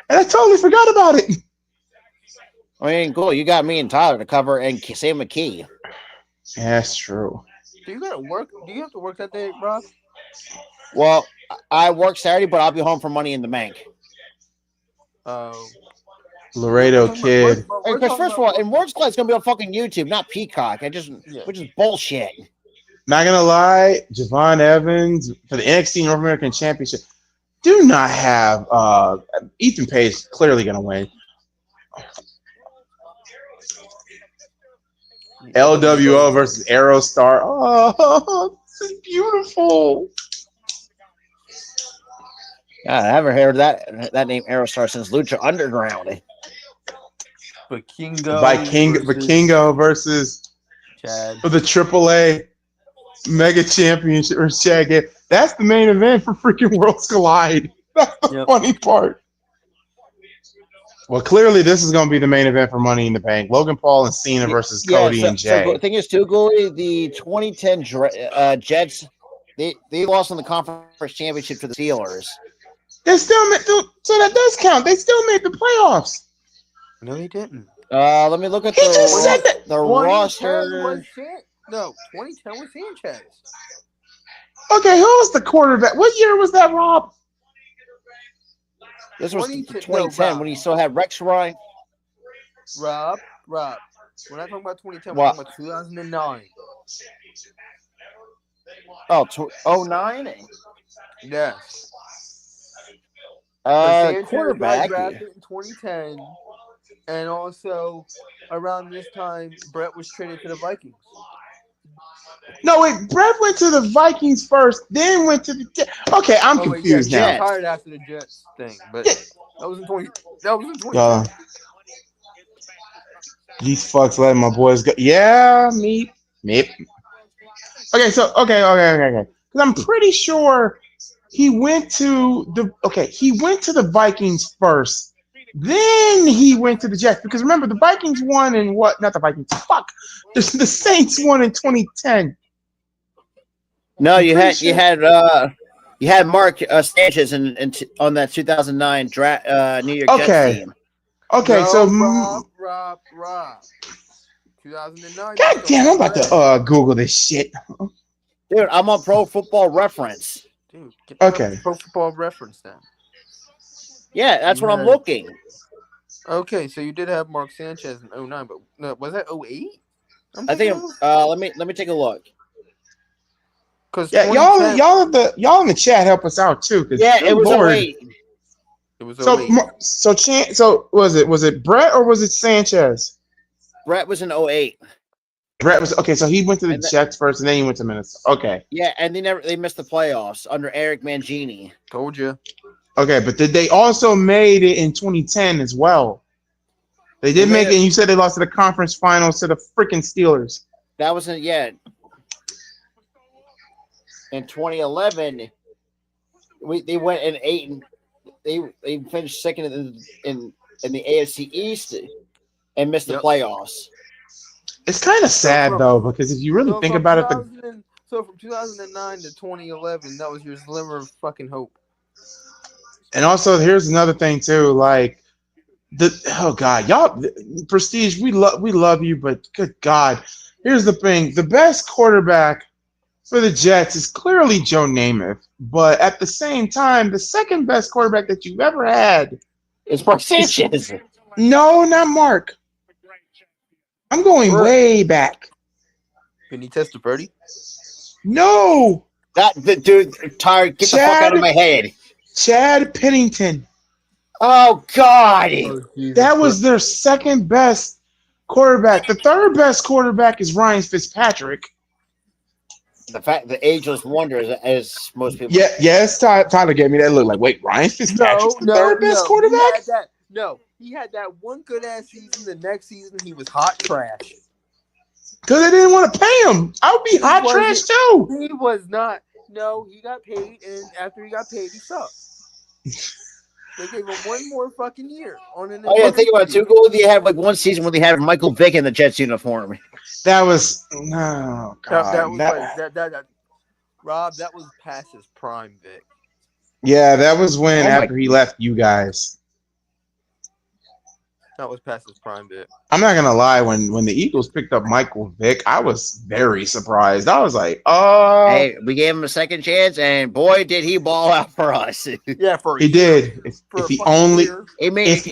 and I totally forgot about it. I mean, cool. You got me and Tyler to cover, and Sam McKee. Yeah, that's true. Do you got to work? Do you have to work that day, Rob? Well, I work Saturday, but I'll be home for Money in the Bank. Oh. Laredo Kid. Because first of all, and Worlds Collide is going to be on fucking YouTube, not Peacock. Which is bullshit. Not gonna lie, Javon Evans for the NXT North American Championship. Do not have Ethan Page clearly gonna win. LWO versus Aerostar. Oh, this is beautiful. God, I haven't heard that name Aerostar since Lucha Underground. Vikingo versus Chad for the AAA Mega Championship or Chad. That's the main event for freaking Worlds Collide. That's the funny part. Well, clearly this is going to be the main event for Money in the Bank. Logan Paul and Cena versus Cody and Jay. So the thing is, too, Goalie, the 2010 Jets, they lost in the conference championship to the Steelers. They still made, so that does count. They still made the playoffs. No, they didn't. Let me look at He just said that. the roster. 2010 was Sanchez. Okay, who was the quarterback? What year was that, Rob? This was 2010 when he still had Rex Ryan. Rob, we're not talking about 2010. We're talking about 2009. Oh, 09? Yes. Quarterback. Got drafted in 2010, and also around this time, Brett was traded to the Vikings. No, wait. Brett went to the Vikings first, then went to the Jets. Okay, I'm confused now. He retired after the Jets thing, but that was in 2010. These fucks letting my boys go. Yeah, me. Okay, so okay. Because I'm pretty sure he went to the Vikings first. Then he went to the Jets. Because remember, the Vikings won in what? Not the Vikings. Fuck. The Saints won in 2010. No, you had Mark Sanchez on that 2009 New York Jets team. Okay, no, so Rob. 2009. God damn, I'm about to Google this shit. Dude, I'm on Pro Football Reference. Dude, get okay. Pro Football Reference then. Yeah, that's what I'm looking. Okay, so you did have Mark Sanchez in 09, but no, was that 08? I think let me take a look. Yeah, y'all in the chat help us out too. Yeah, it was 08. It was 08. So was it Brett or was it Sanchez? Brett was in 08. Brett was okay. So he went to the Jets first, and then he went to Minnesota. Okay. Yeah, and they missed the playoffs under Eric Mangini. Told you. Okay, but did they also made it in 2010 as well? They did make it, and you said they lost to the conference finals to the freaking Steelers. That wasn't yet. In 2011, they went in 8 and they finished second in the AFC East and missed the playoffs. It's kind of sad though, because if you really think about it, so from 2009 to 2011, that was your slimmer of fucking hope. And also, here's another thing too, like y'all, Prestige, we love you, but good God, here's the thing: the best quarterback for the Jets is clearly Joe Namath, but at the same time, the second best quarterback that you've ever had is Mark Sanchez. No, not Mark. I'm going way back. Vinny Testaverde? No. The dude, tired. Get the fuck out of my head. Chad Pennington. Oh God. That was their second best quarterback. The third best quarterback is Ryan Fitzpatrick. The ageless wonder, as most people. Yeah, yes. Tyler gave me that look like, wait, Ryan Fitzpatrick's the third best quarterback? He had that one good ass season. The next season, he was hot trash. Because they didn't want to pay him. I would be hot trash too. He was not. No, he got paid, and after he got paid, he sucked. They gave him one more fucking year on an. Oh yeah, think about it too. Goal. They had like one season when they had Michael Vick in the Jets uniform. That was no God. Rob, that was past his prime, Vic. Yeah, that was when after he left you guys. That was past his prime, Vic. I'm not gonna lie. When the Eagles picked up Michael Vick, I was very surprised. I was like, "Oh, hey, we gave him a second chance, and boy, did he ball out for us." Yeah, he did. If he only, if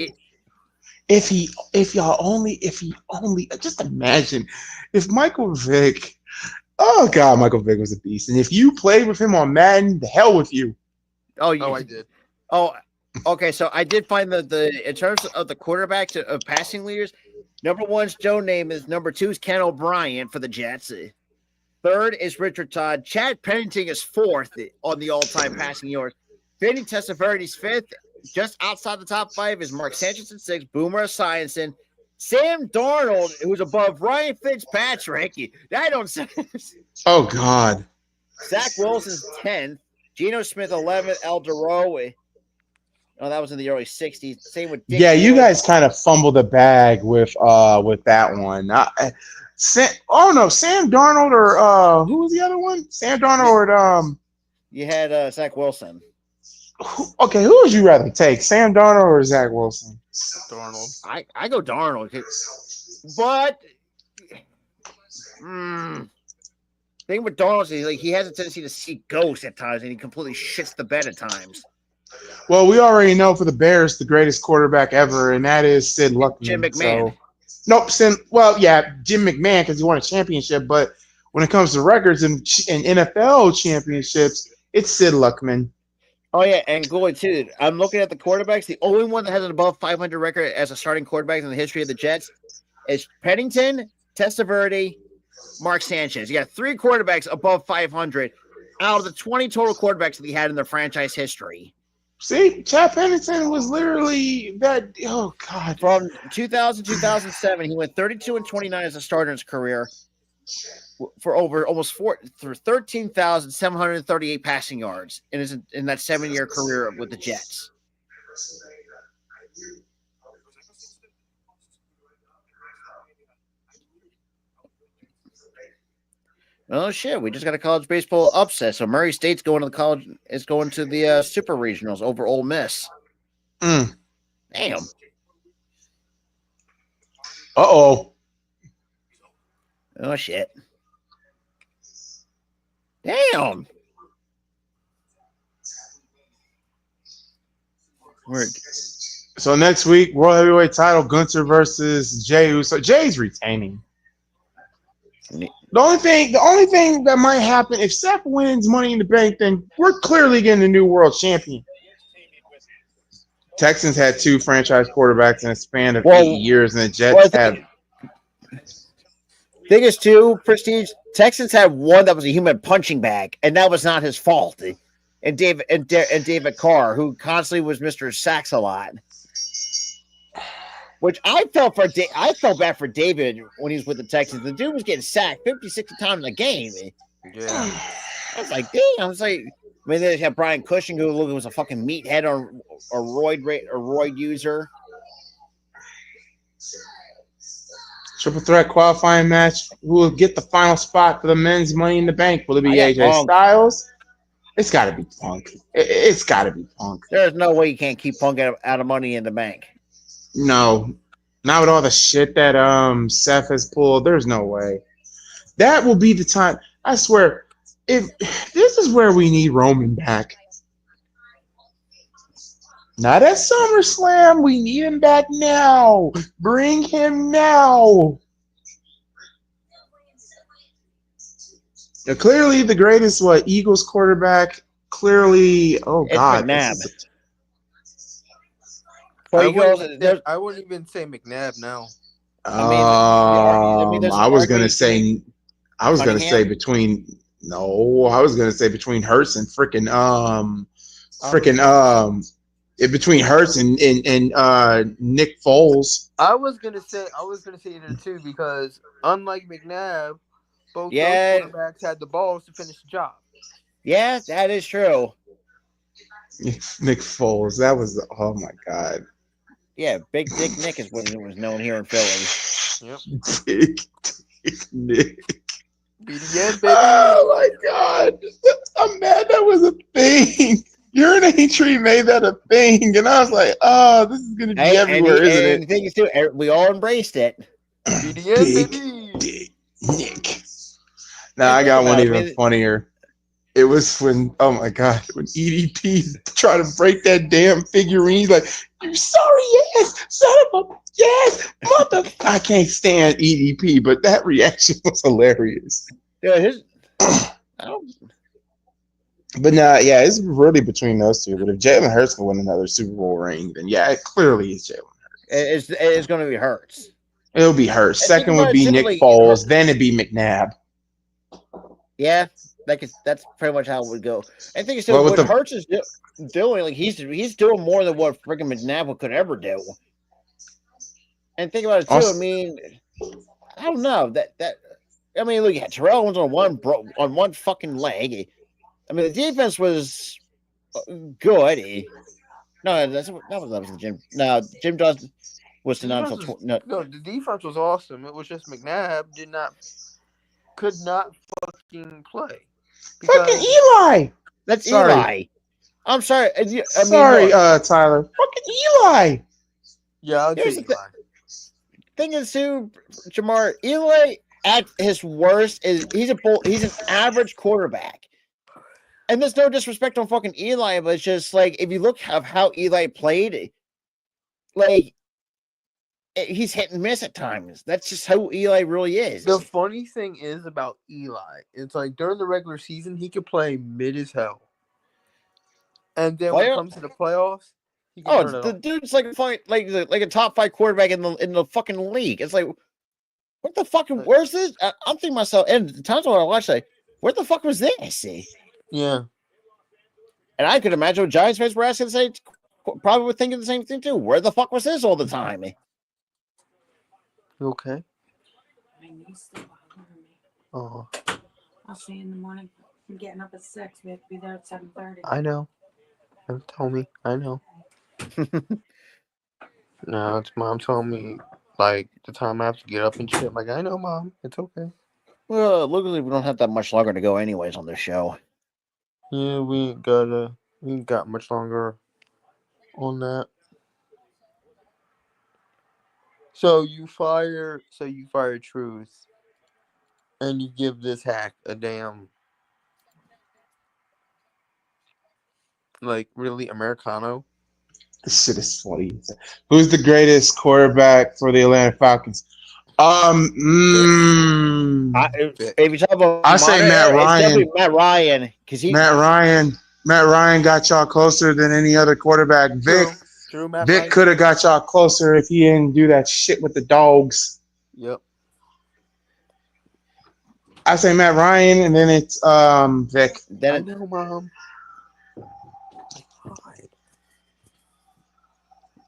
he only, just imagine if Michael Vick. Oh God, Michael Vick was a beast, and if you played with him on Madden, the hell with you. Oh, I did. Oh. Okay, so I did find the in terms of the quarterbacks of passing leaders, number 1's Joe Namath, number 2 is Ken O'Brien for the Jets. Third is Richard Todd. Chad Pennington is 4th on the all-time passing yards. Vinny Testaverde's 5th. Just outside the top 5 is Mark Sanchez at 6, Boomer Esiason, Sam Darnold, who's above Ryan Fitzpatrick. That don't say. Oh God. Zach Wilson's 10th. Geno Smith 11, El Duro. Oh, that was in the early 60s. Same with Dick Yeah, you Taylor. guys kind of fumbled the bag with that one. Sam Darnold or who was the other one? Sam Darnold or You had Zach Wilson. okay, who would you rather take, Sam Darnold or Zach Wilson? Darnold. I go Darnold, but thing with Darnold is he has a tendency to see ghosts at times, and he completely shits the bed at times. Well, we already know for the Bears the greatest quarterback ever, and that is Sid Luckman. Jim McMahon. So, nope, Jim McMahon because he won a championship, but when it comes to records and NFL championships, it's Sid Luckman. Oh yeah, and Goy too. I'm looking at the quarterbacks. The only one that has an above 500 record as a starting quarterback in the history of the Jets is Pennington, Testaverde, Mark Sanchez. You got 3 quarterbacks above 500 out of the 20 total quarterbacks that he had in their franchise history. See, Chad Pennington was literally that. Oh God! From 2000 2007, he went 32-29 as a starter in his career for over almost 13,738 passing yards in that 7-year career with the Jets. Oh shit! We just got a college baseball upset. So Murray State's going to the college is going to the Super Regionals over Ole Miss. Damn. Oh shit! Damn. Word. So next week, World Heavyweight title, Gunther versus Jey Uso. Jay's retaining. The only thing that might happen if Seth wins Money in the Bank, then we're clearly getting a new world champion. Texans had 2 franchise quarterbacks in a span of 8 years, and the Jets have. Thing is, too, Prestige. Texans had one that was a human punching bag, and that was not his fault. And David Carr, who constantly was Mr. Sacks a lot. Which I felt bad for David when he was with the Texans. The dude was getting sacked 50, 60 times a game. Yeah. I was like, damn. I was like, I mean, they had Brian Cushing, who was a fucking meathead or a roid user. Triple threat qualifying match. Who will get the final spot for the men's Money in the Bank? Will it be AJ Styles? It's got to be Punk. It's got to be Punk. There's no way you can't keep Punk out of Money in the Bank. No, not with all the shit that Seth has pulled. There's no way. That will be the time. I swear, if this is where we need Roman back. Not at SummerSlam. We need him back now. Bring him now. Now, clearly, the greatest Eagles quarterback. Clearly, oh it's God, McNabb. I wouldn't even say McNabb now. I was gonna say between Hurts and between Hurts and Nick Foles. I was gonna say either too because unlike McNabb, both those quarterbacks had the balls to finish the job. Yeah, that is true. Nick Foles, that was oh my God. Yeah, Big Dick Nick is what he was known here in Philly. Yep. Big Dick Nick. BDN, baby. Oh my God. I'm mad that was a thing. Urinate Tree made that a thing. And I was like, oh, this is going to be everywhere, isn't it? The thing is, too, we all embraced it. BDN, baby. Dick Nick. Now, I got one even funnier. It was when, oh my God, when EDP tried to break that damn figurine. He's like, you sorry ass, son of a yes, mother. I can't stand EDP, but that reaction was hilarious. Yeah, But yeah, it's really between those two. But if Jalen Hurts can win another Super Bowl ring, then yeah, it clearly is Jalen Hurts. It's going to be Hurts. It'll be Hurts. Second would be Nick Foles. Then it'd be McNabb. Yeah. That's pretty much how it would go. I think what Hurts is doing, like he's doing more than what freaking McNabb could ever do. And think about it too. I mean, I don't know that. I mean, look, Terrell Owens on one fucking leg. I mean, the defense was good. No, that was the Jim. No, Jim Johnson was The not defense until was, no. no, the defense was awesome. It was just McNabb could not fucking play Fucking because Eli. That's Sorry. Eli. I'm sorry. I mean, Sorry, look, Tyler. Fucking Eli. yeah, I'd here's say the Eli. thing is too, Jamar. Eli at his worst is he's an average quarterback. And there's no disrespect on fucking Eli, but it's just like if you look at how Eli played, like he's hit and miss at times. That's just how Eli really is. The funny thing is about Eli, it's like during the regular season he could play mid as hell, and then when it comes to the playoffs, he can turn it the off. dude's like a top 5 quarterback in the fucking league. It's like, what the fuck? Where's this? I'm thinking to myself, and the times when I watch, like, where the fuck was this? Yeah, And I could imagine what Giants fans were asking the same, probably were thinking the same thing too. Where the fuck was this all the time? you okay? My niece still bothering me. Oh, I'll see you in the morning. I'm getting up at 6. We have to be there at 7:30. I know. Don't tell me. I know. No, it's mom telling me like the time I have to get up and shit. Like I know, mom. It's okay. Well, luckily we don't have that much longer to go, anyways, on this show. Yeah, we ain't got much longer on that. So you fire Truth, and you give this hack a damn like really Americano. This shit is funny. Who's the greatest quarterback for the Atlanta Falcons? If you talk about I say Matt it's Ryan. definitely Matt Ryan because Matt Ryan got y'all closer than any other quarterback. True, Matt Vic Ryan. could have got y'all closer if he didn't do that shit with the dogs. Yep. I say Matt Ryan, and then it's Vic. Then I know, mom.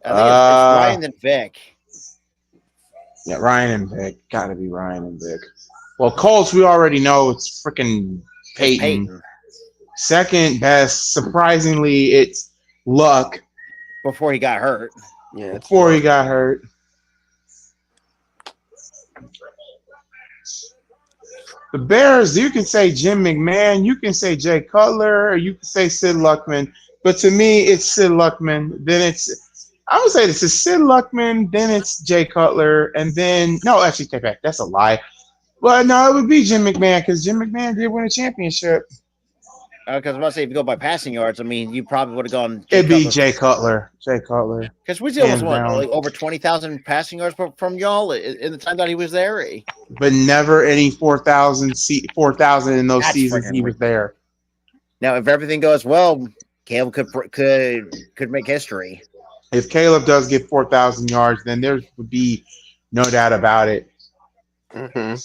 I think it's Ryan and Vic. Yeah, Ryan and Vic. Gotta be Ryan and Vic. Well, Colts, we already know it's freaking Peyton. Second best, surprisingly, it's Luck. Before he got hurt. Yeah, Before he got hurt. The Bears, you can say Jim McMahon, you can say Jay Cutler, or you can say Sid Luckman. But to me, it's Sid Luckman. Then I would say this is Sid Luckman, then it's Jay Cutler, and then no, actually take back. That's a lie. Well, no, it would be Jim McMahon because Jim McMahon did win a championship. Because I was about to say, if you go by passing yards, I mean, you probably would have gone. It'd be Jay Cutler. Jay Cutler. Because we almost won like over 20,000 passing yards from y'all in the time that he was there. But never any 4,000 in those seasons he was there. Now, if everything goes well, Caleb could make history. If Caleb does get 4,000 yards, then there would be no doubt about it. Mm-hmm.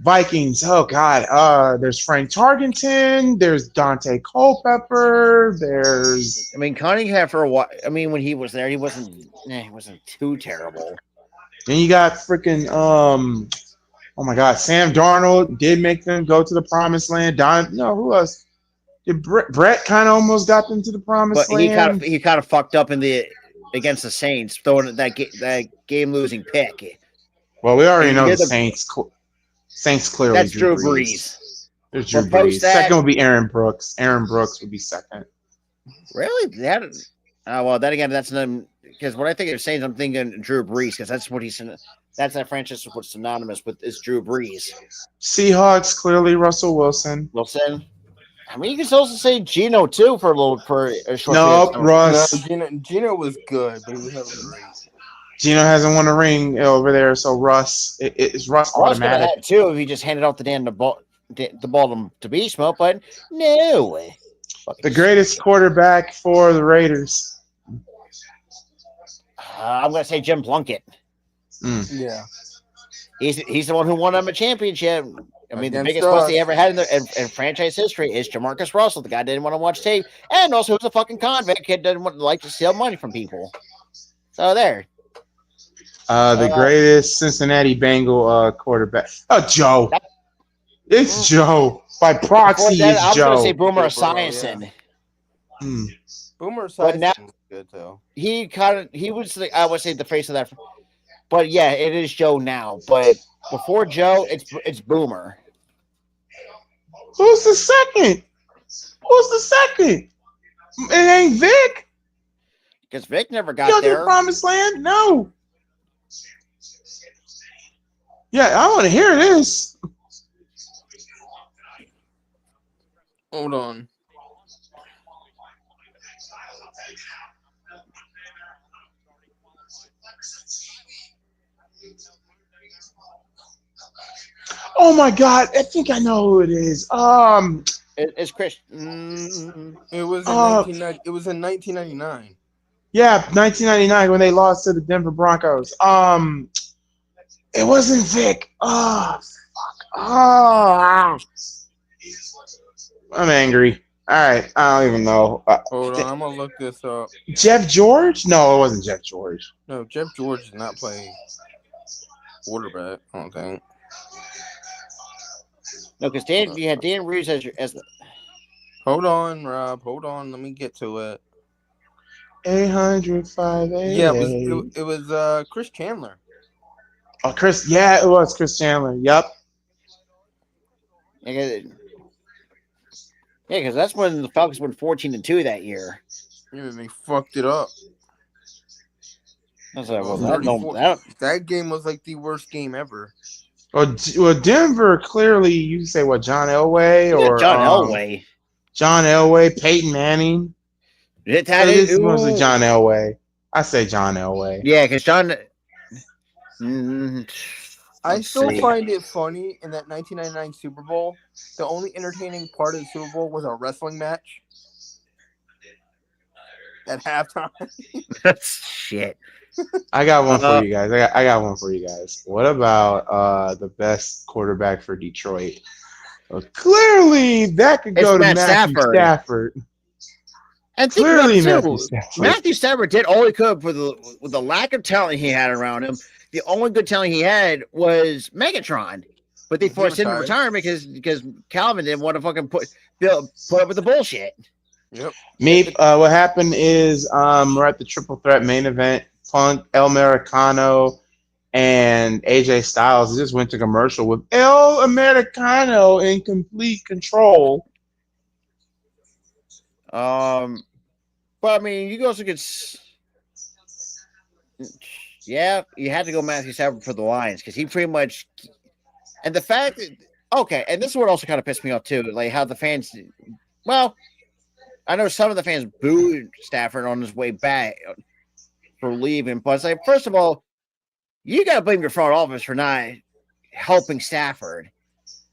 Vikings. Oh God. There's Frank Tarkenton. There's Dante Culpepper. There's. I mean, Cunningham for a while. I mean, when he was there, he wasn't too terrible. And you got freaking oh my God, Sam Darnold did make them go to the promised land. Who else? Did Brett kind of almost got them to the promised land? He kind of fucked up against the Saints, throwing that game losing pick. Well, we already know the Saints. Saints clearly. That's Drew Brees. There's Drew Brees. Second would be Aaron Brooks. Aaron Brooks would be second. Really? Well, then again, that's because when I think of Saints, I'm thinking Drew Brees because that's what that's that franchise was synonymous with is Drew Brees. Seahawks clearly Russell Wilson. I mean, you can also say Geno too for a short. Nope, Russ. No, Geno was good, but he was never great. Geno hasn't won a ring over there, so Russ it's Russ automatic. Russ too if he just handed out the ball to Beast Mode, but no. The greatest quarterback for the Raiders. I'm gonna say Jim Plunkett. Yeah, he's the one who won them a championship. I mean, the biggest bust he ever had in franchise history is Jamarcus Russell. The guy didn't want to watch tape, and also who's a fucking convict. Kid didn't like to steal money from people. So there. The greatest Cincinnati Bengal quarterback. Oh, Joe. It's Joe. By Before proxy, that, it's I was going to say Joe. Boomer Joe Burrow, Esiason. Hmm. Boomer But now- Esiason was good though. He was I would say the face of that. But yeah, it is Joe now. But before Joe, it's Boomer. Who's the second? Who's the second? It ain't Vic. Because Vic never You got know the there. promised land? No. Yeah, I want to hear this. Hold on. Oh my God, I think I know who it is. It's Chris. It was in 1990. It was in 1999. Yeah, 1999 when they lost to the Denver Broncos. It wasn't Vic. Oh, fuck. Oh, I'm angry. All right, I don't even know. Hold on, I'm gonna look this up. Jeff George? No, it wasn't Jeff George. No, Jeff George did not play quarterback. I don't think. No, because you had Dan Reeves as the. Hold on, Rob. Hold on. Let me get to it. 800 Yeah, it was Chris Chandler. Oh, Chris. Yeah, it was Chris Chandler. Yep. Yeah, because that's when the Falcons went 14-2 that year. Yeah, they fucked it up. I was like, well, 34 that game was like the worst game ever. Well, Denver clearly. You say what? John Elway or John Elway? John Elway, Peyton Manning. It's mostly John Elway. I say John Elway. Yeah, because John. I still find it funny in that 1999 Super Bowl. The only entertaining part of the Super Bowl was a wrestling match at halftime. That's shit. I got one for you guys. I got one for you guys. What about the best quarterback for Detroit? Well, clearly, that could go to Matthew Stafford. And think Clearly, about it too. Matthew Stafford did all he could with the lack of talent he had around him. The only good talent he had was Megatron, but they forced him to retirement because Calvin didn't want to fucking put up with the bullshit. Yep. What happened is we're at the triple threat main event. Punk, El Americano, and AJ Styles just went to commercial with El Americano in complete control. But I mean, you also could. Yeah, you had to go Matthew Stafford for the Lions because he pretty much. And the fact that, okay, and this is what also kind of pissed me off too, like how the fans. Well, I know some of the fans booed Stafford on his way back for leaving, but it's like, first of all, you got to blame your front office for not helping Stafford.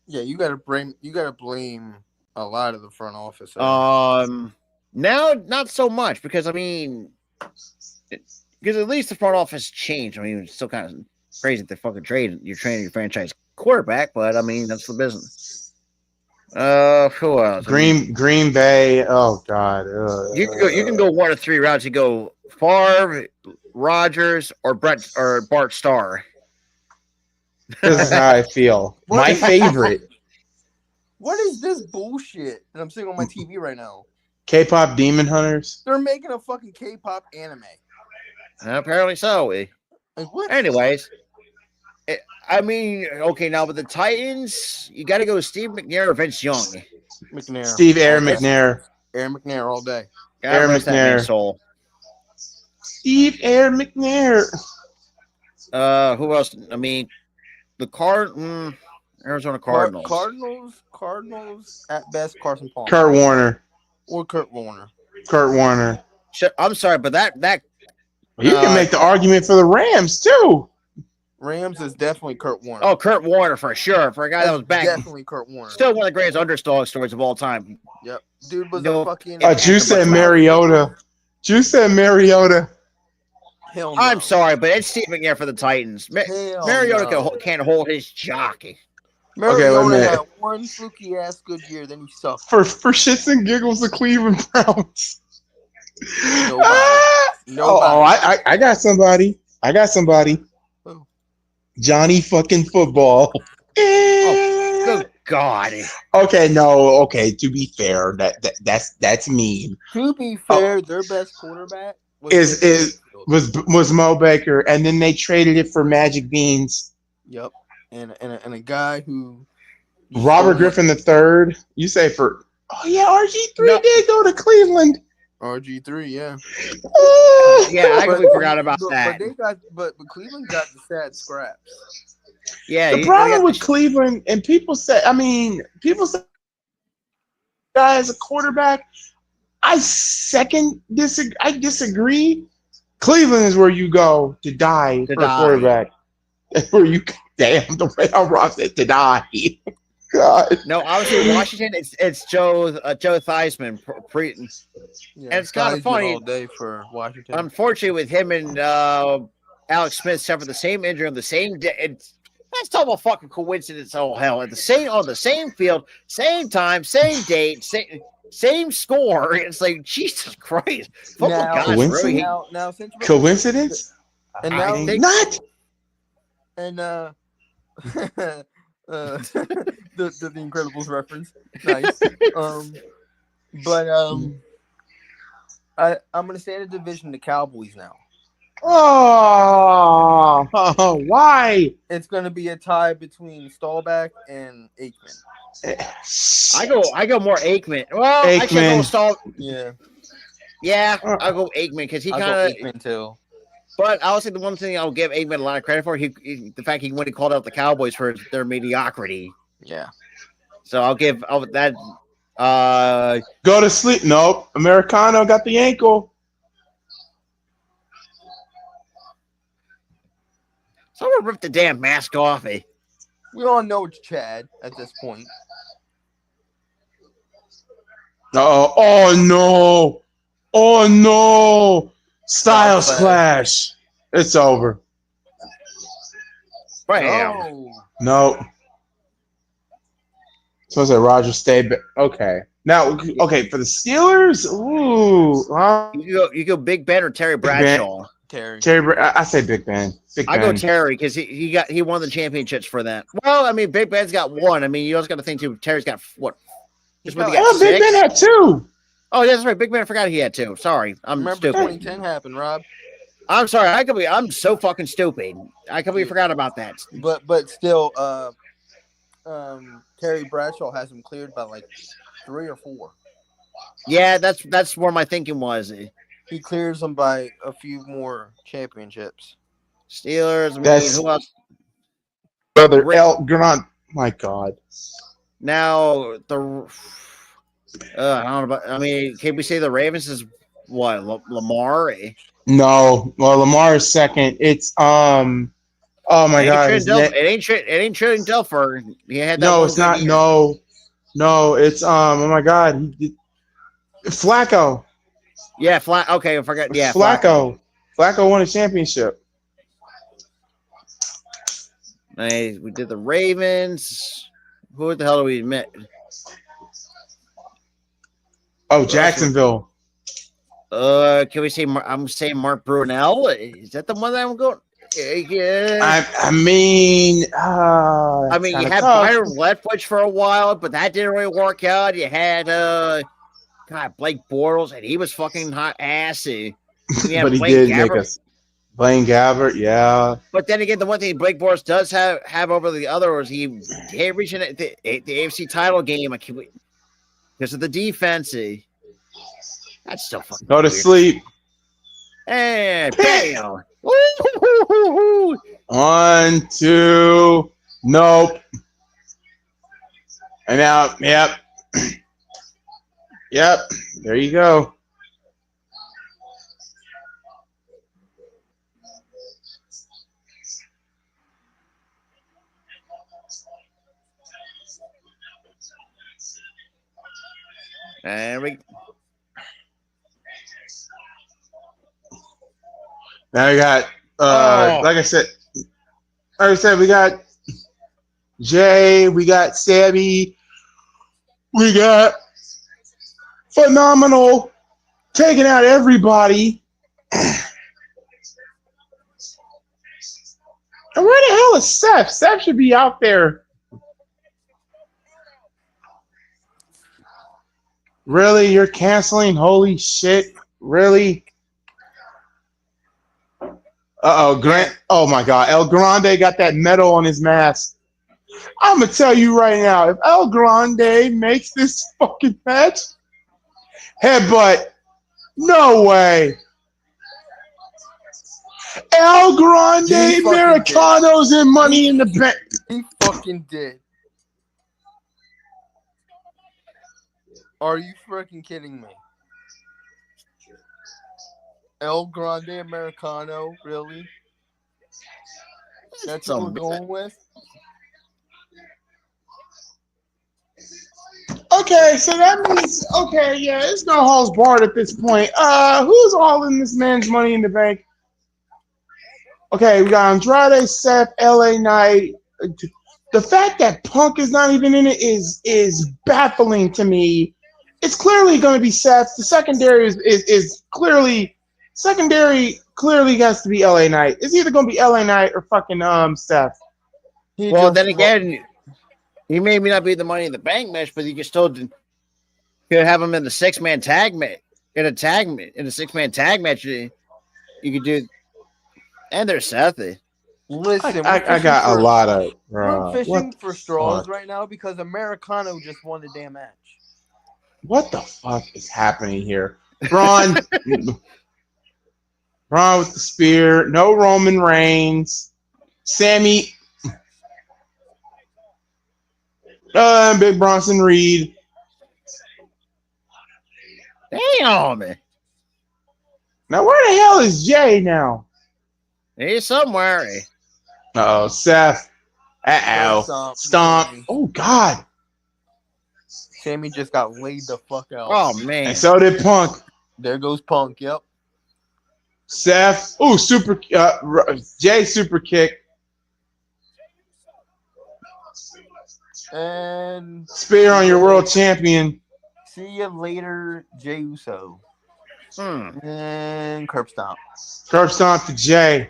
Yeah, you got to blame a lot of the front office. Now not so much because I mean, because at least the front office changed. I mean, it's still kind of crazy that fucking you're trading your franchise quarterback, but I mean that's the business. Who else? Green Bay. Oh God. You can go one of three routes. You go Favre, Rodgers, or Bart Starr. This is how I feel. My favorite. What is this bullshit that I'm seeing on my TV right now? K-pop Demon Hunters. They're making a fucking K-pop anime. Apparently so. Like what? Anyways, I mean, okay, now with the Titans, you got to go Steve McNair or Vince Young. McNair. Steve McNair. Aaron McNair all day. Aaron McNair. Steve McNair. Who else? I mean, the Arizona Cardinals. Cardinals at best. Carson Palmer. Kurt Warner. Or Kurt Warner. Kurt Warner. I'm sorry, but that you can make the argument for the Rams too. Rams is definitely Kurt Warner. Oh, Kurt Warner for sure. For a guy that was back. Definitely Kurt Warner. Still one of the greatest underdog stories of all time. Yep. Dude was a fucking. Juice said Mariota. Juice said Mariota. Hell no. I'm sorry, but it's Steve McNair for the Titans. Mariota can't hold his jockey. Mariota had one fluky ass good year, then he sucked. For shits and giggles, the Cleveland Browns. Nobody. I got somebody. Who? Johnny fucking Football. Oh, God. Okay, no, okay. To be fair, that's mean. To be fair, their best quarterback was Is Mayfield. was Mo Baker, and then they traded it for Magic Beans. Yep, and a guy who Robert Griffin III. You say for RG3 No. did go to Cleveland. RG3, yeah. Yeah, I completely forgot about that. But Cleveland got the sad scraps. Yeah, The problem with Cleveland, and people say guy as a quarterback. I disagree. Cleveland is where you go to die for a quarterback. That's where you damn the way I rocked it to die. God. No, obviously Washington. It's Joe Theismann. Yeah, and it's kind of funny all day for Washington. Unfortunately, with him and Alex Smith suffered the same injury on the same day. That's total fucking coincidence. Oh hell! On the same field, same time, same date, same score. It's like Jesus Christ! Coincidence? Coincidence? And now I think not. And the Incredibles reference, nice. I'm gonna stay in the division the Cowboys now. Oh, why? It's gonna be a tie between Staubach and Aikman. I go more Aikman. Well, Aikman. Actually, I go Staubach. Yeah, I'll go Aikman because he kind of Aikman too. But I would say the one thing I'll give Aikman a lot of credit for, the fact when he called out the Cowboys for their mediocrity. Yeah. So I'll give that. Go to sleep. Nope. Americano got the ankle. Someone ripped the damn mask off me. We all know it's Chad at this point. Oh no. Oh no. Styles clash. It's over. No. So I said Roger stay. Okay. Now, okay, for the Steelers, you go Big Ben or Terry Bradshaw. Terry. I say Big Ben. I go Terry because he won the championships for that. Well, I mean, Big Ben's got one. I mean, you also got to think too. Terry's got what? Big Ben had two. Oh, that's right. Big Ben, I forgot he had two. Sorry, I'm stupid. 2010 happened, Rob. I'm sorry. I'm so fucking stupid. I completely forgot about that. But still, Terry Bradshaw has him cleared by like 3 or 4. Yeah, that's where my thinking was. He clears them by a few more championships. Steelers. Who else? Brother Grant. My God. Now the. I don't know about. I mean, can we say the Ravens is what Lamar? No, well, Lamar is second. It's Oh my God! It ain't Trent Dilfer. He had that. No, it's not. Year. No, it's Oh my God! Flacco. Yeah, Okay, I forgot. Yeah, Flacco won a championship. Hey, we did the Ravens. Who the hell do we admit? Oh, Jacksonville. Can we say? I'm saying Mark Brunell. Is that the one that I'm going? Yeah. I mean, you had Byron Leftwich for a while, but that didn't really work out. You had Blake Bortles, and he was fucking hot assy. But he did make us. Blaine Gabbert, yeah. But then again, the one thing Blake Bortles does have over the other was he reached the AFC title game because of the defense. That's still fucking go to weird. Sleep. And bam. 1, 2. Nope. And now, yep. Yep. There you go. And now we got like I said, we got Jay, we got Sammy, we got Phenomenal taking out everybody. And where the hell is Seth? Seth should be out there. Really? You're canceling? Holy shit. Really? Uh-oh, Grant. Oh my God. El Grande got that metal on his mask. I'm going to tell you right now, if El Grande makes this fucking match, headbutt. No way. El Grande He fucking Americanos and Money in the Bank. He fucking did. Are you freaking kidding me? El Grande Americano, really? That's what we're going with? Okay, so that means, okay, yeah, it's no holds barred at this point. Who's all in this man's Money in the Bank? Okay, we got Andrade, Seth, LA Knight. The fact that Punk is not even in it is baffling to me. It's clearly going to be Seth. The secondary is clearly has to be LA Knight. It's either going to be LA Knight or fucking Seth. Well, then again, he may not be the Money in the Bank match, but you can still could have him in the 6-man tag match. In a 6-man tag match, you could do. And there's Seth. Listen, I got a lot of. We're fishing for straws right now because Americano just won the damn match. What the fuck is happening here? Braun with the spear. No Roman Reigns. Sammy. Big Bronson Reed. Damn. Now where the hell is Jay now? He's somewhere. Uh-oh, Seth. Uh-oh. Stomp. Oh, God. Sammy just got laid the fuck out. Oh, man. And so did Punk. There goes Punk, yep. Seth. Oh, Jay super kick. And Spear on your world champion. See you later, Jey Uso. And curb stomp. Curb stomp to Jay.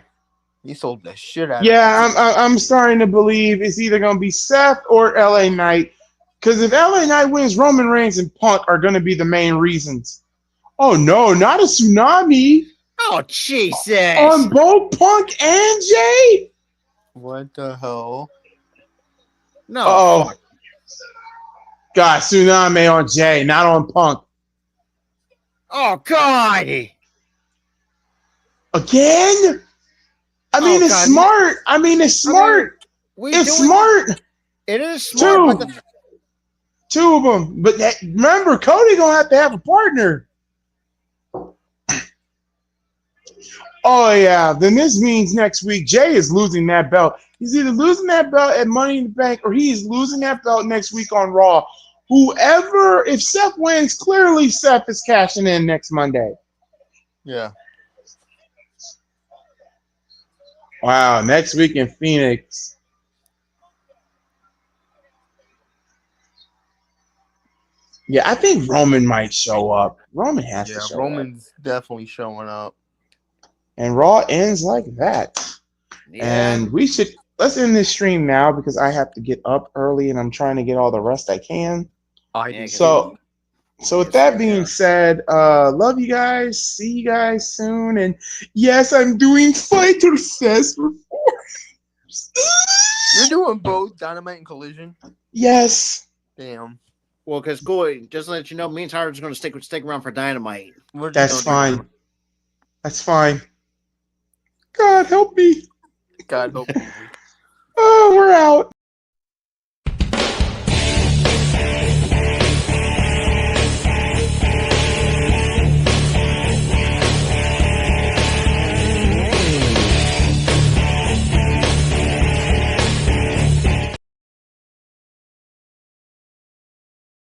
He sold the shit out of Yeah, I'm starting to believe it's either going to be Seth or LA Knight. Because if LA Knight wins, Roman Reigns and Punk are going to be the main reasons. Oh, no, not a tsunami. Oh, Jesus. On both Punk and Jay? What the hell? No. Oh. God, tsunami on Jay, not on Punk. Oh, God. Again? It's smart. It's smart. It's smart. It is smart. Two of them. But remember, Cody going to have a partner. Oh, yeah. Then this means next week Jay is losing that belt. He's either losing that belt at Money in the Bank or he is losing that belt next week on Raw. If Seth wins, clearly Seth is cashing in next Monday. Yeah. Wow, next week in Phoenix. Yeah, I think Roman might show up. Roman has to show up. Roman's definitely showing up. And Raw ends like that. Yeah. And let's end this stream now because I have to get up early and I'm trying to get all the rest I can. So with that being said, love you guys. See you guys soon. And yes, I'm doing Fighter Fest for 4 years. You're doing both Dynamite and Collision? Yes. Damn. Well, because Coy, just to let you know, me and Tyler are just going to stick around for Dynamite. That's fine. That's fine. God help me. God help me. Oh, we're out.